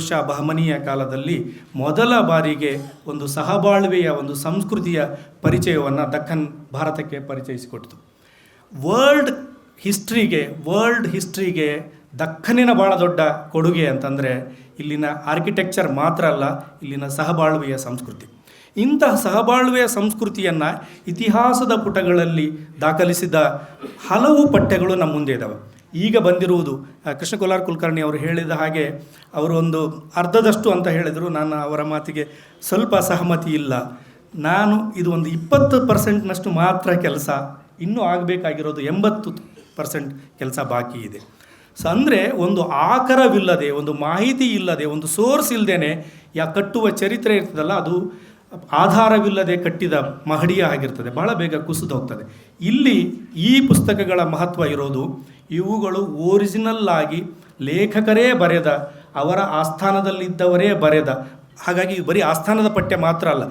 [SPEAKER 7] ಶಾ ಬಹಮನಿಯ ಕಾಲದಲ್ಲಿ ಮೊದಲ ಬಾರಿಗೆ ಒಂದು ಸಹಬಾಳ್ವೆಯ ಒಂದು ಸಂಸ್ಕೃತಿಯ ಪರಿಚಯವನ್ನು ದಕ್ಕನ್ ಭಾರತಕ್ಕೆ ಪರಿಚಯಿಸಿಕೊಟ್ಟಿತು. ವರ್ಲ್ಡ್ ಹಿಸ್ಟ್ರಿಗೆ ದಕ್ಕನಿನ ಭಾಳ ದೊಡ್ಡ ಕೊಡುಗೆ ಅಂತಂದರೆ ಇಲ್ಲಿನ ಆರ್ಕಿಟೆಕ್ಚರ್ ಮಾತ್ರ ಅಲ್ಲ, ಇಲ್ಲಿನ ಸಹಬಾಳ್ವೆಯ ಸಂಸ್ಕೃತಿ. ಇಂತಹ ಸಹಬಾಳ್ವೆಯ ಸಂಸ್ಕೃತಿಯನ್ನು ಇತಿಹಾಸದ ಪುಟಗಳಲ್ಲಿ ದಾಖಲಿಸಿದ ಹಲವು ಪಠ್ಯಗಳು ನಮ್ಮ ಮುಂದೆ ಇದ್ದಾವೆ. ಈಗ ಬಂದಿರುವುದು ಕೃಷ್ಣ ಕೊಲಾರ್ ಕುಲಕರ್ಣಿ ಅವರು ಹೇಳಿದ ಹಾಗೆ ಅವರು ಒಂದು ಅರ್ಧದಷ್ಟು ಅಂತ ಹೇಳಿದರು. ನಾನು ಅವರ ಮಾತಿಗೆ ಸ್ವಲ್ಪ ಸಹಮತಿ ಇಲ್ಲ. ಇದು ಒಂದು 20% ಮಾತ್ರ ಕೆಲಸ, ಇನ್ನೂ ಆಗಬೇಕಾಗಿರೋದು 80% ಕೆಲಸ ಬಾಕಿ ಇದೆ. ಅಂದರೆ ಒಂದು ಆಕರವಿಲ್ಲದೆ, ಒಂದು ಮಾಹಿತಿ ಇಲ್ಲದೆ, ಒಂದು ಸೋರ್ಸ್ ಇಲ್ಲದೇ ಕಟ್ಟುವ ಚರಿತ್ರೆ ಇರ್ತದಲ್ಲ, ಅದು ಆಧಾರವಿಲ್ಲದೆ ಕಟ್ಟಿದ ಮಹಡಿಯ ಆಗಿರ್ತದೆ, ಬಹಳ ಬೇಗ ಕುಸಿದು ಹೋಗ್ತದೆ. ಇಲ್ಲಿ ಈ ಪುಸ್ತಕಗಳ ಮಹತ್ವ ಇರೋದು, ಇವುಗಳು ಒರಿಜಿನಲ್ ಆಗಿ ಲೇಖಕರೇ ಬರೆದ, ಅವರ ಆಸ್ಥಾನದಲ್ಲಿದ್ದವರೇ ಬರೆದ. ಹಾಗಾಗಿ ಬರೀ ಆಸ್ಥಾನದ ಪಠ್ಯ ಮಾತ್ರ ಅಲ್ಲ,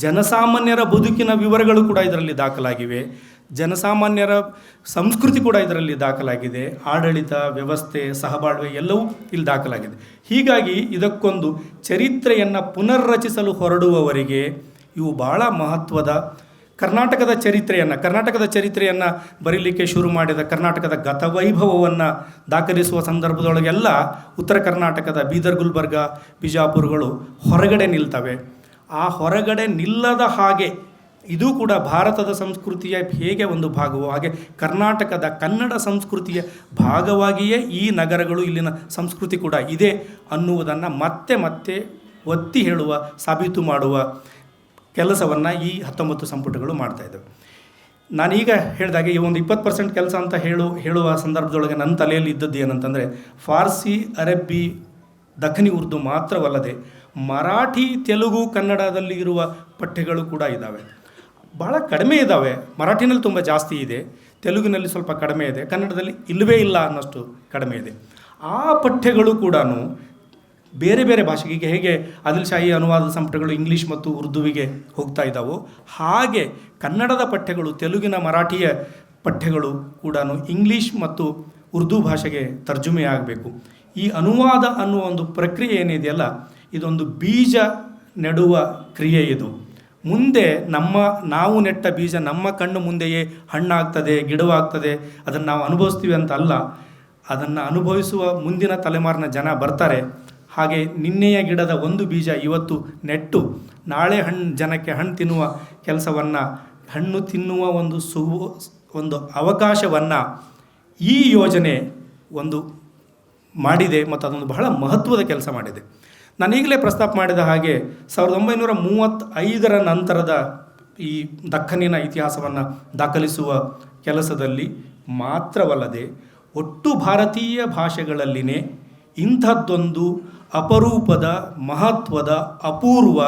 [SPEAKER 7] ಜನಸಾಮಾನ್ಯರ ಬದುಕಿನ ವಿವರಗಳು ಕೂಡ ಇದರಲ್ಲಿ ದಾಖಲಾಗಿವೆ, ಜನಸಾಮಾನ್ಯರ ಸಂಸ್ಕೃತಿ ಕೂಡ ಇದರಲ್ಲಿ ದಾಖಲಾಗಿದೆ, ಆಡಳಿತ ವ್ಯವಸ್ಥೆ, ಸಹಬಾಳ್ವೆ ಎಲ್ಲವೂ ಇಲ್ಲಿ ದಾಖಲಾಗಿದೆ. ಹೀಗಾಗಿ ಇದಕ್ಕೊಂದು ಚರಿತ್ರೆಯನ್ನು ಪುನರ್ರಚಿಸಲು ಹೊರಡುವವರಿಗೆ ಇವು ಭಾಳ ಮಹತ್ವದ ಕರ್ನಾಟಕದ ಚರಿತ್ರೆಯನ್ನು ಬರೀಲಿಕ್ಕೆ ಶುರು ಮಾಡಿದ ಕರ್ನಾಟಕದ ಗತವೈಭವವನ್ನು ದಾಖಲಿಸುವ ಸಂದರ್ಭದೊಳಗೆಲ್ಲ ಉತ್ತರ ಕರ್ನಾಟಕದ ಬೀದರ್, ಗುಲ್ಬರ್ಗ, ಬಿಜಾಪುರಗಳು ಹೊರಗಡೆ ನಿಲ್ತವೆ. ಆ ಹೊರಗಡೆ ನಿಲ್ಲದ ಹಾಗೆ ಇದು ಕೂಡ ಭಾರತದ ಸಂಸ್ಕೃತಿಯ ಹೇಗೆ ಒಂದು ಭಾಗವೋ ಹಾಗೆ ಕರ್ನಾಟಕದ ಕನ್ನಡ ಸಂಸ್ಕೃತಿಯ ಭಾಗವಾಗಿಯೇ ಈ ನಗರಗಳು, ಇಲ್ಲಿನ ಸಂಸ್ಕೃತಿ ಕೂಡ ಇದೆ ಅನ್ನುವುದನ್ನು ಮತ್ತೆ ಮತ್ತೆ ಒತ್ತಿ ಹೇಳುವ, ಸಾಬೀತು ಮಾಡುವ ಕೆಲಸವನ್ನು ಈ 19 ಸಂಪುಟಗಳು ಮಾಡ್ತಾಯಿದ್ದಾವೆ. ನಾನೀಗ ಹೇಳಿದಾಗೆ ಈ ಒಂದು 20% ಕೆಲಸ ಅಂತ ಹೇಳುವ ಸಂದರ್ಭದೊಳಗೆ ನನ್ನ ತಲೆಯಲ್ಲಿ ಇದ್ದದ್ದು ಏನಂತಂದರೆ, ಫಾರ್ಸಿ, ಅರಬ್ಬಿ, ದಖನಿ ಉರ್ದು ಮಾತ್ರವಲ್ಲದೆ ಮರಾಠಿ, ತೆಲುಗು, ಕನ್ನಡದಲ್ಲಿ ಇರುವ ಪಠ್ಯಗಳು ಕೂಡ ಇದ್ದಾವೆ. ಭಾಳ ಕಡಿಮೆ ಇದ್ದಾವೆ. ಮರಾಠಿನಲ್ಲಿ ತುಂಬ ಜಾಸ್ತಿ ಇದೆ, ತೆಲುಗಿನಲ್ಲಿ ಸ್ವಲ್ಪ ಕಡಿಮೆ ಇದೆ, ಕನ್ನಡದಲ್ಲಿ ಇಲ್ಲವೇ ಇಲ್ಲ ಅನ್ನೋಷ್ಟು ಕಡಿಮೆ ಇದೆ. ಆ ಪಠ್ಯಗಳು ಕೂಡ ಬೇರೆ ಬೇರೆ ಭಾಷೆಗೆ, ಈಗ ಹೇಗೆ ಆದಿಲ್ಶಾಹಿ ಅನುವಾದದ ಸಂಪುಟಗಳು ಇಂಗ್ಲೀಷ್ ಮತ್ತು ಉರ್ದುವಿಗೆ ಹೋಗ್ತಾ ಇದ್ದಾವೋ ಹಾಗೆ ಕನ್ನಡದ ಪಠ್ಯಗಳು, ತೆಲುಗಿನ, ಮರಾಠಿಯ ಪಠ್ಯಗಳು ಕೂಡ ಇಂಗ್ಲೀಷ್ ಮತ್ತು ಉರ್ದು ಭಾಷೆಗೆ ತರ್ಜುಮೆ ಆಗಬೇಕು. ಈ ಅನುವಾದ ಅನ್ನುವ ಒಂದು ಪ್ರಕ್ರಿಯೆ ಏನಿದೆಯಲ್ಲ, ಇದೊಂದು ಬೀಜ ನೆಡುವ ಕ್ರಿಯೆ. ಇದು ಮುಂದೆ ನಾವು ನೆಟ್ಟ ಬೀಜ ನಮ್ಮ ಕಣ್ಣು ಮುಂದೆಯೇ ಹಣ್ಣಾಗ್ತದೆ, ಗಿಡವಾಗ್ತದೆ, ಅದನ್ನು ನಾವು ಅನುಭವಿಸ್ತೀವಿ ಅಂತ ಅಲ್ಲ, ಅದನ್ನು ಅನುಭವಿಸುವ ಮುಂದಿನ ತಲೆಮಾರಿನ ಜನ ಬರ್ತಾರೆ. ಹಾಗೆ ನಿನ್ನೆಯ ಗಿಡದ ಒಂದು ಬೀಜ ಇವತ್ತು ನೆಟ್ಟು ನಾಳೆ ಜನಕ್ಕೆ ಹಣ್ಣು ತಿನ್ನುವ ಕೆಲಸವನ್ನು, ಹಣ್ಣು ತಿನ್ನುವ ಒಂದು ಅವಕಾಶವನ್ನು ಈ ಯೋಜನೆ ಒಂದು ಮಾಡಿದೆ ಮತ್ತು ಅದೊಂದು ಬಹಳ ಮಹತ್ವದ ಕೆಲಸ ಮಾಡಿದೆ. ನಾನೀಗಲೇ ಪ್ರಸ್ತಾಪ ಮಾಡಿದ ಹಾಗೆ 1935 ನಂತರದ ಈ ದಕ್ಕನಿನ ಇತಿಹಾಸವನ್ನು ದಾಖಲಿಸುವ ಕೆಲಸದಲ್ಲಿ ಮಾತ್ರವಲ್ಲದೆ ಒಟ್ಟು ಭಾರತೀಯ ಭಾಷೆಗಳಲ್ಲಿನೇ ಇಂಥದ್ದೊಂದು ಅಪರೂಪದ, ಮಹತ್ವದ, ಅಪೂರ್ವ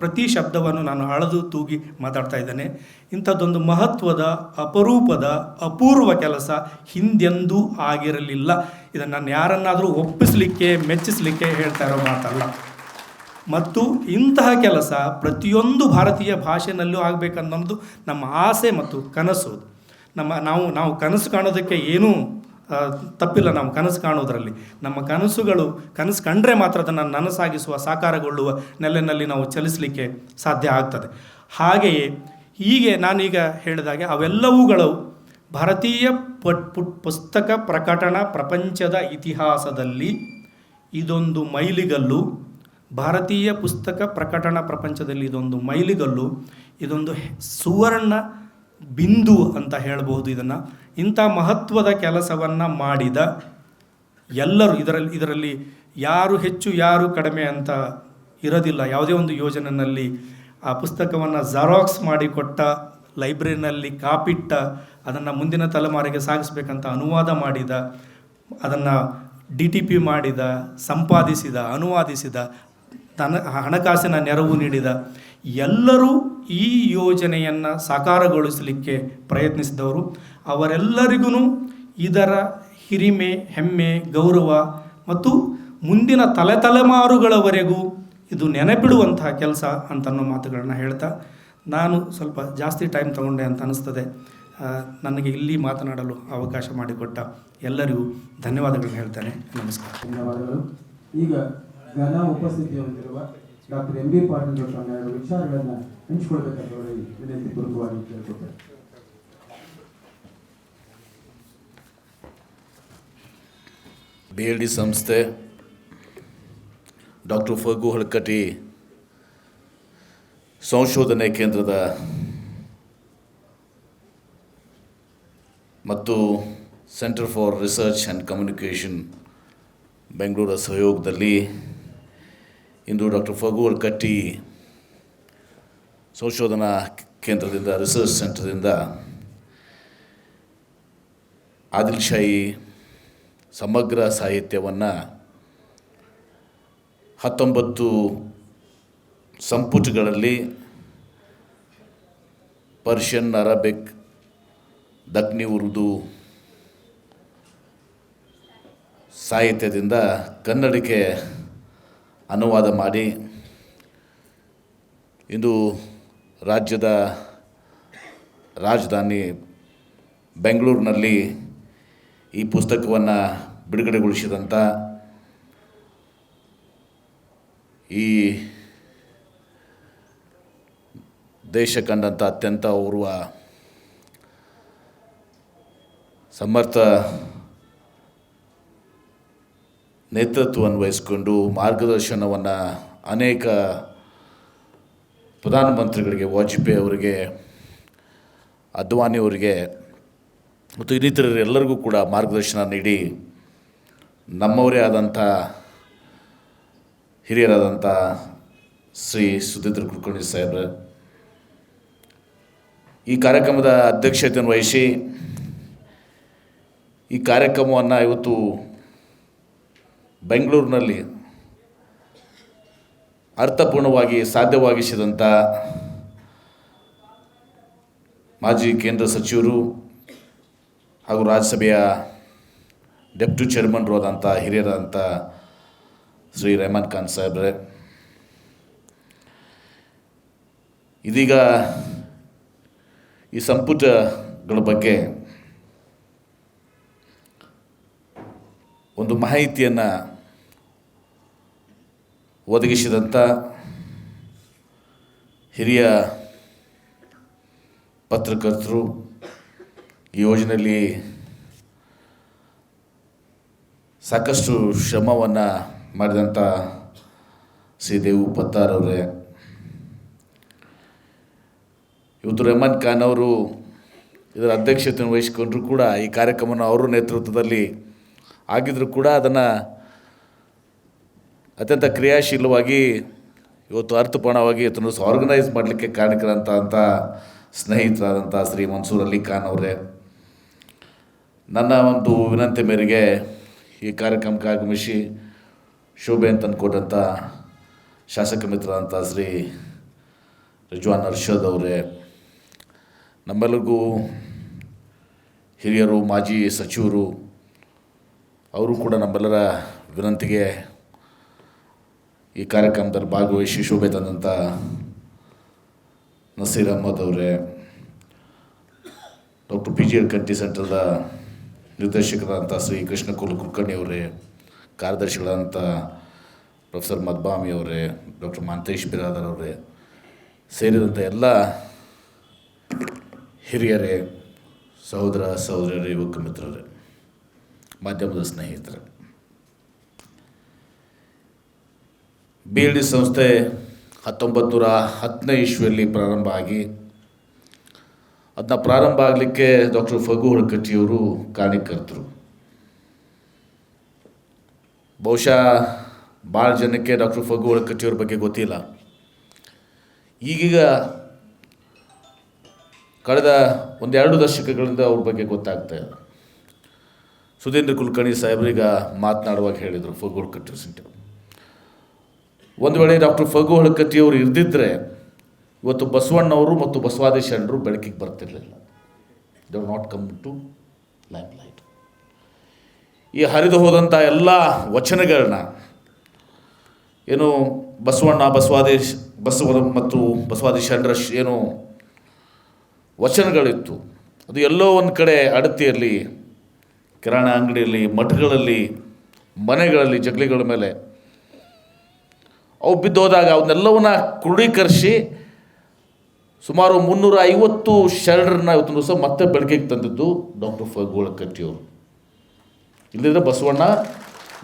[SPEAKER 7] ಪ್ರತಿ ಶಬ್ದವನ್ನು ನಾನು ಅಳೆದು ತೂಗಿ ಮಾತಾಡ್ತಾ ಇದ್ದೇನೆ. ಇಂಥದ್ದೊಂದು ಮಹತ್ವದ, ಅಪರೂಪದ, ಅಪೂರ್ವ ಕೆಲಸ ಹಿಂದೆಂದೂ ಆಗಿರಲಿಲ್ಲ. ಇದನ್ನು ನಾನು ಯಾರನ್ನಾದರೂ ಒಪ್ಪಿಸಲಿಕ್ಕೆ, ಮೆಚ್ಚಿಸಲಿಕ್ಕೆ ಹೇಳ್ತಾ ಇರೋ ಮಾತಲ್ಲ. ಮತ್ತು ಇಂತಹ ಕೆಲಸ ಪ್ರತಿಯೊಂದು ಭಾರತೀಯ ಭಾಷೆನಲ್ಲೂ ಆಗಬೇಕನ್ನೋದು ನಮ್ಮ ಆಸೆ ಮತ್ತು ಕನಸು. ನಾವು ಕನಸು ಕಾಣೋದಕ್ಕೆ ಏನೂ ತಪ್ಪಿಲ್ಲ. ನಾವು ಕನಸು ಕಾಣೋದರಲ್ಲಿ ನಮ್ಮ ಕನಸು ಕಂಡ್ರೆ ಮಾತ್ರ ಅದನ್ನು ನನಸಾಗಿಸುವ, ಸಾಕಾರಗೊಳ್ಳುವ ನೆಲೆಯಲ್ಲಿ ನಾವು ಚಲಿಸಲಿಕ್ಕೆ ಸಾಧ್ಯ ಆಗ್ತದೆ. ಹಾಗೆಯೇ ಹೀಗೆ ನಾನೀಗ ಹೇಳಿದಾಗೆ ಅವೆಲ್ಲವುಗಳು ಭಾರತೀಯ ಪುಸ್ತಕ ಪ್ರಕಟಣ ಪ್ರಪಂಚದ ಇತಿಹಾಸದಲ್ಲಿ ಇದೊಂದು ಮೈಲಿಗಲ್ಲು. ಭಾರತೀಯ ಪುಸ್ತಕ ಪ್ರಕಟಣ ಪ್ರಪಂಚದಲ್ಲಿ ಇದೊಂದು ಮೈಲಿಗಲ್ಲು, ಇದೊಂದು ಸುವರ್ಣ ಬಿಂದು ಅಂತ ಹೇಳ್ಬೋದು. ಇಂಥ ಮಹತ್ವದ ಕೆಲಸವನ್ನು ಮಾಡಿದ ಎಲ್ಲರೂ, ಇದರಲ್ಲಿ ಯಾರು ಹೆಚ್ಚು ಯಾರು ಕಡಿಮೆ ಅಂತ ಇರೋದಿಲ್ಲ. ಯಾವುದೇ ಒಂದು ಯೋಜನೆಯಲ್ಲಿ ಆ ಪುಸ್ತಕವನ್ನು ಜೆರಾಕ್ಸ್ ಮಾಡಿಕೊಟ್ಟ, ಲೈಬ್ರರಿನಲ್ಲಿ ಕಾಪಿಟ್ಟ, ಅದನ್ನು ಮುಂದಿನ ತಲೆಮಾರಿಗೆ ಸಾಗಿಸ್ಬೇಕಂತ ಅನುವಾದ ಮಾಡಿದ, ಅದನ್ನು DTP ಮಾಡಿದ, ಸಂಪಾದಿಸಿದ, ಅನುವಾದಿಸಿದ, ಹಣಕಾಸಿನ ನೆರವು ನೀಡಿದ ಎಲ್ಲರೂ ಈ ಯೋಜನೆಯನ್ನು ಸಾಕಾರಗೊಳಿಸಲಿಕ್ಕೆ ಪ್ರಯತ್ನಿಸಿದವರು. ಅವರೆಲ್ಲರಿಗೂ ಇದರ ಹಿರಿಮೆ, ಹೆಮ್ಮೆ, ಗೌರವ ಮತ್ತು ಮುಂದಿನ ತಲೆಮಾರುಗಳವರೆಗೂ ಇದು ನೆನಪಿಡುವಂತಹ ಕೆಲಸ ಅಂತನ್ನೋ ಮಾತುಗಳನ್ನು ಹೇಳ್ತಾ, ನಾನು ಸ್ವಲ್ಪ ಜಾಸ್ತಿ ಟೈಮ್ ತಗೊಂಡೆ ಅಂತ ಅನಿಸ್ತದೆ. ನನಗೆ ಇಲ್ಲಿ ಮಾತನಾಡಲು ಅವಕಾಶ ಮಾಡಿಕೊಟ್ಟ ಎಲ್ಲರಿಗೂ ಧನ್ಯವಾದಗಳನ್ನು ಹೇಳ್ತೇನೆ. ನಮಸ್ಕಾರ.
[SPEAKER 3] ಧನ್ಯವಾದಗಳು. ಈಗ ಘನ ಉಪಸ್ಥಿತಿ ಹೊಂದಿರುವ ಡಾಕ್ಟರ್ MB ಪಾಟೀಲ್ ಅವರು ಎರಡು ವಿಚಾರಗಳನ್ನು ಹಂಚಿಕೊಳ್ಬೇಕಂತ ವಿನಂತಿ ಪೂರ್ವಕವಾಗಿ ಕೇಳ್ಕೊಳ್ತಾರೆ.
[SPEAKER 8] B.I.D. ಸಂಸ್ಥೆ, ಡಾಕ್ಟರ್ ಫಗು ಹಳಕಟ್ಟಿ ಸಂಶೋಧನೆ ಕೇಂದ್ರದ ಮತ್ತು centre for research and communication ಬೆಂಗಳೂರ ಸಹಯೋಗದಲ್ಲಿ ಇಂದು ಡಾಕ್ಟರ್ ಫಗು ಹಳಕಟ್ಟಿ ಸಂಶೋಧನಾ ಕೇಂದ್ರದಿಂದ, ರಿಸರ್ಚ್ ಸೆಂಟರ್ದಿಂದ ಆದಿಲ್ಶಾಹಿ ಸಮಗ್ರ ಸಾಹಿತ್ಯವನ್ನು 19 ಸಂಪುಟಗಳಲ್ಲಿ ಪರ್ಷಿಯನ್, ಅರಬಿಕ್, ದಖ್ನಿ ಉರ್ದು ಸಾಹಿತ್ಯದಿಂದ ಕನ್ನಡಕ್ಕೆ ಅನುವಾದ ಮಾಡಿ ಇಂದು ರಾಜ್ಯದ ರಾಜಧಾನಿ ಬೆಂಗಳೂರಿನಲ್ಲಿ ಈ ಪುಸ್ತಕವನ್ನು ಬಿಡುಗಡೆಗೊಳಿಸಿದಂಥ ಈ ದೇಶ ಕಂಡಂಥ ಅತ್ಯಂತ ಓರ್ವ ಸಮರ್ಥ ನೇತೃತ್ವವನ್ನು ವಹಿಸಿಕೊಂಡು ಮಾರ್ಗದರ್ಶನವನ್ನು ಅನೇಕ ಪ್ರಧಾನಮಂತ್ರಿಗಳಿಗೆ, ವಾಜಪೇಯಿ ಅವರಿಗೆ, ಅದ್ವಾನಿ ಅವರಿಗೆ ಮತ್ತು ಇನ್ನಿತರರೆಲ್ಲರಿಗೂ ಕೂಡ ಮಾರ್ಗದರ್ಶನ ನೀಡಿ ನಮ್ಮವರೇ ಆದಂಥ ಹಿರಿಯರಾದಂಥ ಶ್ರೀ ಸುಧೀಂದ್ರ ಕುಲಕರ್ಣಿ ಸಾಹೇಬ್ರ ಈ ಕಾರ್ಯಕ್ರಮದ ಅಧ್ಯಕ್ಷತೆಯನ್ನು ವಹಿಸಿ ಈ ಕಾರ್ಯಕ್ರಮವನ್ನು ಇವತ್ತು ಬೆಂಗಳೂರಿನಲ್ಲಿ ಅರ್ಥಪೂರ್ಣವಾಗಿ ಸಾಧ್ಯವಾಗಿಸಿದಂಥ ಮಾಜಿ ಕೇಂದ್ರ ಸಚಿವರು ಹಾಗೂ ರಾಜ್ಯಸಭೆಯ ಡೆಪ್ಟಿ ಚೇರ್ಮನ್ರು ಆದಂಥ ಹಿರಿಯರಾದಂಥ ಶ್ರೀ ರೆಹಮಾನ್ ಖಾನ್ ಸಾಹೇಬ್ರೆ, ಇದೀಗ ಈ ಸಂಪುಟಗಳ ಬಗ್ಗೆ ಒಂದು ಮಾಹಿತಿಯನ್ನು ಒದಗಿಸಿದಂಥ ಹಿರಿಯ ಪತ್ರಕರ್ತರು, ಈ ಯೋಜನೆಯಲ್ಲಿ ಸಾಕಷ್ಟು ಶ್ರಮವನ್ನು ಮಾಡಿದಂಥ ಶ್ರೀ ದೇವು ಪತ್ತಾರ್ ಅವರೇ, ಇವತ್ತು ರೆಹಮಾನ್ ಖಾನ್ ಅವರು ಇದರ ಅಧ್ಯಕ್ಷತೆಯನ್ನು ವಹಿಸಿಕೊಂಡ್ರು ಕೂಡ ಈ ಕಾರ್ಯಕ್ರಮವನ್ನು ಅವರ ನೇತೃತ್ವದಲ್ಲಿ ಆಗಿದ್ದರೂ ಕೂಡ ಅದನ್ನು ಅತ್ಯಂತ ಕ್ರಿಯಾಶೀಲವಾಗಿ ಇವತ್ತು ಅರ್ಥಪೂರ್ಣವಾಗಿ ಇದನ್ನು ಆರ್ಗನೈಸ್ ಮಾಡಲಿಕ್ಕೆ ಕಾರಣಕರಂಥ ಸ್ನೇಹಿತರಾದಂಥ ಶ್ರೀ ಮನ್ಸೂರ್ ಅಲಿ ಖಾನ್ ಅವರೇ, ನನ್ನ ಒಂದು ವಿನಂತಿ ಮೇರೆಗೆ ಈ ಕಾರ್ಯಕ್ರಮಕ್ಕೆ ಆಗಮಿಸಿ ಶೋಭೆ ಅಂತ ಅಂದ್ಕೊಟ್ಟಂಥ ಶಾಸಕ ಮಿತ್ರರಾದಂಥ ಶ್ರೀ ರಿಜ್ವಾನ್ ಅರ್ಷದ್ ಅವರೇ, ನಮ್ಮೆಲ್ಲರಿಗೂ ಹಿರಿಯರು, ಮಾಜಿ ಸಚಿವರು, ಅವರು ಕೂಡ ನಮ್ಮೆಲ್ಲರ ವಿನಂತಿಗೆ ಈ ಕಾರ್ಯಕ್ರಮದಲ್ಲಿ ಭಾಗವಹಿಸಿ ಶೋಭೆ ತಂದಂಥ ನಸೀರ್ ಅಹಮದ್ ಅವರೇ, ಡಾಕ್ಟರ್ ಪಿ ಜಿ ಹಳಕಟ್ಟಿ ಸೆಂಟರ್ದ ನಿರ್ದೇಶಕರಾದಂಥ ಶ್ರೀ ಕೃಷ್ಣ ಕುಲಕರ್ಣಿ ಅವರೇ, ಕಾರ್ಯದರ್ಶಿಗಳಾದಂಥ ಪ್ರೊಫೆಸರ್ ಮದ್ಬಾಮಿ ಅವರೇ, ಡಾಕ್ಟರ್ ಮಾಂತೇಶ್ ಬಿರಾದರ್ ಅವರೇ ಸೇರಿದಂಥ ಎಲ್ಲ ಹಿರಿಯರೇ, ಸಹೋದರ ಸಹೋದರಿಯರೇ, ಯುವಕ ಮಿತ್ರರೇ, ಮಾಧ್ಯಮದ ಸ್ನೇಹಿತರೆ, B.I.D.E ಸಂಸ್ಥೆ 1910ನೇ ಇಸ್ವಿಯಲ್ಲಿ ಪ್ರಾರಂಭ ಆಗಿ ಅದನ್ನ ಪ್ರಾರಂಭ ಆಗಲಿಕ್ಕೆ ಡಾಕ್ಟರ್ ಫಗು ಹಳಕಟ್ಟಿಯವರು ಕಾರಣೀಕರ್ತರು. ಬಹುಶಃ ಭಾಳ ಜನಕ್ಕೆ ಡಾಕ್ಟರ್ ಫಗು ಹಳಕಟ್ಟಿಯವ್ರ ಬಗ್ಗೆ ಗೊತ್ತಿಲ್ಲ. ಈಗೀಗ ಕಳೆದ 1-2 ದಶಕಗಳಿಂದ ಅವ್ರ ಬಗ್ಗೆ ಗೊತ್ತಾಗ್ತಾ ಇದೆ. ಸುಧೀಂದ್ರ ಕುಲಕರ್ಣಿ ಸಾಹೇಬ್ರೀಗ ಮಾತನಾಡುವಾಗ ಹೇಳಿದರು ಫಗು ಹಳಕಟ್ಟಿ ಸೆಂಟರ್. ಒಂದು ವೇಳೆ ಡಾಕ್ಟರ್ ಫಗು ಹಳಕಟ್ಟಿಯವರು ಇರ್ದಿದ್ದರೆ ಇವತ್ತು ಬಸವಣ್ಣವರು ಮತ್ತು ಬಸವಾದಿ ಶರಣರು ಬೆಳಕಿಗೆ ಬರ್ತಿರಲಿಲ್ಲ. They would not come to limelight. ಈ ಹರಿದು ಹೋದಂಥ ಎಲ್ಲ ವಚನಗಳನ್ನ ಏನು ಬಸವಣ್ಣ, ಬಸವ ಮತ್ತು ಬಸವಾದಿ ಶರಣರ ಏನು ವಚನಗಳಿತ್ತು, ಅದು ಎಲ್ಲೋ ಒಂದು ಕಡೆ ಅಡತಿಯಲ್ಲಿ, ಕಿರಾಣ ಅಂಗಡಿಯಲ್ಲಿ, ಮಠಗಳಲ್ಲಿ, ಮನೆಗಳಲ್ಲಿ, ಜಗಲಿಗಳ ಮೇಲೆ ಅವು ಬಿದ್ದೋದಾಗ ಅವನ್ನೆಲ್ಲವನ್ನ ಕ್ರೋಢೀಕರಿಸಿ ಸುಮಾರು 350 ಶರಣರನ್ನ ಇವತ್ತು ದಿವಸ ಮತ್ತೆ ಬೆಳಕಿಗೆ ತಂದಿದ್ದು ಡಾಕ್ಟರ್ ಫಗು ಹಳಕಟ್ಟಿಯವರು. ಇಲ್ಲದಿದ್ದರೆ ಬಸವಣ್ಣ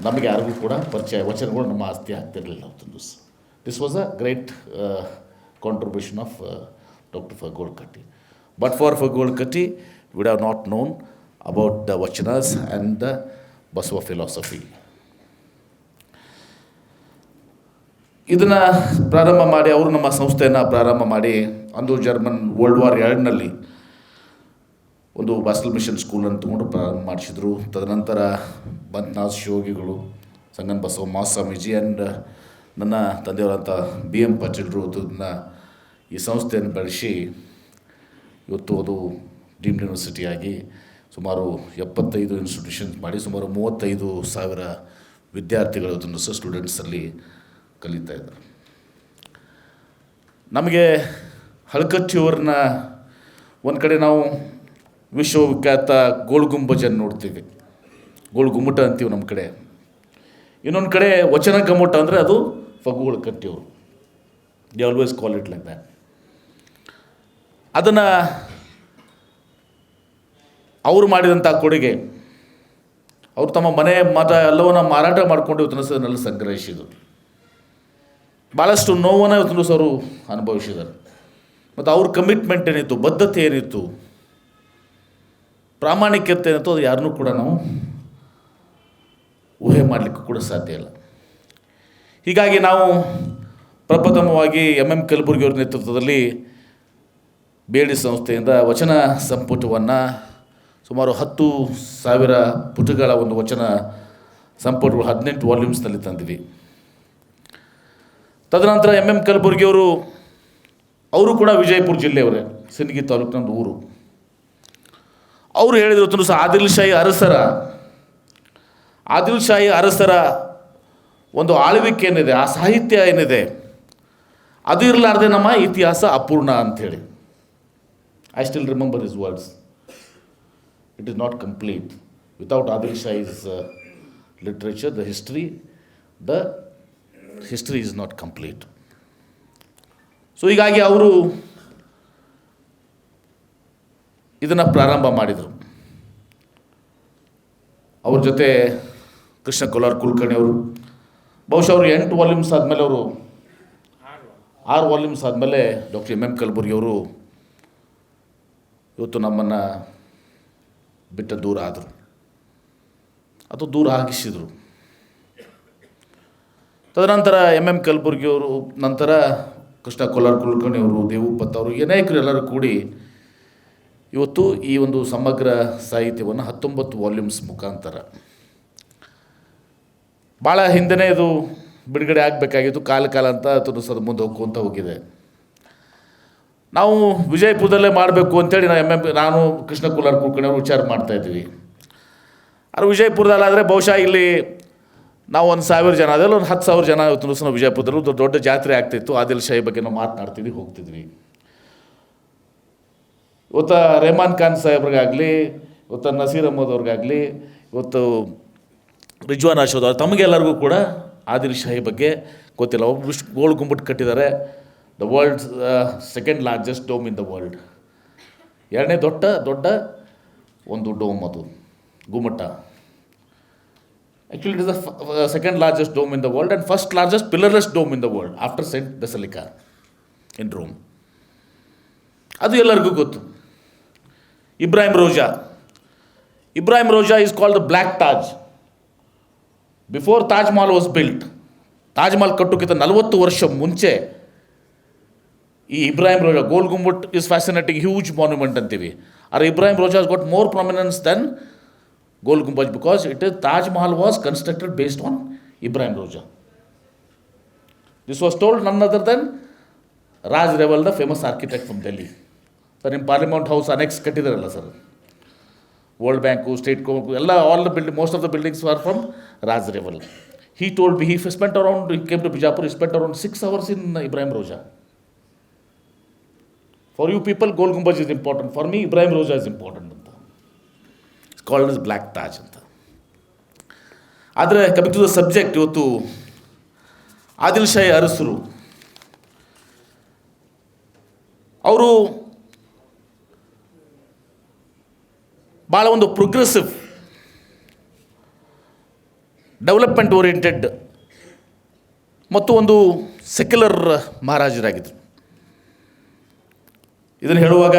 [SPEAKER 8] ನಮಗೆ ಯಾರಿಗೂ ಕೂಡ ಪರಿಚಯ, ವಚನಗಳು ನಮ್ಮ ಆಸ್ತಿ ಆಗ್ತಿರಲಿಲ್ಲ ಅವತ್ತೊಂದು ದಿವಸ. This was a great contribution of doctor Phagu Halakatti. But for Phagu Halakatti would have not known about the vachanas and the Basava philosophy. ಇದನ್ನು ಪ್ರಾರಂಭ ಮಾಡಿ ಅವರು ನಮ್ಮ ಸಂಸ್ಥೆಯನ್ನು ಪ್ರಾರಂಭ ಮಾಡಿ ಅಂದು ಜರ್ಮನ್ ವರ್ಲ್ಡ್ ವಾರ್ 2ನಲ್ಲಿ ಒಂದು ಬಾಸಲ್ ಮಿಷನ್ ಸ್ಕೂಲನ್ನು ತೊಗೊಂಡು ಪ್ರಾರಂಭ ಮಾಡಿಸಿದರು. ತದನಂತರ ಬಂತ್ನಾಥ್ ಶಿವಯೋಗಿಗಳು, ಸಂಗನ್ ಬಸವ ಮಹಾಸ್ವಾಮೀಜಿ ಆ್ಯಂಡ್ ನನ್ನ ತಂದೆಯವರಂಥ B.M. ಪಾಟೀಲ್ರು ಅದನ್ನು ಈ ಸಂಸ್ಥೆಯನ್ನು ಬೆಳೆಸಿ ಇವತ್ತು ಅದು ಡೀಮ್ಡ್ ಯೂನಿವರ್ಸಿಟಿಯಾಗಿ ಸುಮಾರು 75 ಇನ್ಸ್ಟಿಟ್ಯೂಷನ್ಸ್ ಮಾಡಿ ಸುಮಾರು 35,000 ವಿದ್ಯಾರ್ಥಿಗಳು ಅದನ್ನು ಸಹ ಸ್ಟೂಡೆಂಟ್ಸಲ್ಲಿ ಕಲಿತಾ ಇದ್ದಾರೆ. ನಮಗೆ ಹಳಕಟ್ಟಿಯವ್ರನ್ನ ಒಂದು ಕಡೆ ನಾವು ವಿಶ್ವವಿಖ್ಯಾತ ಗೋಲ್ ಗುಂಬಜನ್ನು ನೋಡ್ತೀವಿ, ಗೋಲ್ ಗುಮ್ಮಟ ಅಂತೀವಿ ನಮ್ಮ ಕಡೆ. ಇನ್ನೊಂದು ಕಡೆ ವಚನ ಗಮ್ಮಟ ಅಂದರೆ ಅದು ಫಗು ಹಳಕಟ್ಟಿಯವರು. They always call it like that. ಅದನ್ನು ಅವರು ಮಾಡಿದಂಥ ಕೊಡುಗೆ, ಅವರು ತಮ್ಮ ಮನೆ ಮತ ಎಲ್ಲವನ್ನ ಮಾರಾಟ ಮಾಡಿಕೊಂಡು ಇವತ್ತಿನ ಸಂಗ್ರಹಿಸಿದರು. ಭಾಳಷ್ಟು ನೋವನ್ನು ಇವತ್ತಿನ ಅವರು ಅನುಭವಿಸಿದ್ದಾರೆ. ಮತ್ತು ಅವ್ರ ಕಮಿಟ್ಮೆಂಟ್ ಏನಿತ್ತು, ಬದ್ಧತೆ ಏನಿತ್ತು, ಪ್ರಾಮಾಣಿಕತೆ ಏನಿತ್ತು, ಅದು ಯಾರನ್ನೂ ಕೂಡ ನಾವು ಊಹೆ ಮಾಡಲಿಕ್ಕೂ ಕೂಡ ಸಾಧ್ಯ ಇಲ್ಲ. ಹೀಗಾಗಿ ನಾವು ಪ್ರಪ್ರಥಮವಾಗಿ M.M. ಕಲಬುರ್ಗಿಯವ್ರ ನೇತೃತ್ವದಲ್ಲಿ B.I.D.E ಸಂಸ್ಥೆಯಿಂದ ವಚನ ಸಂಪುಟವನ್ನು ಸುಮಾರು 10,000 ಪುಟಗಳ ಒಂದು ವಚನ ಸಂಪುಟಗಳು 18 ವಾಲ್ಯೂಮ್ಸ್ನಲ್ಲಿ ತಂದಿವಿ. ತದನಂತರ M.M. ಕಲಬುರ್ಗಿಯವರು ಅವರು ಕೂಡ ವಿಜಯಪುರ ಜಿಲ್ಲೆಯವರೇ, ಸಿಂದಗಿ ತಾಲೂಕಿನ ಊರು. ಅವರು ಹೇಳಿದರು ತುಂಬ ಆದಿಲ್ಶಾಹಿ ಅರಸರ ಒಂದು ಆಳ್ವಿಕೆ ಏನಿದೆ, ಆ ಸಾಹಿತ್ಯ ಏನಿದೆ, ಅದು ಇರಲಾರ್ದೆ ನಮ್ಮ ಇತಿಹಾಸ ಅಪೂರ್ಣ ಅಂಥೇಳಿ. I still remember his words. It is not complete without Adilshahis literature. The history is not complete. So ಹೀಗಾಗಿ ಅವರು ಇದನ್ನು ಪ್ರಾರಂಭ ಮಾಡಿದರು. ಅವ್ರ ಜೊತೆ ಕೃಷ್ಣ ಕೊಲಾರ್ ಕುಲಕರ್ಣಿ ಅವರು ಬಹುಶಃ ಅವರು 8 ವಾಲ್ಯೂಮ್ಸ್ ಆದಮೇಲೆ, ಅವರು 6 ವಾಲ್ಯೂಮ್ಸ್ ಆದಮೇಲೆ ಡಾಕ್ಟರ್ M.M. ಕಲಬುರ್ಗಿಯವರು ಇವತ್ತು ನಮ್ಮನ್ನು ಬಿಟ್ಟು ದೂರ ಆದರು, ಅಥವಾ ದೂರ ಆಗಿಸಿದರು. ತದನಂತರ M.M. ಕಲಬುರ್ಗಿಯವರು, ನಂತರ ಕೃಷ್ಣ ಕೊಲಾರ್ ಕುಲಕರ್ಣಿ ಅವರು, ದೇವುಪತ್ ಅವರು, ಅನೇಕರು ಎಲ್ಲರೂ ಕೂಡಿ ಇವತ್ತು ಈ ಒಂದು ಸಮಗ್ರ ಸಾಹಿತ್ಯವನ್ನು 19 ವಾಲ್ಯೂಮ್ಸ್ ಮುಖಾಂತರ, ಭಾಳ ಹಿಂದೆಯೇ ಇದು ಬಿಡುಗಡೆ ಆಗಬೇಕಾಗಿತ್ತು, ಕಾಲ ಅಂತ ಅದು ಮುಂದೆ ಹೋಗ್ಕೊಂತ ಹೋಗಿದೆ. ನಾವು ವಿಜಯಪುರದಲ್ಲೇ ಮಾಡಬೇಕು ಅಂತೇಳಿ ನಾನು ಕೃಷ್ಣ ಕೊಲಾರ್ ಕುಲಕರ್ಣಿ ಅವರು ವಿಚಾರ ಮಾಡ್ತಾಯಿದ್ವಿ. ಆದರೆ ವಿಜಯಪುರದಲ್ಲಾದರೆ ಬಹುಶಃ ಇಲ್ಲಿ ನಾವು 1,000 ಜನ, ಅದೆಲ್ಲ ಒಂದು 10,000 ಜನ ಇವತ್ತು ನಾವು ವಿಜಯಪುರದಲ್ಲೂ ದೊಡ್ಡ ಜಾತ್ರೆ ಆಗ್ತಾಯಿತ್ತು. ಆದಿಲ್ಶಾಹಿ ಬಗ್ಗೆ ನಾವು ಮಾತನಾಡ್ತಿದ್ವಿ, ಹೋಗ್ತಿದ್ವಿ. ಇವತ್ತು ರೆಹಮಾನ್ ಖಾನ್ ಸಾಹೇಬ್ರಿಗಾಗಲಿ, ಇವತ್ತು ನಸೀರ್ ಅಹಮದ್ ಅವ್ರಿಗಾಗಲಿ, ಇವತ್ತು ರಿಜ್ವಾನ್ ಅರ್ಷದ್ ಅವ್ರು, ತಮಗೆಲ್ಲರಿಗೂ ಕೂಡ ಆದಿಲ್ಶಾಹಿ ಬಗ್ಗೆ ಗೊತ್ತಿಲ್ಲ. ಒಬ್ಬ ಗೋಲ್ ಗುಂಬಟ್ ಕಟ್ಟಿದ್ದಾರೆ, the world's second largest dome in the world. ಎರಡನೇ ದೊಡ್ಡ ಒಂದು ಡೋಮ್ ಅದು ಗುಮ್ಮಟ. Actually, it is the second largest dome in the world and first largest pillarless dome in the world after Saint Basilica in Rome. ಅದು ಎಲ್ಲರಿಗೂ ಗೊತ್ತು. Ibrahim Roja is called the Black Taj. Before Taj Mahal was built, Taj Mahal ಕಟ್ಟೋಕ್ಕಿಂತ 40 ವರ್ಷ ಮುಂಚೆ ಈ Ibrahim Roja, Gol Gumbut is fascinating, huge monument ಅಂತೀವಿ. Our Ibrahim Roja has got more prominence than Gol Gumbaj because Taj Mahal was constructed based on Ibrahim Roja. This was told none other than Raj Reval, the famous architect from Delhi. Sir, in Parliament House annex kattidaralla sir. World Bank, State Bank, all the buildings, most of the buildings were from Raj Reval. He told me he came to Bijapur, he spent around 6 hours in Ibrahim Roja. For you people, Gol Gumbaj is important. For me, Ibrahim Roja is important. Called as black Taj ಅಂತ. ಆದರೆ coming to the subject, ಇವತ್ತು ಆದಿಲ್ಶಾಹಿ ಅರಸರು ಅವರು ಭಾಳ ಒಂದು progressive, development oriented ಮತ್ತು ಒಂದು secular ಮಹಾರಾಜರಾಗಿದ್ದರು. ಇದನ್ನು ಹೇಳುವಾಗ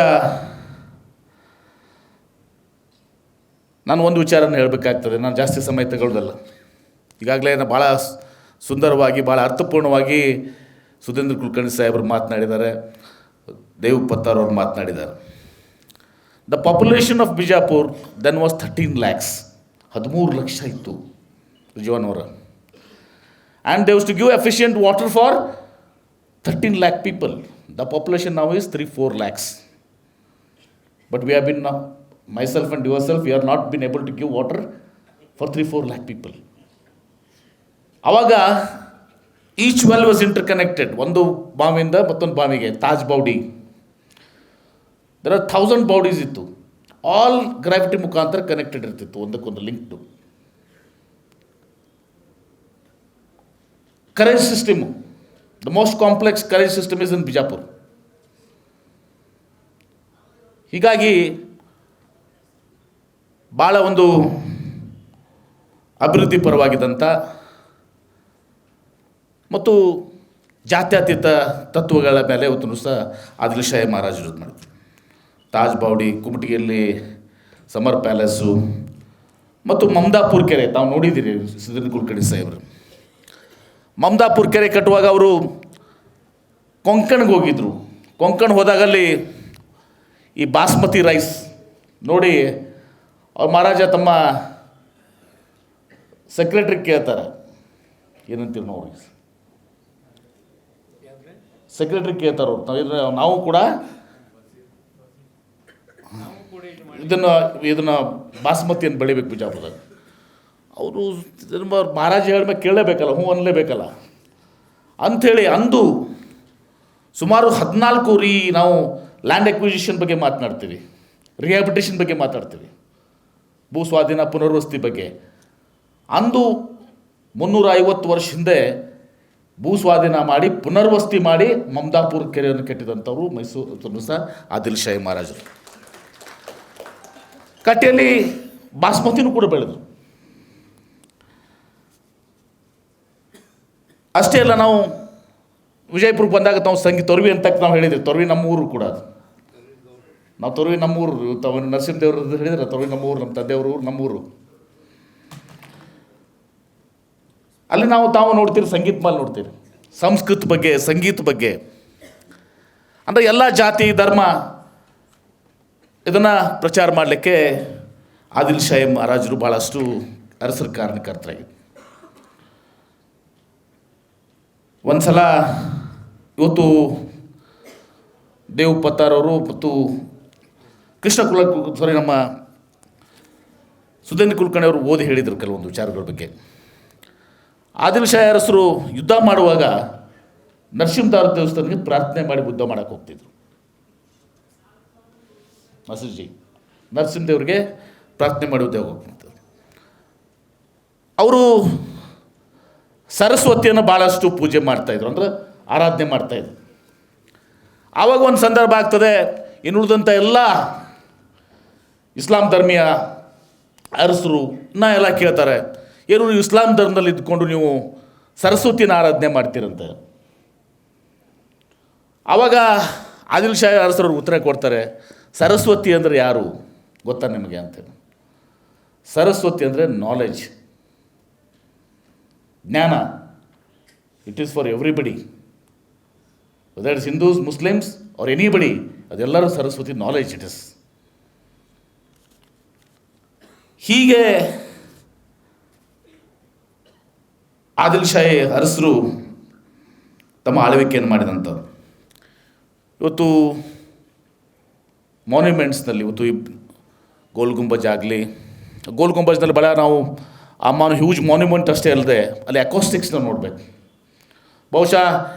[SPEAKER 8] ನಾನು ಒಂದು ವಿಚಾರನ ಹೇಳಬೇಕಾಗ್ತದೆ. ನಾನು ಜಾಸ್ತಿ ಸಮಯ ತಗೊಳ್ಳೋದಲ್ಲ. ಈಗಾಗಲೇ ಭಾಳ ಸುಂದರವಾಗಿ, ಭಾಳ ಅರ್ಥಪೂರ್ಣವಾಗಿ ಸುಧೀಂದ್ರ ಕುಲಕರ್ಣಿ ಸಾಹೇಬರು ಮಾತನಾಡಿದ್ದಾರೆ, ದೇವುಪತ್ತಾರ್ ಅವರು ಮಾತನಾಡಿದ್ದಾರೆ. The population of Bijapur then was 13 lakhs, 13 ಲಕ್ಷ ಇತ್ತು ರಿಜ್ವಾನ್ ಅವರ. and they used to give efficient water for 13 lakh people. The population now is 3-4 lakhs. But we have been now, myself and yourself, we have not been able to give water for 3-4 lakh people. Avaga, each well was interconnected. One ಬಾವಿಯಿಂದ ಮತ್ತೊಂದು ಬಾವಿಗೆ, Taj body. There are 1,000 bodies ittu. All gravity ಮುಖಾಂತರ connected ಇರ್ತಿತ್ತು, ಒಂದಕ್ಕೊಂದು linked. Courage system, the most complex courage system is in Bijapur. ಹೀಗಾಗಿ ಭಾಳ ಒಂದು ಅಭಿವೃದ್ಧಿ ಪರವಾಗಿದ್ದಂಥ ಮತ್ತು ಜಾತ್ಯತೀತ ತತ್ವಗಳ ಮೇಲೆ ಇವತ್ತು ಸಹ ಆದಿಲ್ಶಾಹಿ ಮಹಾರಾಜರು ಮಾಡಿದ್ರು. ತಾಜ್ ಬೌಡಿ, ಕುಮಟಿಯಲ್ಲಿ ಸಮರ್ ಪ್ಯಾಲೇಸು ಮತ್ತು ಮಮದಾಪುರ್ ಕೆರೆ ತಾವು ನೋಡಿದ್ದೀರಿ ಸಿದ್ಧನ ಕುಲಕರ್ಣಿ ಸಾಹೇಬರು. ಮಮದಾಪುರ್ ಕೆರೆ ಕಟ್ಟುವಾಗ ಅವರು ಕೊಂಕಣ್ಗೆ ಹೋಗಿದ್ದರು. ಕೊಂಕಣ್ ಹೋದಾಗಲ್ಲಿ ಈ ಬಾಸ್ಮತಿ ರೈಸ್ ನೋಡಿ ಅವ್ರು ಮಹಾರಾಜ ತಮ್ಮ ಸೆಕ್ರೆಟ್ರಿಗೆ ಕೇಳ್ತಾರೆ, ಏನಂತೀವಿ ನೋಡಿ, ಸೆಕ್ರೆಟ್ರಿಗೆ ಕೇಳ್ತಾರೆ ಅವ್ರು, ನಾವು ಕೂಡ ಇದನ್ನು ಬಾಸ್ಮತಿಯನ್ನು ಬೆಳಿಬೇಕು ಬಿಜಾಪುರದಾಗ. ಅವರು ಮಹಾರಾಜ ಹೇಳ್ಬೇಕು, ಕೇಳಲೇಬೇಕಲ್ಲ, ಹ್ಞೂ ಅನ್ನಲೇಬೇಕಲ್ಲ ಅಂಥೇಳಿ ಅಂದು ಸುಮಾರು 14 ನಾವು ಲ್ಯಾಂಡ್ ಎಕ್ವಿಸಿಷನ್ ಬಗ್ಗೆ ಮಾತನಾಡ್ತೀವಿ, ರಿಹ್ಯಾಬಿಟೇಷನ್ ಬಗ್ಗೆ ಮಾತಾಡ್ತೀವಿ, ಭೂ ಸ್ವಾಧೀನ ಪುನರ್ವಸತಿ ಬಗ್ಗೆ. ಅಂದು 350 ವರ್ಷ ಹಿಂದೆ ಭೂ ಸ್ವಾಧೀನ ಮಾಡಿ ಪುನರ್ವಸತಿ ಮಾಡಿ ಮಮದಾಪುರ ಕೆರೆಯನ್ನು ಕಟ್ಟಿದಂಥವ್ರು ಮೈಸೂರು ಸಹ ಆದಿಲ್ಶಾಹಿ ಮಹಾರಾಜರು. ಕಟ್ಟೆಯಲ್ಲಿ ಬಾಸ್ಮತಿನೂ ಕೂಡ ಬೆಳೆದರು. ಅಷ್ಟೇ ಅಲ್ಲ, ನಾವು ವಿಜಯಪುರಕ್ಕೆ ಬಂದಾಗ ನಾವು ತೊರವಿ ಅಂತ ನಾವು ಹೇಳಿದ್ವಿ. ತೊರವಿ ನಮ್ಮ ಊರು ಕೂಡ ಅದು. ನಾವು ತೊರವಿ ನಮ್ಮೂರು, ನರಸಿಂಹದೇವ್ರದ್ದು ಹೇಳಿದ್ರೆ ತೊರವಿ ನಮ್ಮೂರು, ನಮ್ಮ ತಂದೆಯವರು ನಮ್ಮೂರು. ಅಲ್ಲಿ ತಾವು ನೋಡ್ತೀರಿ, ಸಂಗೀತ ಮಾಲ್ ನೋಡ್ತೀರಿ, ಸಂಸ್ಕೃತ ಬಗ್ಗೆ, ಸಂಗೀತ ಬಗ್ಗೆ. ಅಂದರೆ ಎಲ್ಲ ಜಾತಿ ಧರ್ಮ ಇದನ್ನು ಪ್ರಚಾರ ಮಾಡಲಿಕ್ಕೆ ಆದಿಲ್ಶಾಹಿ ಮಹಾರಾಜರು ಭಾಳಷ್ಟು ಅರಸರ ಕಾರಣಕರ್ತರಾಗಿದ್ದರು. ಒಂದು ಸಲ ಇವತ್ತು ದೇವ್ ಪತ್ತಾರವರು ಮತ್ತು ನಮ್ಮ ಸುಧೇಂದ್ರ ಕುಲಕರ್ಣಿ ಅವರು ಓದಿ ಹೇಳಿದರು ಕೆಲವೊಂದು ವಿಚಾರಗಳ ಬಗ್ಗೆ. ಆದಿಲ್ಶಾಹಿ ಅರಸರು ಯುದ್ಧ ಮಾಡುವಾಗ ನರಸಿಂಹದೇವರ ದೇವಸ್ಥಾನಕ್ಕೆ ಪ್ರಾರ್ಥನೆ ಮಾಡಿ ಯುದ್ಧ ಮಾಡೋಕ್ಕೆ ಹೋಗ್ತಿದ್ರು. ಮಸೂಜಿ ನರಸಿಂಹದೇವ್ರಿಗೆ ಪ್ರಾರ್ಥನೆ ಮಾಡಿ ಯುದ್ಧ ಹೋಗ್ತಿದ್ರು. ಅವರು ಸರಸ್ವತಿಯನ್ನು ಭಾಳಷ್ಟು ಪೂಜೆ ಮಾಡ್ತಾಯಿದ್ರು, ಅಂದರೆ ಆರಾಧನೆ ಮಾಡ್ತಾಯಿದ್ರು. ಆವಾಗ ಒಂದು ಸಂದರ್ಭ ಆಗ್ತದೆ, ಇನ್ನುಳಿದಂಥ ಎಲ್ಲ ಇಸ್ಲಾಂ ಧರ್ಮೀಯ ಅರಸರು ಎಲ್ಲ ಕೇಳ್ತಾರೆ, ಏನು ನೀವು ಇಸ್ಲಾಂ ಧರ್ಮದಲ್ಲಿ ಇದ್ದುಕೊಂಡು ನೀವು ಸರಸ್ವತಿನ ಆರಾಧನೆ ಮಾಡ್ತೀರಂತೆ. ಆವಾಗ ಆದಿಲ್ಶಾಹಿ ಅರಸರು ಉತ್ತರ ಕೊಡ್ತಾರೆ, ಸರಸ್ವತಿ ಅಂದರೆ ಯಾರು ಗೊತ್ತಾ ನಿಮಗೆ ಅಂತೇಳಿ. ಸರಸ್ವತಿ ಅಂದರೆ ನಾಲೆಜ್, ಜ್ಞಾನ. It is for everybody, whether it's Hindus, Muslims or anybody, ಅದೆಲ್ಲರೂ ಸರಸ್ವತಿ ನಾಲೆಜ್ ಇಟ್ ಇಸ್. ಹೀಗೆ ಆದಿಲ್ಶಾಹಿ ಅರಸರು ತಮ್ಮ ಆಳ್ವಿಕೆಯನ್ನು ಮಾಡಿದಂಥವ್ರು. ಇವತ್ತು ಮಾನ್ಯುಮೆಂಟ್ಸ್ನಲ್ಲಿ ಇವತ್ತು ಈ ಗೋಲ್ ಗುಂಬಜ್ ಆಗಲಿ, ಗೋಲ್ ಗುಂಬಜ್ನಲ್ಲಿ ಭಾಳ ನಾವು ಹ್ಯೂಜ್ ಮಾನ್ಯುಮೆಂಟ್ ಅಷ್ಟೇ ಅಲ್ಲದೆ ಅಲ್ಲಿ ಅಕೋಸ್ಟಿಕ್ಸ್ನ ನೋಡಬೇಕು. ಬಹುಶಃ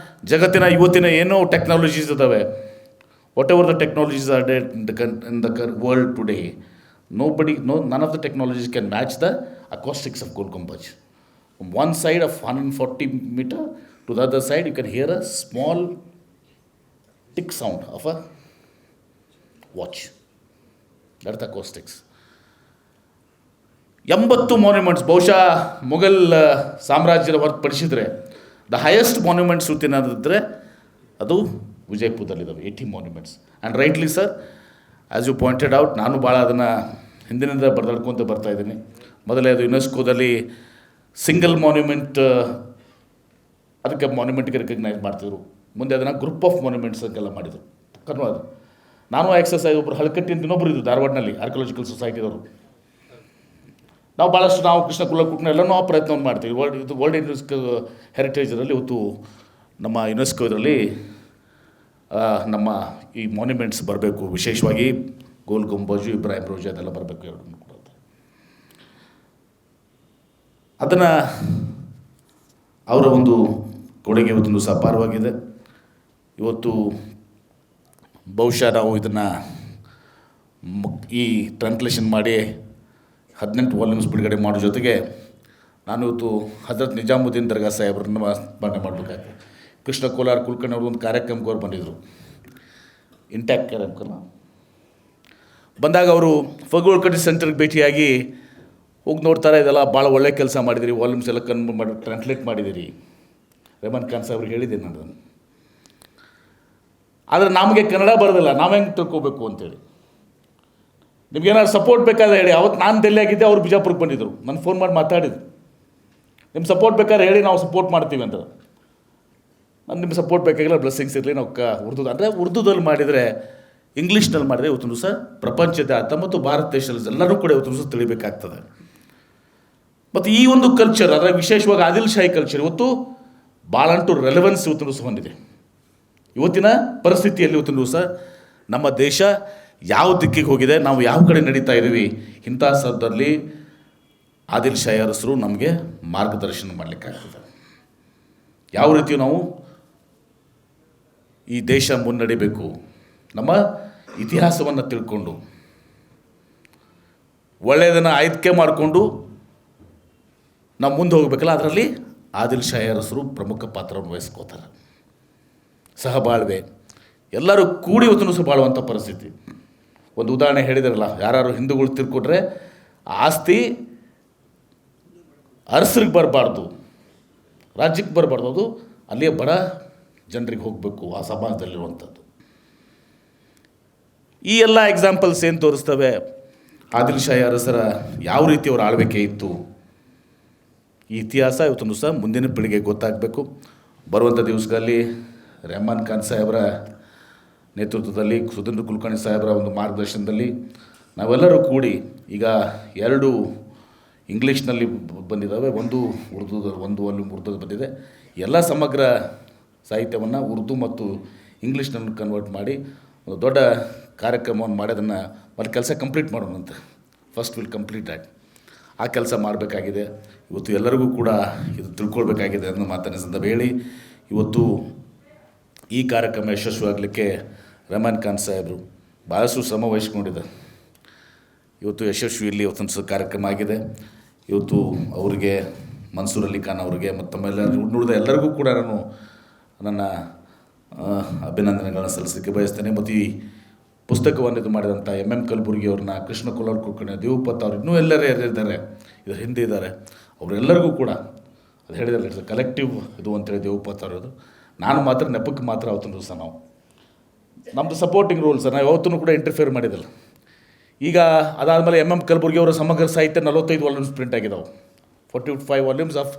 [SPEAKER 8] ಜಗತ್ತಿನ ಇವತ್ತಿನ ಏನೋ ಟೆಕ್ನಾಲಜೀಸ್ ಇದ್ದಾವೆ, whatever the technologies are there in the world today, none of the technologies can match the acoustics of Gol Gumbaj. From one side of 140 meter to the other side, you can hear a small tick sound of a watch. That's the acoustics. 80 monuments ಬಹುಶಃ ಮೊಘಲ್ ಸಾಮ್ರಾಜ್ಯದ ಹೊರತುಪಡಿಸಿದರೆ the highest monuments ಏನಾದಿದ್ದರೆ ಅದು ವಿಜಯಪುರದಲ್ಲಿದ್ದಾವೆ, 80 monuments. And rightly sir, as you pointed out, ನಾನು ಭಾಳ ಅದನ್ನು ಹಿಂದಿನಿಂದ ಬರೆದಾಡ್ಕೊತ ಬರ್ತಾಯಿದ್ದೀನಿ. ಮೊದಲೇ ಅದು ಯುನೆಸ್ಕೋದಲ್ಲಿ ಸಿಂಗಲ್ ಮಾನ್ಯುಮೆಂಟ್, ಅದಕ್ಕೆ ಮಾನ್ಯುಮೆಂಟ್ಗೆ ರೆಕಗ್ನೈಸ್ ಮಾಡ್ತಿದ್ರು. ಮುಂದೆ ಅದನ್ನು ಗ್ರೂಪ್ ಆಫ್ ಮಾನ್ಯುಮೆಂಟ್ಸ್ ಅಂತೆಲ್ಲ ಮಾಡಿದರು. ಅದು ನಾನು ಎಕ್ಸಸೈಸ್ ಒಬ್ಬರು ಹಳಕಟ್ಟಿ ಅಂತ ಇನ್ನೊಬ್ಬರು ಇದ್ದರು ಧಾರವಾಡನಲ್ಲಿ, ಆರ್ಕಿಯಾಲಜಿಕಲ್ ಸೊಸೈಟಿದವರು. ನಾವು ಭಾಳಷ್ಟು ನಾವು ಕೃಷ್ಣ ಕುಲಕುಟ್ನ ಎಲ್ಲನೂ ಆ ಪ್ರಯತ್ನವನ್ನು ಮಾಡ್ತೀವಿ. ವರ್ಲ್ಡ್ ಯುನೆಸ್ಕೋ ಹೆರಿಟೇಜರಲ್ಲಿ ಇವತ್ತು ನಮ್ಮ ಯುನೆಸ್ಕೋ ಇದರಲ್ಲಿ ನಮ್ಮ ಈ ಮಾನ್ಯುಮೆಂಟ್ಸ್ ಬರಬೇಕು, ವಿಶೇಷವಾಗಿ ಗೋಲ್ ಗುಂಬಜು, ಇಬ್ರಾಹಿಂ ರೋಜು ಅದೆಲ್ಲ ಬರಬೇಕು ಎರಡನ್ನೂ ಕೂಡ. ಅದನ್ನು ಅವರ ಒಂದು ಕೊಡುಗೆ ಇವತ್ತೊಂದು ಅಪಾರವಾಗಿದೆ. ಇವತ್ತು ಬಹುಶಃ ನಾವು ಇದನ್ನು ಈ ಟ್ರಾನ್ಸ್ಲೇಷನ್ ಮಾಡಿ 18 ವಾಲ್ಯೂಮ್ಸ್ ಬಿಡುಗಡೆ ಮಾಡೋ ಜೊತೆಗೆ ನಾನು ಇವತ್ತು ಹಜರತ್ ನಿಜಾಮುದ್ದೀನ್ ದರ್ಗಾ ಸಾಹೇಬ್ರನ್ನ ಸ್ಮರಣೆ ಮಾಡಬೇಕಾಗ್ತದೆ. ಕೃಷ್ಣ ಕೋಲಾರ ಕುಲಕರ್ಣಿ ಅವರು ಒಂದು ಕಾರ್ಯಕ್ರಮಕ್ಕೆ ಅವ್ರು ಬಂದಿದ್ದರು, ಇಂಟ್ಯಾಕ್ಟ್ ಕಾರ್ಯಕ್ರಮ ಬಂದಾಗ ಅವರು ಫಗೋಳ್ಕಟ್ಟಿ ಸೆಂಟರ್ಗೆ ಭೇಟಿಯಾಗಿ ಹೋಗಿ ನೋಡ್ತಾರೆ, ಇದೆಲ್ಲ ಭಾಳ ಒಳ್ಳೆ ಕೆಲಸ ಮಾಡಿದಿರಿ, ವಾಲ್ಯೂಮ್ಸ್ ಎಲ್ಲ ಮಾಡಿ ಟ್ರಾನ್ಸ್ಲೇಟ್ ಮಾಡಿದ್ದೀರಿ. ರೆಹಮಾನ್ ಖಾನ್ ಸಾಹೇಬ್ರಿಗೆ ಹೇಳಿದ್ದೀನಿ ನಾನು ಅದನ್ನು. ಆದರೆ ನಮಗೆ ಕನ್ನಡ ಬರೋದಿಲ್ಲ, ನಾವು ಹೆಂಗೆ ತಿಳ್ಕೊಬೇಕು ಅಂತೇಳಿ. ನಿಮ್ಗೇನಾದ್ರು ಸಪೋರ್ಟ್ ಬೇಕಾದ್ರೆ ಹೇಳಿ. ಅವತ್ತು ನಾನು ಡೆಲ್ಲಿಯಾಗಿದ್ದೆ, ಅವ್ರು ಬಿಜಾಪುರಕ್ಕೆ ಬಂದಿದ್ದರು, ನಾನು ಫೋನ್ ಮಾಡಿ ಮಾತಾಡಿದ್ರು. ನಿಮ್ಮ ಸಪೋರ್ಟ್ ಬೇಕಾದ್ರೆ ಹೇಳಿ, ನಾವು ಸಪೋರ್ಟ್ ಮಾಡ್ತೀವಿ ಅಂತ. ನಾನು ನಿಮ್ಮ ಸಪೋರ್ಟ್ ಬೇಕಾಗಿಲ್ಲ, ಬ್ಲೆಸ್ಸಿಂಗ್ಸ್ ಇರಲಿ, ನಾವು ಅಂದರೆ ಉರ್ದುದಲ್ಲಿ ಮಾಡಿದರೆ, ಇಂಗ್ಲೀಷ್ನಲ್ಲಿ ಮಾಡಿದರೆ ಇವತ್ತು ದಿವಸ ಪ್ರಪಂಚದಾದ್ಯಂತ ಮತ್ತು ಭಾರತ ದೇಶದಲ್ಲಿ ಎಲ್ಲರೂ ಕೂಡ ಇವತ್ತು ದಿವಸ ತಿಳಿಬೇಕಾಗ್ತದೆ. ಮತ್ತು ಈ ಒಂದು ಕಲ್ಚರ್, ಅದರ ವಿಶೇಷವಾಗಿ ಆದಿಲ್ಶಾಹಿ ಕಲ್ಚರ್ ಇವತ್ತು ಭಾಳಂಟು ರೆಲೆವೆನ್ಸ್ ಇವತ್ತು ದಿವಸ ಹೊಂದಿದೆ. ಇವತ್ತಿನ ಪರಿಸ್ಥಿತಿಯಲ್ಲಿ ಇವತ್ತಿನ ದಿವಸ ನಮ್ಮ ದೇಶ ಯಾವ ದಿಕ್ಕಿಗೆ ಹೋಗಿದೆ, ನಾವು ಯಾವ ಕಡೆ ನಡೀತಾ ಇದ್ದೀವಿ, ಇಂಥ ಸಂದರ್ಭದಲ್ಲಿ ಆದಿಲ್ಶಾಹಿ ಅರಸರು ನಮಗೆ ಮಾರ್ಗದರ್ಶನ ಮಾಡಲಿಕ್ಕಾಗ್ತದೆ. ಯಾವ ರೀತಿ ನಾವು ಈ ದೇಶ ಮುನ್ನಡಿಬೇಕು, ನಮ್ಮ ಇತಿಹಾಸವನ್ನು ತಿಳ್ಕೊಂಡು ಒಳ್ಳೆಯದನ್ನು ಆಯ್ಕೆ ಮಾಡಿಕೊಂಡು ನಾವು ಮುಂದೆ ಹೋಗಬೇಕಲ್ಲ, ಅದರಲ್ಲಿ ಆದಿಲ್ಶಾಹಿ ಅರಸರು ಪ್ರಮುಖ ಪಾತ್ರವನ್ನು ವಹಿಸ್ಕೋತಾರೆ. ಸಹಬಾಳ್ವೆ, ಎಲ್ಲರೂ ಕೂಡಿ ಇವತ್ತು ಬಾಳುವಂಥ ಪರಿಸ್ಥಿತಿ. ಒಂದು ಉದಾಹರಣೆ ಹೇಳಿದಾರಲ್ಲ, ಯಾರು ಹಿಂದೂಗಳು ತಿರ್ಕೊಟ್ರೆ ಆಸ್ತಿ ಅರಸರಿಗೆ ಬರಬಾರ್ದು, ರಾಜ್ಯಕ್ಕೆ ಬರಬಾರ್ದು, ಅದು ಅಲ್ಲಿಯೇ ಬಡ ಜನರಿಗೆ ಹೋಗಬೇಕು, ಆ ಸಮಾಜದಲ್ಲಿರುವಂಥದ್ದು. ಈ ಎಲ್ಲ ಎಕ್ಸಾಂಪಲ್ಸ್ ಏನು ತೋರಿಸ್ತವೆ, ಆದಿಲ್ಶಾಹಿ ಅರಸರ ಯಾವ ರೀತಿ ಅವರ ಆಳ್ವಿಕೆ ಇತ್ತು, ಈ ಇತಿಹಾಸ ಇವತ್ತೊಂದು ಸಹ ಮುಂದಿನ ಪೀಳಿಗೆಗೆ ಗೊತ್ತಾಗಬೇಕು. ಬರುವಂಥ ದಿವಸಗಳಲ್ಲಿ ರೆಹಮಾನ್ ಖಾನ್ ಸಾಹೇಬರ ನೇತೃತ್ವದಲ್ಲಿ, ಸುಧೀಂದ್ರ ಕುಲಕರ್ಣಿ ಸಾಹೇಬರ ಒಂದು ಮಾರ್ಗದರ್ಶನದಲ್ಲಿ ನಾವೆಲ್ಲರೂ ಕೂಡಿ, ಈಗ 2 ಇಂಗ್ಲೀಷ್ನಲ್ಲಿ ಬಂದಿದ್ದಾವೆ, ಒಂದು ವಾಲ್ಯೂಮ್ ಉರ್ದುದಲ್ಲಿ ಬಂದಿದೆ. ಎಲ್ಲ ಸಮಗ್ರ ಸಾಹಿತ್ಯವನ್ನು ಉರ್ದು ಮತ್ತು ಇಂಗ್ಲೀಷ್ನಲ್ಲಿ ಕನ್ವರ್ಟ್ ಮಾಡಿ ಒಂದು ದೊಡ್ಡ ಕಾರ್ಯಕ್ರಮವನ್ನು ಮಾಡಿ ಅದನ್ನು ಮತ್ತು ಕೆಲಸ ಕಂಪ್ಲೀಟ್ ಮಾಡೋಣಂತೆ. First will complete that. ಆ ಕೆಲಸ ಮಾಡಬೇಕಾಗಿದೆ. ಇವತ್ತು ಎಲ್ಲರಿಗೂ ಕೂಡ ಇದು ತಿಳ್ಕೊಳ್ಬೇಕಾಗಿದೆ ಅನ್ನೋ ಮಾತನ್ನು ಸಂದರ್ಭ ಹೇಳಿ, ಇವತ್ತು ಈ ಕಾರ್ಯಕ್ರಮ ಯಶಸ್ವಿಯಾಗಲಿಕ್ಕೆ ರೆಹಮಾನ್ ಖಾನ್ ಸಾಹೇಬರು ಭಾಳಷ್ಟು ಶ್ರಮ ವಹಿಸ್ಕೊಂಡಿದ್ದಾರೆ. ಇವತ್ತು ಯಶಸ್ವಿಯಲ್ಲಿ ಇವತ್ತೊಂದು ಕಾರ್ಯಕ್ರಮ ಆಗಿದೆ. ಇವತ್ತು ಅವರಿಗೆ, ಮನ್ಸೂರ್ ಅಲಿ ಖಾನ್ ಅವರಿಗೆ ಮತ್ತು ತಮ್ಮೆಲ್ಲ ಉಳಿದ ಎಲ್ಲರಿಗೂ ಕೂಡ ನಾನು ನನ್ನ ಅಭಿನಂದನೆಗಳನ್ನು ಸಲ್ಲಿಸಲಿಕ್ಕೆ ಬಯಸ್ತೇನೆ. ಮತ್ತು ಈ ಪುಸ್ತಕವನ್ನು ಇದು ಮಾಡಿದಂಥ M.M. ಕಲಬುರ್ಗಿ ಅವ್ರನ್ನ, ಕೃಷ್ಣ ಕೋಲಾರ ಕುಲಕರ್ಣಿ, ದೇವಪತ್ ಅವರು, ಇನ್ನೂ ಎಲ್ಲರೂ ಯಾರಿದ್ದಾರೆ ಇದರ ಹಿಂದೆ ಇದ್ದಾರೆ, ಅವರೆಲ್ಲರಿಗೂ ಕೂಡ ಅದು ಹೇಳಿದರೆ ಇಟ್ಸ್ ಕಲೆಕ್ಟಿವ್ ಇದು ಅಂತೇಳಿ ದೇವಪತ್ ಅವರದು. ನಾನು ಮಾತ್ರ ನೆಪಕ್ಕೆ ಮಾತ್ರ ಅವತ್ತಿನ ದಿವಸ ನಾವು ನಮ್ಮದು ಸಪೋರ್ಟಿಂಗ್ ರೋಲ್ ಸರ್, ನಾವು ಯಾವತ್ತೂ ಕೂಡ ಇಂಟರ್ಫಿಯರ್ ಮಾಡಿದ್ದಲ್ಲ. ಈಗ ಅದಾದಮೇಲೆ M.M. ಕಲಬುರ್ಗಿ ಅವರ ಸಮಗ್ರ ಸಾಹಿತ್ಯ 45 ವಾಲ್ಯೂಮ್ಸ್ ಪ್ರಿಂಟ್ ಆಗಿದ್ದಾವೆ. 45 volumes of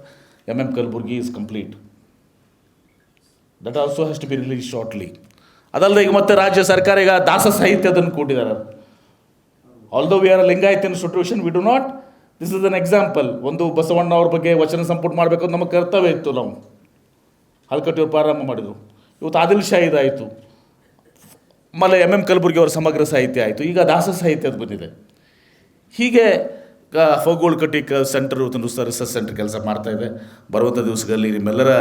[SPEAKER 8] M.M. Kalburgi is complete. That also has to be release shortly. ಅದಲ್ಲದೆ ಈಗ ಮತ್ತೆ ರಾಜ್ಯ ಸರ್ಕಾರ ಈಗ ದಾಸ ಸಾಹಿತ್ಯದನ್ನು ಕೊಟ್ಟಿದ್ದಾರೆ. Although we are Lingayat institution, we do not, this is an example. ಒಂದು ಬಸವಣ್ಣ ಅವ್ರ ಬಗ್ಗೆ ವಚನ ಸಂಪುಟ ಮಾಡಬೇಕು ಅಂತ ನಮ್ಮ ಕರ್ತವ್ಯ ಇತ್ತು. ನಾವು ಹಳಕಟ್ಟಿಯವ್ರು ಪ್ರಾರಂಭ ಮಾಡಿದರು. ಇವತ್ತು ಆದಿಲ್ಶಾಹಿದಾಯಿತು, ಆಮೇಲೆ M.M. ಕಲಬುರ್ಗಿ ಅವರ ಸಮಗ್ರ ಸಾಹಿತ್ಯ ಆಯಿತು, ಈಗ ದಾಸ ಸಾಹಿತ್ಯದ ಬಂದಿದೆ. ಹೀಗೆ ಫಗೋಳ್ಕಟ್ಟಿ ಸೆಂಟರ್ ಇವತ್ತು ರಿಸರ್ಚ್ ಸೆಂಟರ್ ಕೆಲಸ ಮಾಡ್ತಾಯಿದೆ. ಬರುವಂಥ ದಿವಸಗಳಲ್ಲಿ ನಿಮ್ಮೆಲ್ಲರ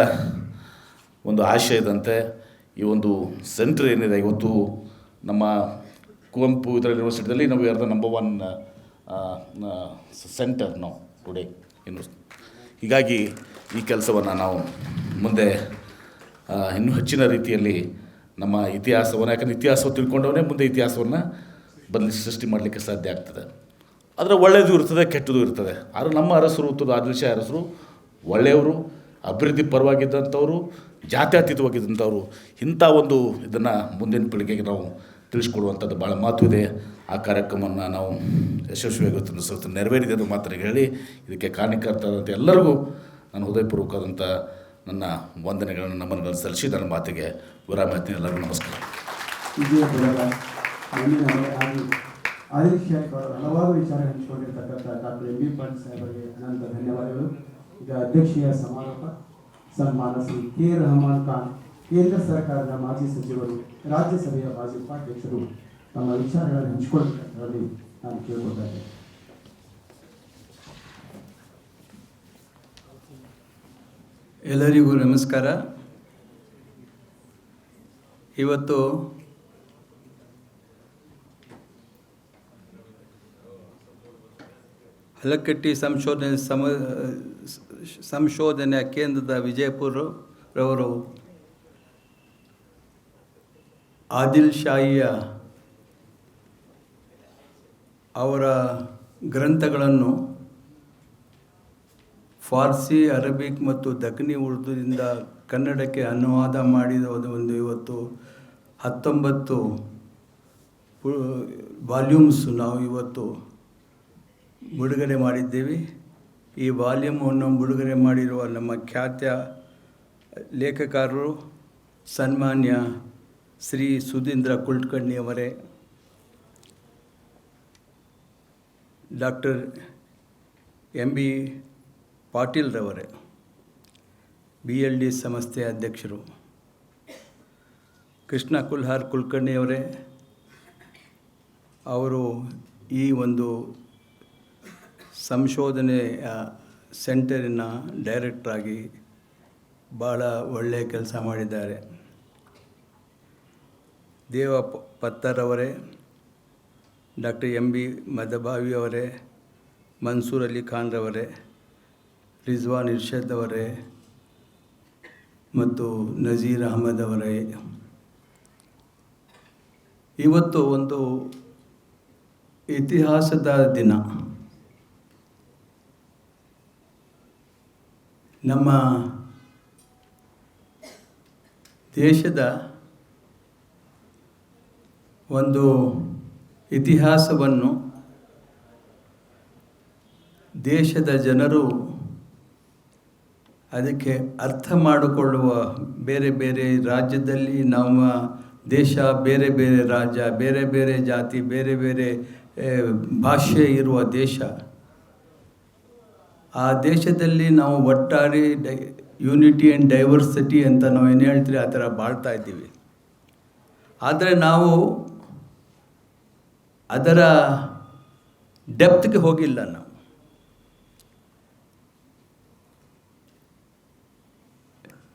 [SPEAKER 8] ಒಂದು ಆಶಯದಂತೆ ಈ ಒಂದು ಸೆಂಟ್ರ್ ಏನಿದೆ, ಇವತ್ತು ನಮ್ಮ ಕುವೆಂಪು ಇದರ ಯೂನಿವರ್ಸಿಟಿಯಲ್ಲಿ ನಾವು ಆರ್ ದ ನಂಬರ್ 1 ಸೆಂಟರ್ ನಾವು ಟುಡೇ ಹೀಗಾಗಿ ಈ ಕೆಲಸವನ್ನು ನಾವು ಮುಂದೆ ಇನ್ನೂ ಹೆಚ್ಚಿನ ರೀತಿಯಲ್ಲಿ ನಮ್ಮ ಇತಿಹಾಸವನ್ನು, ಯಾಕಂದರೆ ಇತಿಹಾಸ ತಿಳ್ಕೊಂಡವನೇ ಮುಂದೆ ಇತಿಹಾಸವನ್ನು ಬದಲಿಸಿ ಸೃಷ್ಟಿ ಮಾಡಲಿಕ್ಕೆ ಸಾಧ್ಯ ಆಗ್ತದೆ. ಅದರ ಒಳ್ಳೆಯದು ಇರ್ತದೆ, ಕೆಟ್ಟದ್ದು ಇರ್ತದೆ. ಆದರೆ ನಮ್ಮ ಅರಸರು, ಆದಿಲ್ಶಾಹಿ ಅರಸರು ಒಳ್ಳೆಯವರು, ಅಭಿವೃದ್ಧಿ ಪರವಾಗಿದ್ದಂಥವರು, ಜಾತ್ಯತೀತವಾಗಿದ್ದಂಥವ್ರು. ಇಂಥ ಒಂದು ಇದನ್ನು ಮುಂದಿನ ಪೀಳಿಗೆಗೆ ನಾವು ತಿಳಿಸ್ಕೊಡುವಂಥದ್ದು ಭಾಳ ಮಹತ್ವವಿದೆ. ಆ ಕಾರ್ಯಕ್ರಮವನ್ನು ನಾವು ಯಶಸ್ವಿಯಾಗಿ ನೆರವೇರಿದೆ ಅಂತ ಮಾತ್ರ ಹೇಳಿ, ಇದಕ್ಕೆ ಕಾರಣಕರ್ತರಾದಂಥ ಎಲ್ಲರಿಗೂ ನಾನು ಹೃದಯಪೂರ್ವಕವಾದಂಥ ನನ್ನ ವಂದನೆಗಳನ್ನು, ನಮನಗಳನ್ನು ಸಲ್ಲಿಸಿ ನನ್ನ ಮಾತಿಗೆ ವಿರಾಮ ಹೇಳ್ತೀನಿ. ಎಲ್ಲರಿಗೂ ನಮಸ್ಕಾರ.
[SPEAKER 3] ಆದಿಲ್ಶಾಹಿ ಅವರು ಹಲವಾರು ವಿಚಾರ ಹಂಚಿಕೊಂಡಿರ್ತಕ್ಕಂಥ ಡಾಕ್ಟರ್ ಎಂ ಬಿ ಪಾಟೀಲ್ ಸಾಹೇಬರಿಗೆ ಅನಂತ ಧನ್ಯವಾದಗಳು. ಈಗ ಅಧ್ಯಕ್ಷೀಯ ಸಮಾರೋಪ ಸನ್ಮಾನ ಶ್ರೀ ಕೆ ರಹಮಾನ್ ಖಾನ್, ಕೇಂದ್ರ ಸರ್ಕಾರದ ಮಾಜಿ ಸಚಿವರು, ರಾಜ್ಯಸಭೆಯ ಮಾಜಿ ಉಪಾಧ್ಯಕ್ಷರು ತಮ್ಮ ವಿಚಾರಗಳನ್ನು ಹಂಚಿಕೊಳ್ಳಬೇಕಂತ ನಾನು ಕೇಳ್ಕೊಳ್ತಾ ಇದ್ದೇನೆ.
[SPEAKER 9] ಎಲ್ಲರಿಗೂ ನಮಸ್ಕಾರ. ಇವತ್ತು ಹಲಕಟ್ಟಿ ಸಂಶೋಧನಾ ಕೇಂದ್ರದ ವಿಜಯಪುರರವರು ಆದಿಲ್ಶಾಹಿಯ ಅವರ ಗ್ರಂಥಗಳನ್ನು ಫಾರ್ಸಿ, ಅರಬಿಕ್ ಮತ್ತು ದಖನಿ ಉರ್ದುದಿಂದ ಕನ್ನಡಕ್ಕೆ ಅನುವಾದ ಮಾಡಿದ ಒಂದು ಇವತ್ತು 19 ವಾಲ್ಯೂಮ್ಸ್ ನಾವು ಇವತ್ತು ಬಿಡುಗಡೆ ಮಾಡಿದ್ದೇವೆ. ಈ ವಾಲ್ಯೂಮನ್ನು ಬಿಡುಗಡೆ ಮಾಡಿರುವ ನಮ್ಮ ಖ್ಯಾತ ಲೇಖಕರು ಸನ್ಮಾನ್ಯ ಶ್ರೀ ಸುಧೀಂದ್ರ ಕುಲಕರ್ಣಿಯವರೇ, ಡಾಕ್ಟರ್ ಎಂ ಬಿ ಪಾಟೀಲ್ರವರೇ, B.I.D. ಸಂಸ್ಥೆಯ ಅಧ್ಯಕ್ಷರು, ಕೃಷ್ಣ ಕುಲ್ಹಾರ್ ಕುಲಕರ್ಣಿಯವರೇ, ಅವರು ಈ ಒಂದು ಸಂಶೋಧನೆಯ ಸೆಂಟರಿನ ಡೈರೆಕ್ಟ್ರಾಗಿ ಭಾಳ ಒಳ್ಳೆಯ ಕೆಲಸ ಮಾಡಿದ್ದಾರೆ. ದೇವ ಪತ್ತರವರೇ, ಡಾಕ್ಟರ್ ಎಂ ಬಿ ಮದಭಾವಿಯವರೇ, ಮನ್ಸೂರ್ ಅಲಿ ಖಾನ್ರವರೇ, ರಿಜ್ವಾನ್ ಇರ್ಷದ್ ಅವರೇ ಮತ್ತು ನಜೀರ್ ಅಹಮದ್ ಅವರೇ, ಇವತ್ತು ಒಂದು ಇತಿಹಾಸದ ದಿನ. ನಮ್ಮ ದೇಶದ ಒಂದು ಇತಿಹಾಸವನ್ನು ದೇಶದ ಜನರು ಅದಕ್ಕೆ ಅರ್ಥ ಮಾಡಿಕೊಳ್ಳುವ, ಬೇರೆ ಬೇರೆ ರಾಜ್ಯದಲ್ಲಿ ನಮ್ಮ ದೇಶ ಬೇರೆ ಬೇರೆ ರಾಜ್ಯ, ಬೇರೆ ಬೇರೆ ಜಾತಿ, ಬೇರೆ ಬೇರೆ ಭಾಷೆ ಇರುವ ದೇಶ. ಆ ದೇಶದಲ್ಲಿ ನಾವು ಒಟ್ಟಾರೆ ಯೂನಿಟಿ ಆ್ಯಂಡ್ ಡೈವರ್ಸಿಟಿ ಅಂತ ನಾವು ಏನು ಹೇಳ್ತೀವಿ ಆ ಥರ ಬಾಳ್ತಾ ಇದ್ದೀವಿ. ಆದರೆ ನಾವು ಅದರ ಡೆಪ್ತ್ಗೆ ಹೋಗಿಲ್ಲ. ನಾವು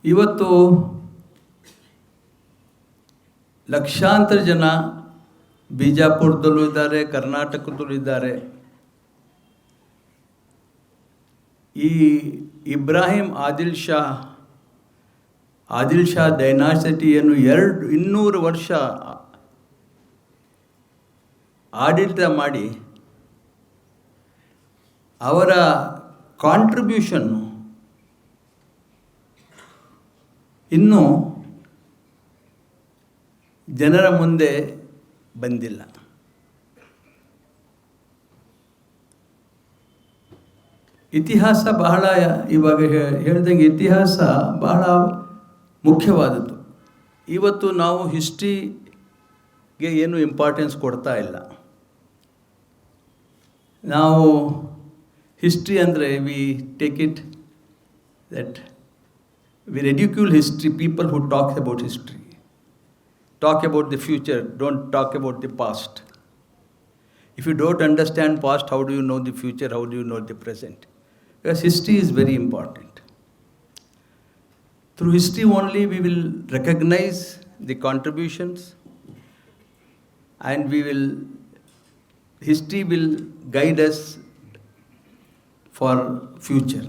[SPEAKER 9] ಇವತ್ತು ಲಕ್ಷಾಂತರ ಜನ ಬಿಜಾಪುರದಲ್ಲೂ ಇದ್ದಾರೆ, ಕರ್ನಾಟಕದಲ್ಲೂ ಇದ್ದಾರೆ. ಈ ಇಬ್ರಾಹಿಂ ಆದಿಲ್ ಶಾ ಡೈನಾಸಿಟಿಯನ್ನು 200 ವರ್ಷ ಆಡಳಿತ ಮಾಡಿ ಅವರ ಕಾಂಟ್ರಿಬ್ಯೂಷನ್ನು ಇನ್ನೂ ಜನರ ಮುಂದೆ ಬಂದಿಲ್ಲ. ಇತಿಹಾಸ ಬಹಳ, ಇವಾಗ ಹೇಳ್ದಂಗೆ ಇತಿಹಾಸ ಬಹಳ ಮುಖ್ಯವಾದದ್ದು. ಇವತ್ತು ನಾವು ಹಿಸ್ಟ್ರಿಗೆ ಏನು ಇಂಪಾರ್ಟೆನ್ಸ್ ಕೊಡ್ತಾ ಇಲ್ಲ. ನಾವು ಹಿಸ್ಟ್ರಿ ಅಂದರೆ we take it that we ridicule history, people who talk about history. Talk about the future, don't talk about the past. If you don't understand past, how do you know the future? How do you know the present? Because history is very important. Through history only we will recognize the contributions, and history will guide us for future.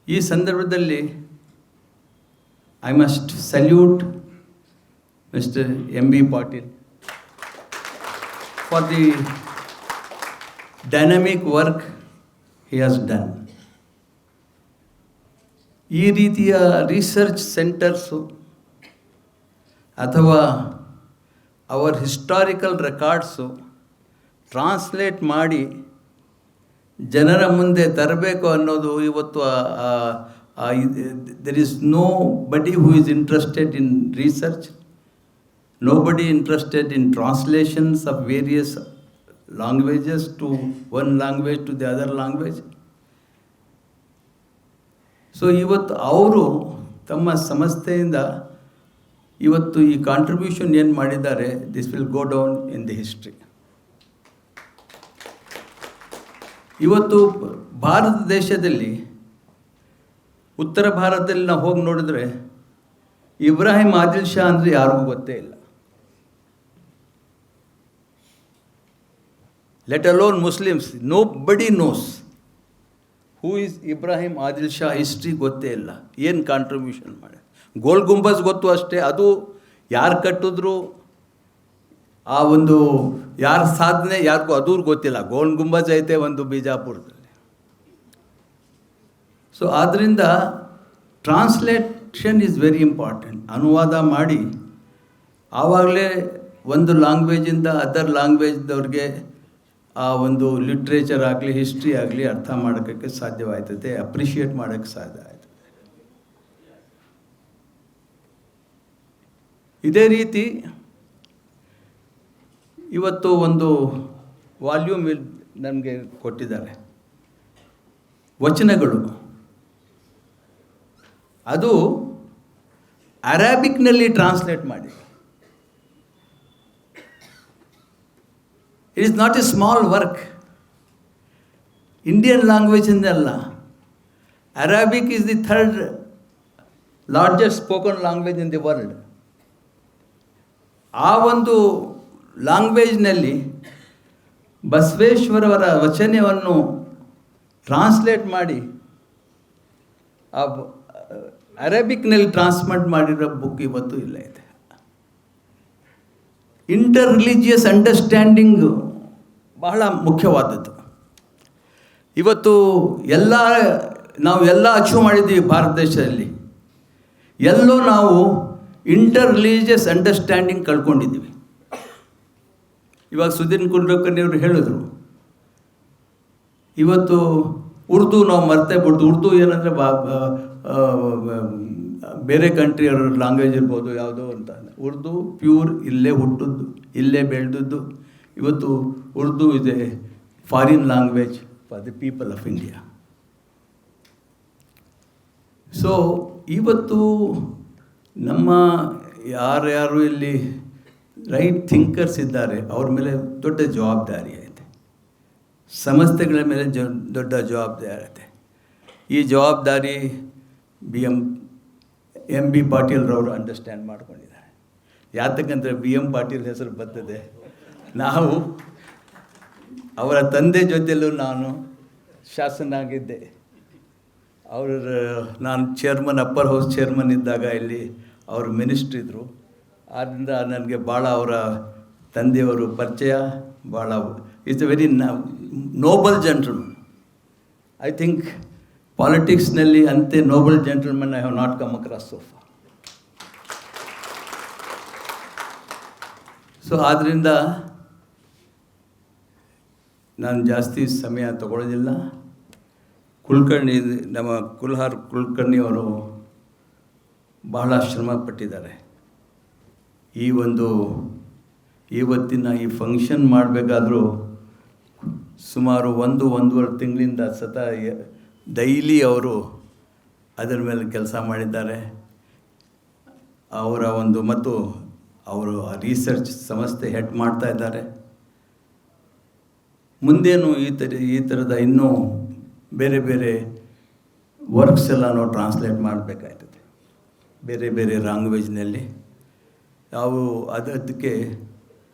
[SPEAKER 9] ಈ ಸಂದರ್ಭದಲ್ಲಿ I must salute mister M B Patil for the dynamic work he has done. ಈ ರೀತಿಯ research centres ಅಥವಾ hour historical records translate ಮಾಡಿ ಜನರ ಮುಂದೆ ತರಬೇಕು ಅನ್ನೋದು ಇವತ್ತು ದೆರ್ ಈಸ್ ನೋ ಬಡಿ who is interested in research Nobody interested in translations of various languages to one language to the other language. So ಇವತ್ತು ಅವರು ತಮ್ಮ ಸಂಸ್ಥೆಯಿಂದ ಇವತ್ತು ಈ ಕಾಂಟ್ರಿಬ್ಯೂಷನ್ ಏನು ಮಾಡಿದ್ದಾರೆ, this will go down in the history. ಇವತ್ತು ಭಾರತ ದೇಶದಲ್ಲಿ, ಉತ್ತರ ಭಾರತದಲ್ಲಿ ನಾವು ಹೋಗಿ ನೋಡಿದ್ರೆ ಇಬ್ರಾಹಿಂ ಆದಿಲ್ ಶಾ ಅಂದರೆ ಯಾರಿಗೂ ಗೊತ್ತೇ ಇಲ್ಲ. Let alone Muslims, nobody knows who is Ibrahim Adil Shah. History ಗೊತ್ತೇ ಇಲ್ಲ, ಏನು ಕಾಂಟ್ರಿಬ್ಯೂಷನ್ ಮಾಡಿ. ಗೋಲ್ ಗುಂಬಜ್ ಗೊತ್ತು ಅಷ್ಟೇ, ಅದು ಯಾರು ಕಟ್ಟಿದ್ರು, ಆ ಒಂದು ಯಾರ ಸಾಧನೆ ಯಾರಿಗೂ ಅದೂ ಗೊತ್ತಿಲ್ಲ. ಗೋಲ್ ಗುಂಬಜ್ ಐತೆ ಒಂದು ಬಿಜಾಪುರದಲ್ಲಿ. ಸೊ ಆದ್ದರಿಂದ ಟ್ರಾನ್ಸ್ಲೇಷನ್ ಈಸ್ ವೆರಿ ಇಂಪಾರ್ಟೆಂಟ್. ಅನುವಾದ ಮಾಡಿ ಆವಾಗಲೇ ಒಂದು ಲ್ಯಾಂಗ್ವೇಜಿಂದ ಅದರ್ ಲ್ಯಾಂಗ್ವೇಜ್ದವ್ರಿಗೆ ಆ ಒಂದು ಲಿಟ್ರೇಚರ್ ಆಗಲಿ ಹಿಸ್ಟ್ರಿ ಆಗಲಿ ಅರ್ಥ ಮಾಡೋಕ್ಕೆ ಸಾಧ್ಯವಾಯ್ತದೆ, ಅಪ್ರಿಷಿಯೇಟ್ ಮಾಡೋಕ್ಕೆ ಸಾಧ್ಯ ಆಯ್ತದೆ. ಇದೇ ರೀತಿ ಇವತ್ತು ಒಂದು ವಾಲ್ಯೂಮ್ ನಮಗೆ ಕೊಟ್ಟಿದ್ದಾರೆ, ವಚನಗಳು. ಅದು ಅರಾಬಿಕ್ನಲ್ಲಿ ಟ್ರಾನ್ಸ್ಲೇಟ್ ಮಾಡಿ. It is not a small work. Indian ಲ್ಯಾಂಗ್ವೇಜಿಂದಲ್ಲ, Arabic is the third largest spoken language in the world. ಆ ಒಂದು ಲ್ಯಾಂಗ್ವೇಜ್ನಲ್ಲಿ ಬಸವೇಶ್ವರವರ ವಚನವನ್ನು ಟ್ರಾನ್ಸ್ಲೇಟ್ ಮಾಡಿ ಆ ಅರೇಬಿಕ್ನಲ್ಲಿ ಟ್ರಾನ್ಸ್ಲೇಟ್ ಮಾಡಿರೋ ಬುಕ್ ಇವತ್ತು ಇಲ್ಲ ಇದೆ. ಇಂಟರ್ ರಿಲಿಜಿಯಸ್ ಅಂಡರ್ಸ್ಟ್ಯಾಂಡಿಂಗು ಬಹಳ ಮುಖ್ಯವಾದದ್ದು. ಇವತ್ತು ನಾವು ಎಲ್ಲ ಅಚೀವ್ ಮಾಡಿದ್ದೀವಿ ಭಾರತ ದೇಶದಲ್ಲಿ. ಎಲ್ಲೋ ನಾವು ಇಂಟರ್ ರಿಲಿಜಿಯಸ್ ಅಂಡರ್ಸ್ಟ್ಯಾಂಡಿಂಗ್ ಕಳ್ಕೊಂಡಿದ್ದೀವಿ. ಇವಾಗ ಸುಧೀರ್ ಕುಲಕರ್ಣಿಯವರು ಹೇಳಿದ್ರು, ಇವತ್ತು ಉರ್ದು ನಾವು ಮರ್ತೇ ಬಿಡ್ತು. ಉರ್ದು ಏನಂದರೆ ಬೇರೆ ಕಂಟ್ರಿಯವ್ರ ಲ್ಯಾಂಗ್ವೇಜ್ ಇರ್ಬೋದು ಯಾವುದೋ ಅಂತ. ಉರ್ದು ಪ್ಯೂರ್ ಇಲ್ಲೇ ಹುಟ್ಟಿದ್ದು, ಇಲ್ಲೇ ಬೆಳೆದದ್ದು. ಇವತ್ತು Urdu is A foreign language for the people of India. So ಇವತ್ತು ನಮ್ಮ ಯಾರ್ಯಾರು ಇಲ್ಲಿ ರೈಟ್ ಥಿಂಕರ್ಸ್ ಇದ್ದಾರೆ ಅವ್ರ ಮೇಲೆ ದೊಡ್ಡ ಜವಾಬ್ದಾರಿ ಐತೆ, ಸಂಸ್ಥೆಗಳ ಮೇಲೆ ದೊಡ್ಡ ಜವಾಬ್ದಾರಿ ಐತೆ. ಈ ಜವಾಬ್ದಾರಿ ಎಂ ಬಿ ಪಾಟೀಲ್ರವರು ಅಂಡರ್ಸ್ಟ್ಯಾಂಡ್ ಮಾಡ್ಕೊಂಡಿದ್ದಾರೆ. ಯಾತಕ್ಕಂದರೆ BM ಪಾಟೀಲ್ ಹೆಸರು ಬರ್ತದೆ. ನಾವು ಅವರ ತಂದೆ ಜೊತೆಯಲ್ಲೂ ನಾನು ಶಾಸನಾಗಿದ್ದೆ. ನಾನು ಚೇರ್ಮನ್, ಅಪ್ಪರ್ ಹೌಸ್ ಚೇರ್ಮನ್ ಇದ್ದಾಗ ಇಲ್ಲಿ ಅವರು ಮಿನಿಸ್ಟ್ರ್ ಇದ್ದರು. ಆದ್ದರಿಂದ ನನಗೆ ಭಾಳ ಅವರ ತಂದೆಯವರು ಪರಿಚಯ. ಭಾಳ it's a very noble gentleman. I think ಪಾಲಿಟಿಕ್ಸ್ನಲ್ಲಿ ಅಂತೆ noble gentleman I have not come across so far. So ಆದ್ದರಿಂದ ನಾನು ಜಾಸ್ತಿ ಸಮಯ ತಗೊಳ್ಳೋದಿಲ್ಲ. ಕುಲಕರ್ಣಿ, ನಮ್ಮ ಕುಲಕರ್ಣಿಯವರು ಬಹಳ ಶ್ರಮ ಪಟ್ಟಿದ್ದಾರೆ. ಇವತ್ತಿನ ಈ ಫಂಕ್ಷನ್ ಮಾಡಬೇಕಾದ್ರೂ ಸುಮಾರು 1-1.5 ತಿಂಗಳಿಂದ ಡೈಲಿ ಅವರು ಅದರ ಮೇಲೆ ಕೆಲಸ ಮಾಡಿದ್ದಾರೆ. ಮತ್ತು ಅವರು ರಿಸರ್ಚ್ ಸಂಸ್ಥೆ ಹೆಡ್ ಮಾಡ್ತಾ ಇದ್ದಾರೆ. ಮುಂದೇನು ಈ ಥರದ ಇನ್ನೂ ಬೇರೆ ಬೇರೆ ವರ್ಕ್ಸ್ ಎಲ್ಲ ನಾವು ಟ್ರಾನ್ಸ್ಲೇಟ್ ಮಾಡಬೇಕಾಗ್ತದೆ ಬೇರೆ ಬೇರೆ ಲ್ಯಾಂಗ್ವೇಜ್ನಲ್ಲಿ. ಅದಕ್ಕೆ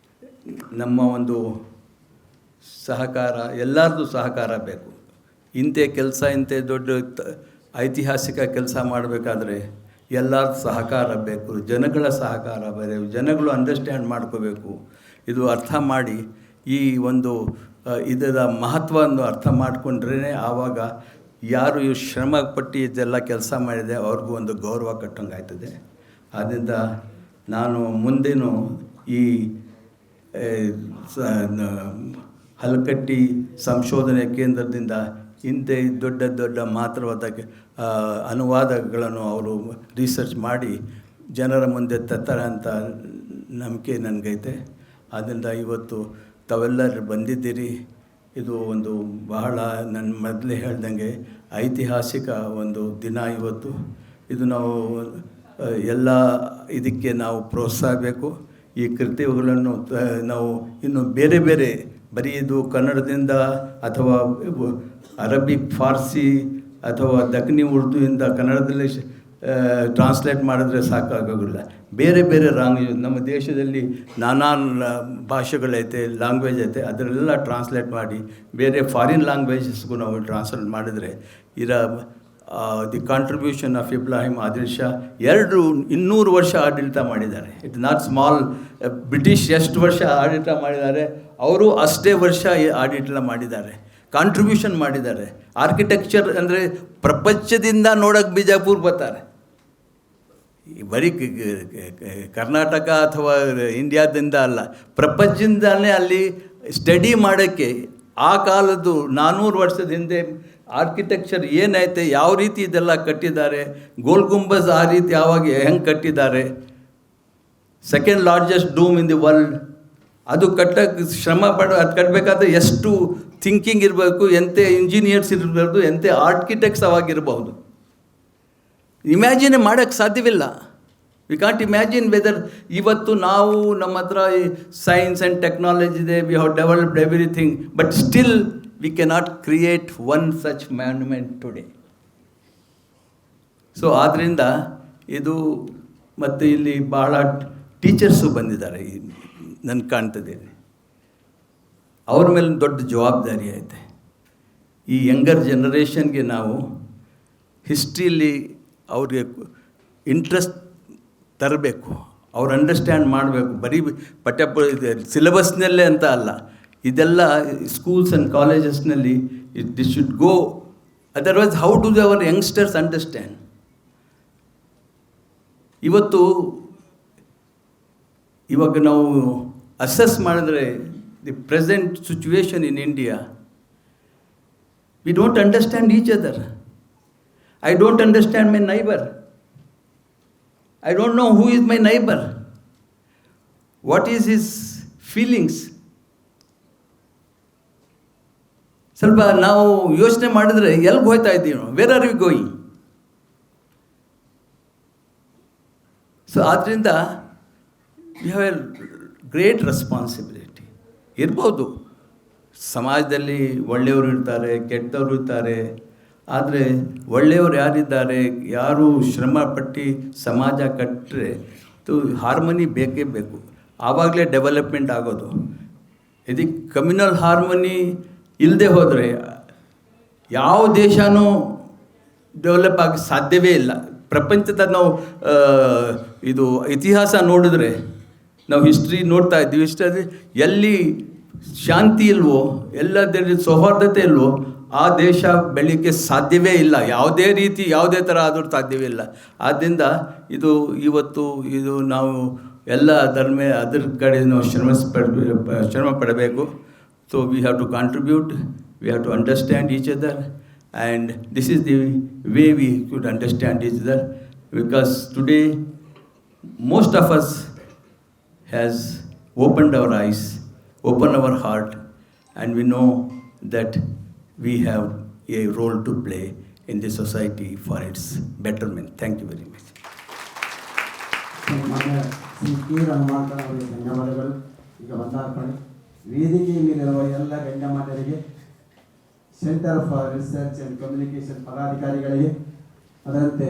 [SPEAKER 9] ನಮ್ಮ ಒಂದು ಸಹಕಾರ, ಎಲ್ಲರದ್ದು ಸಹಕಾರ ಬೇಕು. ಇಂಥ ದೊಡ್ಡ ಐತಿಹಾಸಿಕ ಕೆಲಸ ಮಾಡಬೇಕಾದ್ರೆ ಎಲ್ಲರದ್ದು ಸಹಕಾರ ಬೇಕು, ಜನಗಳ ಸಹಕಾರ ಬೇಕು. ಜನಗಳು ಅಂಡರ್ಸ್ಟ್ಯಾಂಡ್ ಮಾಡ್ಕೋಬೇಕು. ಇದು ಅರ್ಥ ಮಾಡಿ ಈ ಒಂದು ಇದರ ಮಹತ್ವವನ್ನು ಅರ್ಥ ಮಾಡಿಕೊಂಡ್ರೇ ಆವಾಗ ಯಾರು ಈ ಶ್ರಮ ಪಟ್ಟು ಇದೆಲ್ಲ ಕೆಲಸ ಮಾಡಿದೆ ಅವ್ರಿಗೂ ಒಂದು ಗೌರವ ಕಟ್ಟಂಗಾಯ್ತದೆ. ಆದ್ದರಿಂದ ನಾನು ಮುಂದೇನು ಈ ಹಲಕಟ್ಟಿ ಸಂಶೋಧನೆ ಕೇಂದ್ರದಿಂದ ಇಂಥ ದೊಡ್ಡ ದೊಡ್ಡ ಮಾತ್ರವಾದ ಅನುವಾದಗಳನ್ನು ಅವರು ರಿಸರ್ಚ್ ಮಾಡಿ ಜನರ ಮುಂದೆ ತರ್ತಾರೆ ಅಂತ ನಂಬಿಕೆ ನನಗೈತೆ. ಆದ್ದರಿಂದ ಇವತ್ತು ತಾವೆಲ್ಲರೂ ಬಂದಿದ್ದೀರಿ. ಇದು ಒಂದು ಬಹಳ ನನ್ನ ಮೊದಲೇ ಹೇಳ್ದಂಗೆ ಐತಿಹಾಸಿಕ ಒಂದು ದಿನ ಇವತ್ತು. ಇದು ನಾವು ಎಲ್ಲ ಇದಕ್ಕೆ ನಾವು ಪ್ರೋತ್ಸಾಹ ಬೇಕು. ಈ ಕೃತ್ಯಗಳನ್ನು ನಾವು ಇನ್ನು ಬೇರೆ ಬೇರೆ ಬರೀ ಇದು ಕನ್ನಡದಿಂದ ಅಥವಾ ಅರಬಿಕ್, ಫಾರ್ಸಿ ಅಥವಾ ದಕ್ಷಿಣಿ ಉರ್ದುವಿಂದ ಕನ್ನಡದಲ್ಲಿ ಟ್ರಾನ್ಸ್ಲೇಟ್ ಮಾಡಿದ್ರೆ ಸಾಕಾಗೋದಿಲ್ಲ. ಬೇರೆ ಬೇರೆ ಲ್ಯಾಂಗ್ವೇಜ್ ನಮ್ಮ ದೇಶದಲ್ಲಿ ನಾನಾ ಭಾಷೆಗಳೈತೆ, ಲ್ಯಾಂಗ್ವೇಜ್ ಐತೆ, ಅದರೆಲ್ಲ ಟ್ರಾನ್ಸ್ಲೇಟ್ ಮಾಡಿ ಬೇರೆ ಫಾರಿನ್ ಲ್ಯಾಂಗ್ವೇಜಸ್ಗೂ ನಾವು ಟ್ರಾನ್ಸ್ಲೇಟ್ ಮಾಡಿದರೆ the contribution of Ibrahim Adil Shah 200 ವರ್ಷ ಆಡಳಿತ ಮಾಡಿದ್ದಾರೆ. It not small. ಬ್ರಿಟಿಷ್ ಎಷ್ಟು ವರ್ಷ ಆಡಳಿತ ಮಾಡಿದ್ದಾರೆ, ಅವರು ಅಷ್ಟೇ ವರ್ಷ ಆಡಳಿತ ಮಾಡಿದ್ದಾರೆ, ಕಾಂಟ್ರಿಬ್ಯೂಷನ್ ಮಾಡಿದ್ದಾರೆ. ಆರ್ಕಿಟೆಕ್ಚರ್ ಅಂದರೆ ಪ್ರಪಂಚದಿಂದ ನೋಡೋಕ್ಕೆ ಬಿಜಾಪುರ ಬರ್ತಾರೆ. ಬರೀ ಕರ್ನಾಟಕ ಅಥವಾ ಇಂಡಿಯಾದಿಂದ ಅಲ್ಲ, ಪ್ರಪಂಚದಿಂದಲೇ ಅಲ್ಲಿ ಸ್ಟಡಿ ಮಾಡೋಕ್ಕೆ ಆ ಕಾಲದ್ದು 400 ವರ್ಷದ ಹಿಂದೆ ಆರ್ಕಿಟೆಕ್ಚರ್ ಏನೈತೆ, ಯಾವ ರೀತಿ ಇದೆಲ್ಲ ಕಟ್ಟಿದ್ದಾರೆ, ಗೋಲ್ ಗುಂಬಜ್ ಆ ರೀತಿ ಯಾವಾಗ ಹೆಂಗೆ ಕಟ್ಟಿದ್ದಾರೆ, second largest dome in the world, ಅದು ಕಟ್ಟಕ್ಕೆ ಶ್ರಮ ಅದು ಕಟ್ಟಬೇಕಾದ್ರೆ ಎಷ್ಟು ಥಿಂಕಿಂಗ್ ಇರಬೇಕು, ಎಂಥ ಇಂಜಿನಿಯರ್ಸ್ ಇರಬಾರ್ದು, ಎಂಥ ಆರ್ಕಿಟೆಕ್ಟ್ಸ್ ಅವಾಗಿರ್ಬೋದು. ಇಮ್ಯಾಜಿನ್ ಮಾಡೋಕ್ಕೆ ಸಾಧ್ಯವಿಲ್ಲ. We can't imagine whether. ಇವತ್ತು ನಾವು ನಮ್ಮ ಹತ್ರ ಸೈನ್ಸ್ ಆ್ಯಂಡ್ ಟೆಕ್ನಾಲಜಿ ಇದೆ, we have developed everything, but still we cannot create one such monument today. So ಆದ್ದರಿಂದ ಇದು ಮತ್ತು ಇಲ್ಲಿ ಭಾಳ ಟೀಚರ್ಸು ಬಂದಿದ್ದಾರೆ, ನನಗೆ ಕಾಣ್ತದೆ. ಅವ್ರ ಮೇಲೆ ದೊಡ್ಡ ಜವಾಬ್ದಾರಿ ಐತೆ. ಈ ಯಂಗರ್ ಜನ್ರೇಷನ್ಗೆ ನಾವು ಹಿಸ್ಟ್ರಿಯಲ್ಲಿ ಅವ್ರಿಗೆ ಇಂಟ್ರೆಸ್ಟ್ ತರಬೇಕು, ಅವ್ರು ಅಂಡರ್ಸ್ಟ್ಯಾಂಡ್ ಮಾಡಬೇಕು. ಬರೀ ಸಿಲೆಬಸ್ನಲ್ಲೇ ಅಂತ ಅಲ್ಲ, ಇದೆಲ್ಲ ಸ್ಕೂಲ್ಸ್ ಆ್ಯಂಡ್ ಕಾಲೇಜಸ್ನಲ್ಲಿ it should go. Otherwise how do our youngsters understand? ಇವಾಗ ನಾವು ಅಸೆಸ್ ಮಾಡಿದ್ರೆ the present situation in India, we don't understand each other. I don't understand my neighbor. I don't know who is my neighbor. What is his feelings? ಸ್ವಲ್ಪ ನಾವು ಯೋಚನೆ ಮಾಡಿದ್ರೆ ಎಲ್ಲಿಗೆ ಹೋಗ್ತಾ ಇದ್ದೀವಿ ನಾವು? Where are we going? So ಆದ್ದರಿಂದ we have a great responsibility. ಇರ್ಬೋದು, ಸಮಾಜದಲ್ಲಿ ಒಳ್ಳೆಯವರು ಇರ್ತಾರೆ, ಕೆಟ್ಟವರು ಇರ್ತಾರೆ. ಆದರೆ ಒಳ್ಳೆಯವರು ಯಾರಿದ್ದಾರೆ, ಯಾರು ಶ್ರಮಪಟ್ಟು ಸಮಾಜ ಕಟ್ಟರೆ ಹಾರ್ಮನಿ ಬೇಕೇ ಬೇಕು. ಆವಾಗಲೇ ಡೆವಲಪ್ಮೆಂಟ್ ಆಗೋದು. ಇದಕ್ಕೆ ಕಮ್ಯುನಲ್ ಹಾರ್ಮನಿ ಇಲ್ಲದೆ ಹೋದರೆ ಯಾವ ದೇಶನೂ ಡೆವಲಪ್ ಆಗಿ ಸಾಧ್ಯವೇ ಇಲ್ಲ. ಪ್ರಪಂಚದ ನಾವು ಇದು ಇತಿಹಾಸ ನೋಡಿದ್ರೆ, ನಾವು ಹಿಸ್ಟ್ರಿ ನೋಡ್ತಾ ಇದ್ದೀವಿ, ಹಿಸ್ಟ್ರಿ ಎಲ್ಲಿ ಶಾಂತಿ ಇಲ್ವೋ, ಎಲ್ಲದರಲ್ಲಿ ಸೌಹಾರ್ದತೆ ಇಲ್ವೋ, ಆ ದೇಶ ಬೆಳೀಲಿಕ್ಕೆ ಸಾಧ್ಯವೇ ಇಲ್ಲ. ಯಾವುದೇ ರೀತಿ ಯಾವುದೇ ಥರ ಆದರೂ ಸಾಧ್ಯವೇ ಇಲ್ಲ. ಆದ್ದರಿಂದ ಇವತ್ತು ನಾವು ಎಲ್ಲ ಅದ್ರ ಕಡೆ ನಾವು ಶ್ರಮ ಪಡಬೇಕು. So we have to contribute, we have to understand each other, and this is the way we could understand each other. Because today most of us has opened our eyes, open our heart, and we know that we have a role to play in the society for its betterment. Thank you very much.
[SPEAKER 3] ಮಾನ್ಯ Shri K Rahman ಅವರಿಗೆ ಧನ್ಯವಾದಗಳು. ಈಗ ವಂದಾರ್ಪಣೆ. ವೇದಿಕೆಯ ಮೇಲಿರುವ ಎಲ್ಲ ಗಣ್ಯಮಾನ್ಯರಿಗೆ, centre for research and communication ಪದಾಧಿಕಾರಿಗಳಿಗೆ, ಅದರಂತೆ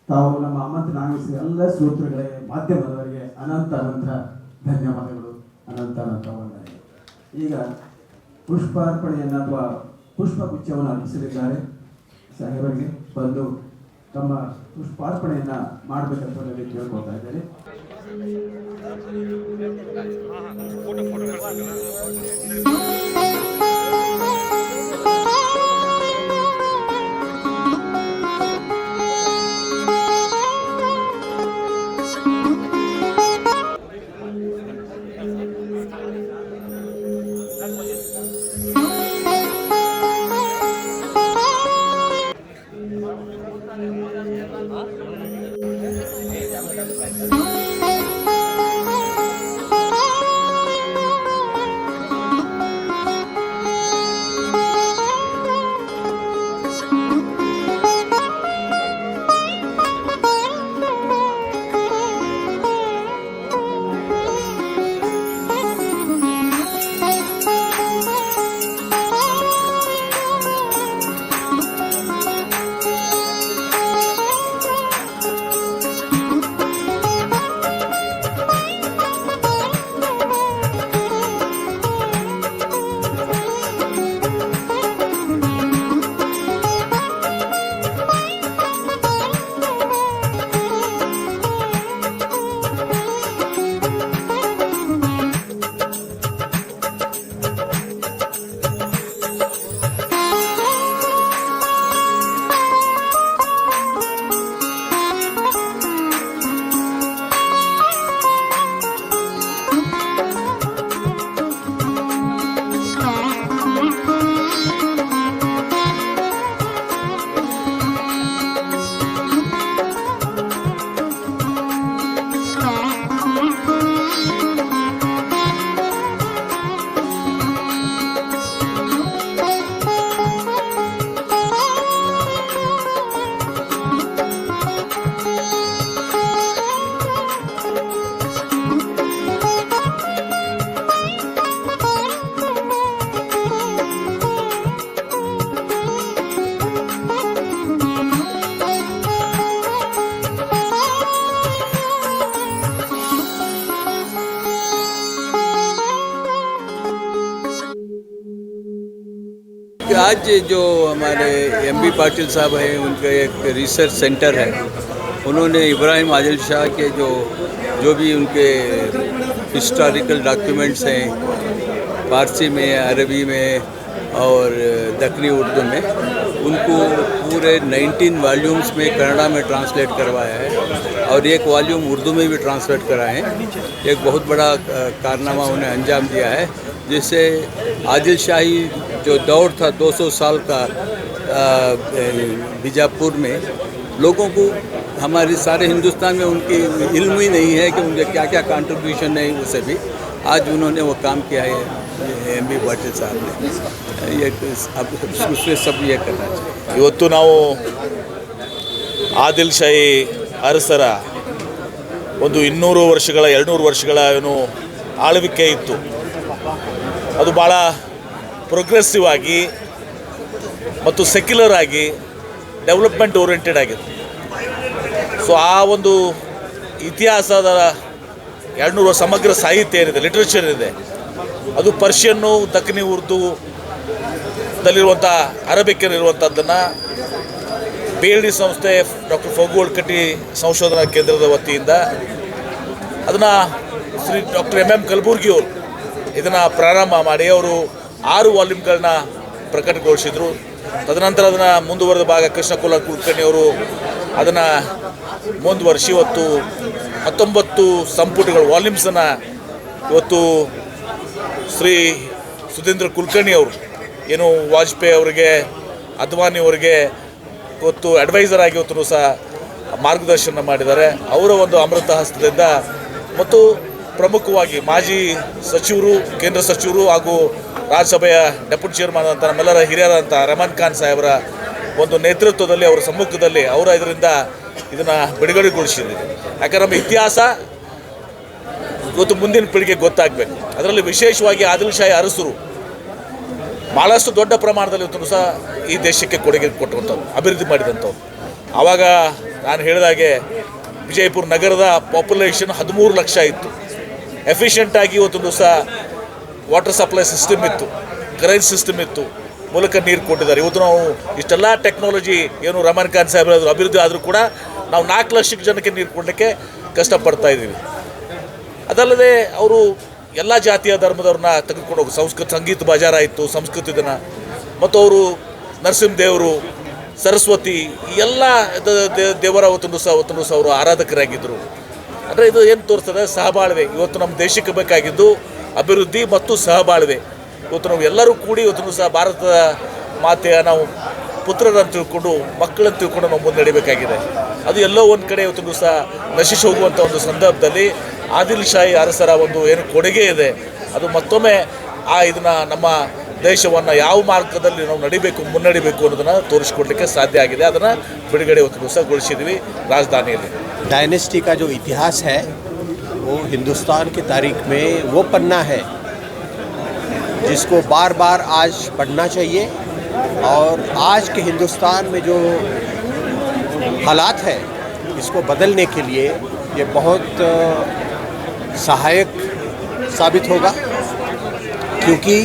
[SPEAKER 3] ತಾವು ನಮ್ಮ ಆಮಂತ್ರಣ ಆಗಮಿಸಿದ ಎಲ್ಲ ಶ್ರೋತೃಗಳಿಗೆ, ಮಾಧ್ಯಮದವರಿಗೆ ಅನಂತ ಧನ್ಯವಾದಗಳು, ಅನಂತ ವಂದನೆಗಳು. ಈಗ ಪುಷ್ಪಾರ್ಪಣೆಯನ್ನು ಅಥವಾ ಪುಷ್ಪಗುಚ್ಛವನ್ನು ಅರ್ಪಿಸಲಿದ್ದಾರೆ. ಸಾಹೇಬರಿಗೆ ಬಂದು ತಮ್ಮ ಪುಷ್ಪಾರ್ಪಣೆಯನ್ನು ಮಾಡಬೇಕಂತ ನನಗೆ ಕೇಳ್ಕೊಳ್ತಾ ಇದ್ದಾರೆ.
[SPEAKER 10] आज जो हमारे एम.बी. पाटिल साहब हैं, उनका एक रिसर्च सेंटर है, उन्होंने इब्राहिम आदिल शाह के जो भी उनके हिस्टोरिकल डॉक्यूमेंट्स हैं फारसी में, अरबी में और दक्कनी उर्दू में, उनको पूरे 19 वॉल्यूम्स में कन्नड़ा में ट्रांसलेट करवाया है और एक वॉल्यूम उर्दू में भी ट्रांसलेट कराए हैं। एक बहुत बड़ा कारनामा उन्हें अंजाम दिया है, जिससे आदिल शाही जो दौर था 200 साल का बीजापुर में, लोगों को हमारे सारे हिंदुस्तान में उनकी इल्म ही नहीं है कि उनके क्या क्या कंट्रीब्यूशन है। उसे भी आज उन्होंने वो काम किया है एम.बी. पाटिल साहब ने। ये अब उसमें सब ये करना चाहिए।
[SPEAKER 8] ಇವತ್ತು ನಾವು ಆದಿಲ್ ಶಾಹಿ ಅರಸರ ಒಂದು 200 ವರ್ಷಗಳ 200 ವರ್ಷಗಳ ಏನು ಆಳ್ವಿಕೆ ಇತ್ತು, ಅದು ಭಾಳ ಪ್ರೋಗ್ರೆಸಿವ್ ಆಗಿ ಮತ್ತು ಸೆಕ್ಯುಲರ್ ಆಗಿ ಡೆವಲಪ್ಮೆಂಟ್ ಓರಿಯೆಂಟೆಡ್ ಆಗಿತ್ತು. ಸೊ ಆ ಒಂದು ಇತಿಹಾಸದ 200 ಸಮಗ್ರ ಸಾಹಿತ್ಯ ಏನಿದೆ, ಲಿಟ್ರೇಚರ್ ಇದೆ, ಅದು ಪರ್ಷಿಯನ್ನು, ದಕ್ಕನಿ ಉರ್ದು ದಲ್ಲಿರುವಂಥ ಅರಬಿಕಲ್ಲಿರುವಂಥದ್ದನ್ನು B.I.D.E ಸಂಸ್ಥೆ ಡಾಕ್ಟರ್ ಫಗು ಅಳ್ಕಟ್ಟಿ ಸಂಶೋಧನಾ ಕೇಂದ್ರದ ವತಿಯಿಂದ ಅದನ್ನು ಶ್ರೀ ಡಾಕ್ಟರ್ M.M. ಕಲಬುರ್ಗಿ ಅವರು ಇದನ್ನು ಪ್ರಾರಂಭ ಮಾಡಿ ಅವರು 6 ವಾಲ್ಯೂಮ್ಗಳನ್ನ ಪ್ರಕಟಗೊಳಿಸಿದರು. ತದನಂತರ ಅದನ್ನು ಮುಂದುವರೆದ ಭಾಗ ಕೃಷ್ಣ ಕುಲಕರ್ಣಿ ಅವರು ಅದನ್ನು ಮುಂದುವರಿಸಿ ಇವತ್ತು 19 ಸಂಪುಟಗಳು ವಾಲ್ಯೂಮ್ಸನ್ನು ಇವತ್ತು ಶ್ರೀ ಸುಧೀಂದ್ರ ಕುಲಕರ್ಣಿ ಅವರು ಏನು ವಾಜಪೇಯಿ ಅವರಿಗೆ, ಅದ್ವಾನಿ ಅವರಿಗೆ ಇವತ್ತು ಅಡ್ವೈಸರ್ ಆಗಿ ಇವತ್ತು ಸಹ ಮಾರ್ಗದರ್ಶನ ಮಾಡಿದ್ದಾರೆ. ಅವರ ಒಂದು ಅಮೃತ ಹಸ್ತದಿಂದ ಮತ್ತು ಪ್ರಮುಖವಾಗಿ ಮಾಜಿ ಸಚಿವರು, ಕೇಂದ್ರ ಸಚಿವರು ಹಾಗೂ ರಾಜ್ಯಸಭೆಯ ಡೆಪ್ಯೂಟಿ ಚೇರ್ಮನ್ ಅಂತ ನಮ್ಮೆಲ್ಲರ ಹಿರಿಯರಂಥ ರೆಹಮಾನ್ ಖಾನ್ ಸಾಹೇಬರ ಒಂದು ನೇತೃತ್ವದಲ್ಲಿ, ಅವರ ಸಮ್ಮುಖದಲ್ಲಿ ಅವರ ಇದರಿಂದ ಇದನ್ನು ಬಿಡುಗಡೆಗೊಳಿಸಿದೆ. ಯಾಕಂದ್ರೆ ನಮ್ಮ ಇತಿಹಾಸ ಇವತ್ತು ಮುಂದಿನ ಪೀಳಿಗೆಗೆ ಗೊತ್ತಾಗಬೇಕು. ಅದರಲ್ಲಿ ವಿಶೇಷವಾಗಿ ಆದಿಲ್ ಶಾಹಿ ಅರಸರು ಭಾಳಷ್ಟು ದೊಡ್ಡ ಪ್ರಮಾಣದಲ್ಲಿ ಇವತ್ತು ಸಹ ಈ ದೇಶಕ್ಕೆ ಕೊಡುಗೆ ಕೊಟ್ಟಂಥವ್ರು, ಅಭಿವೃದ್ಧಿ ಮಾಡಿದಂಥವ್ರು. ಆವಾಗ ನಾನು ಹೇಳಿದಾಗೆ ವಿಜಯಪುರ ನಗರದ ಪಾಪ್ಯುಲೇಷನ್ 13 ಲಕ್ಷ ಇತ್ತು. ಎಫಿಷಿಯೆಂಟಾಗಿ ಇವತ್ತು ಸಹ ವಾಟರ್ ಸಪ್ಲೈ ಸಿಸ್ಟಮ್ ಇತ್ತು, ಕರೆಂಟ್ ಸಿಸ್ಟಮ್ ಇತ್ತು, ಮೂಲಕ ನೀರು ಕೊಟ್ಟಿದ್ದಾರೆ. ಇವತ್ತು ನಾವು ಇಷ್ಟೆಲ್ಲ ಟೆಕ್ನಾಲಜಿ ಏನು ರೆಹಮಾನ್ ಖಾನ್ ಸಾಹೇಬ್ರ ಅಭಿವೃದ್ಧಿ ಆದರೂ ಕೂಡ ನಾವು 4 ಲಕ್ಷ ಜನಕ್ಕೆ ನೀರು ಕೊಡಲಿಕ್ಕೆ ಕಷ್ಟಪಡ್ತಾ ಇದ್ದೀವಿ. ಅದಲ್ಲದೆ ಅವರು ಎಲ್ಲ ಜಾತಿಯ ಧರ್ಮದವ್ರನ್ನ ತೆಗೆದುಕೊಂಡು ಹೋಗಿ ಸಂಗೀತ ಬಜಾರ ಇತ್ತು, ಸಂಸ್ಕೃತಿ ದಿನ, ಮತ್ತು ಅವರು ನರಸಿಂಹದೇವರು, ಸರಸ್ವತಿ, ಈ ಎಲ್ಲ ದೇವರ ಅವತ್ತೊಂದು ಸಹ ಅವರು ಆರಾಧಕರಾಗಿದ್ದರು. ಅಂದರೆ ಇದು ಏನು ತೋರಿಸ್ತದೆ? ಸಹಬಾಳ್ವೆ. ಇವತ್ತು ನಮ್ಮ ದೇಶಕ್ಕೆ ಬೇಕಾಗಿದ್ದು ಅಭಿವೃದ್ಧಿ ಮತ್ತು ಸಹಬಾಳ್ವೆ. ಇವತ್ತು ನಾವು ಎಲ್ಲರೂ ಕೂಡಿ ಇವತ್ತು ಸಹ ಭಾರತದ ಮಾತೆಯ ನಾವು ಪುತ್ರರನ್ನು ತಿಳ್ಕೊಂಡು, ಮಕ್ಕಳನ್ನು ತಿಳ್ಕೊಂಡು ನಾವು ಮುನ್ನಡೆಯಬೇಕಾಗಿದೆ. ಅದು ಎಲ್ಲೋ ಒಂದು ಕಡೆ ಇವತ್ತು ಸಹ ನಶಿಸಿ ಹೋಗುವಂಥ ಒಂದು ಸಂದರ್ಭದಲ್ಲಿ ಆದಿಲ್ ಶಾಹಿ ಅರಸರ ಒಂದು ಏನು ಕೊಡುಗೆ ಇದೆ, ಅದು ಮತ್ತೊಮ್ಮೆ ಇದನ್ನು ನಮ್ಮ ದೇಶವನ್ನು ಯಾವ ಮಾರ್ಗದಲ್ಲಿ ನಾವು ಮುನ್ನಡಿಬೇಕು ಅನ್ನೋದನ್ನು ತೋರಿಸಿಕೊಡ್ಲಿಕ್ಕೆ ಸಾಧ್ಯ ಆಗಿದೆ. ಅದನ್ನು ಬಿಡುಗಡೆ ಇವತ್ತು ಸಹ ಗೊಳಿಸಿದ್ವಿ ರಾಜಧಾನಿಯಲ್ಲಿ.
[SPEAKER 6] डायनेस्टी का जो इतिहास है वो हिंदुस्तान की तारीख में वो पन्ना है जिसको बार बार आज पढ़ना चाहिए और आज के हिंदुस्तान में जो हालात है इसको बदलने के लिए ये बहुत सहायक साबित होगा, क्योंकि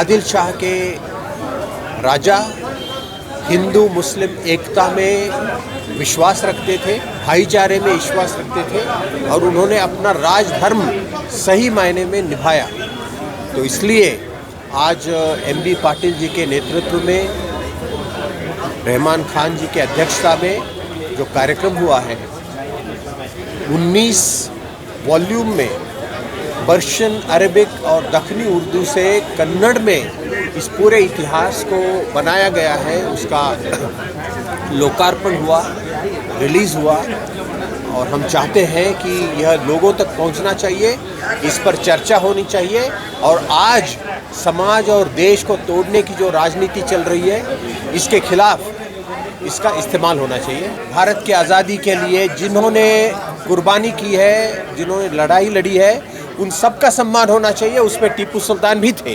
[SPEAKER 6] आदिल शाह के राजा हिंदू मुस्लिम एकता में विश्वास रखते थे, भाईचारे में विश्वास रखते थे और उन्होंने अपना राजधर्म सही मायने में निभाया. तो इसलिए आज M.B. पाटिल जी के नेतृत्व में, रहमान खान जी के अध्यक्षता में जो कार्यक्रम हुआ है, 19 वॉल्यूम में पर्शियन, अरबिक और दक्कनी उर्दू से कन्नड़ में इस पूरे इतिहास को बनाया गया है, उसका लोकार्पण हुआ, रिलीज़ हुआ और हम चाहते हैं कि यह लोगों तक पहुंचना चाहिए, इस पर चर्चा होनी चाहिए और आज समाज और देश को तोड़ने की जो राजनीति चल रही है इसके खिलाफ इसका इस्तेमाल होना चाहिए. भारत की आज़ादी के लिए जिन्होंने कुर्बानी की है, जिन्होंने लड़ाई लड़ी है, उन सब का सम्मान होना चाहिए. उसमें टीपू सुल्तान भी थे.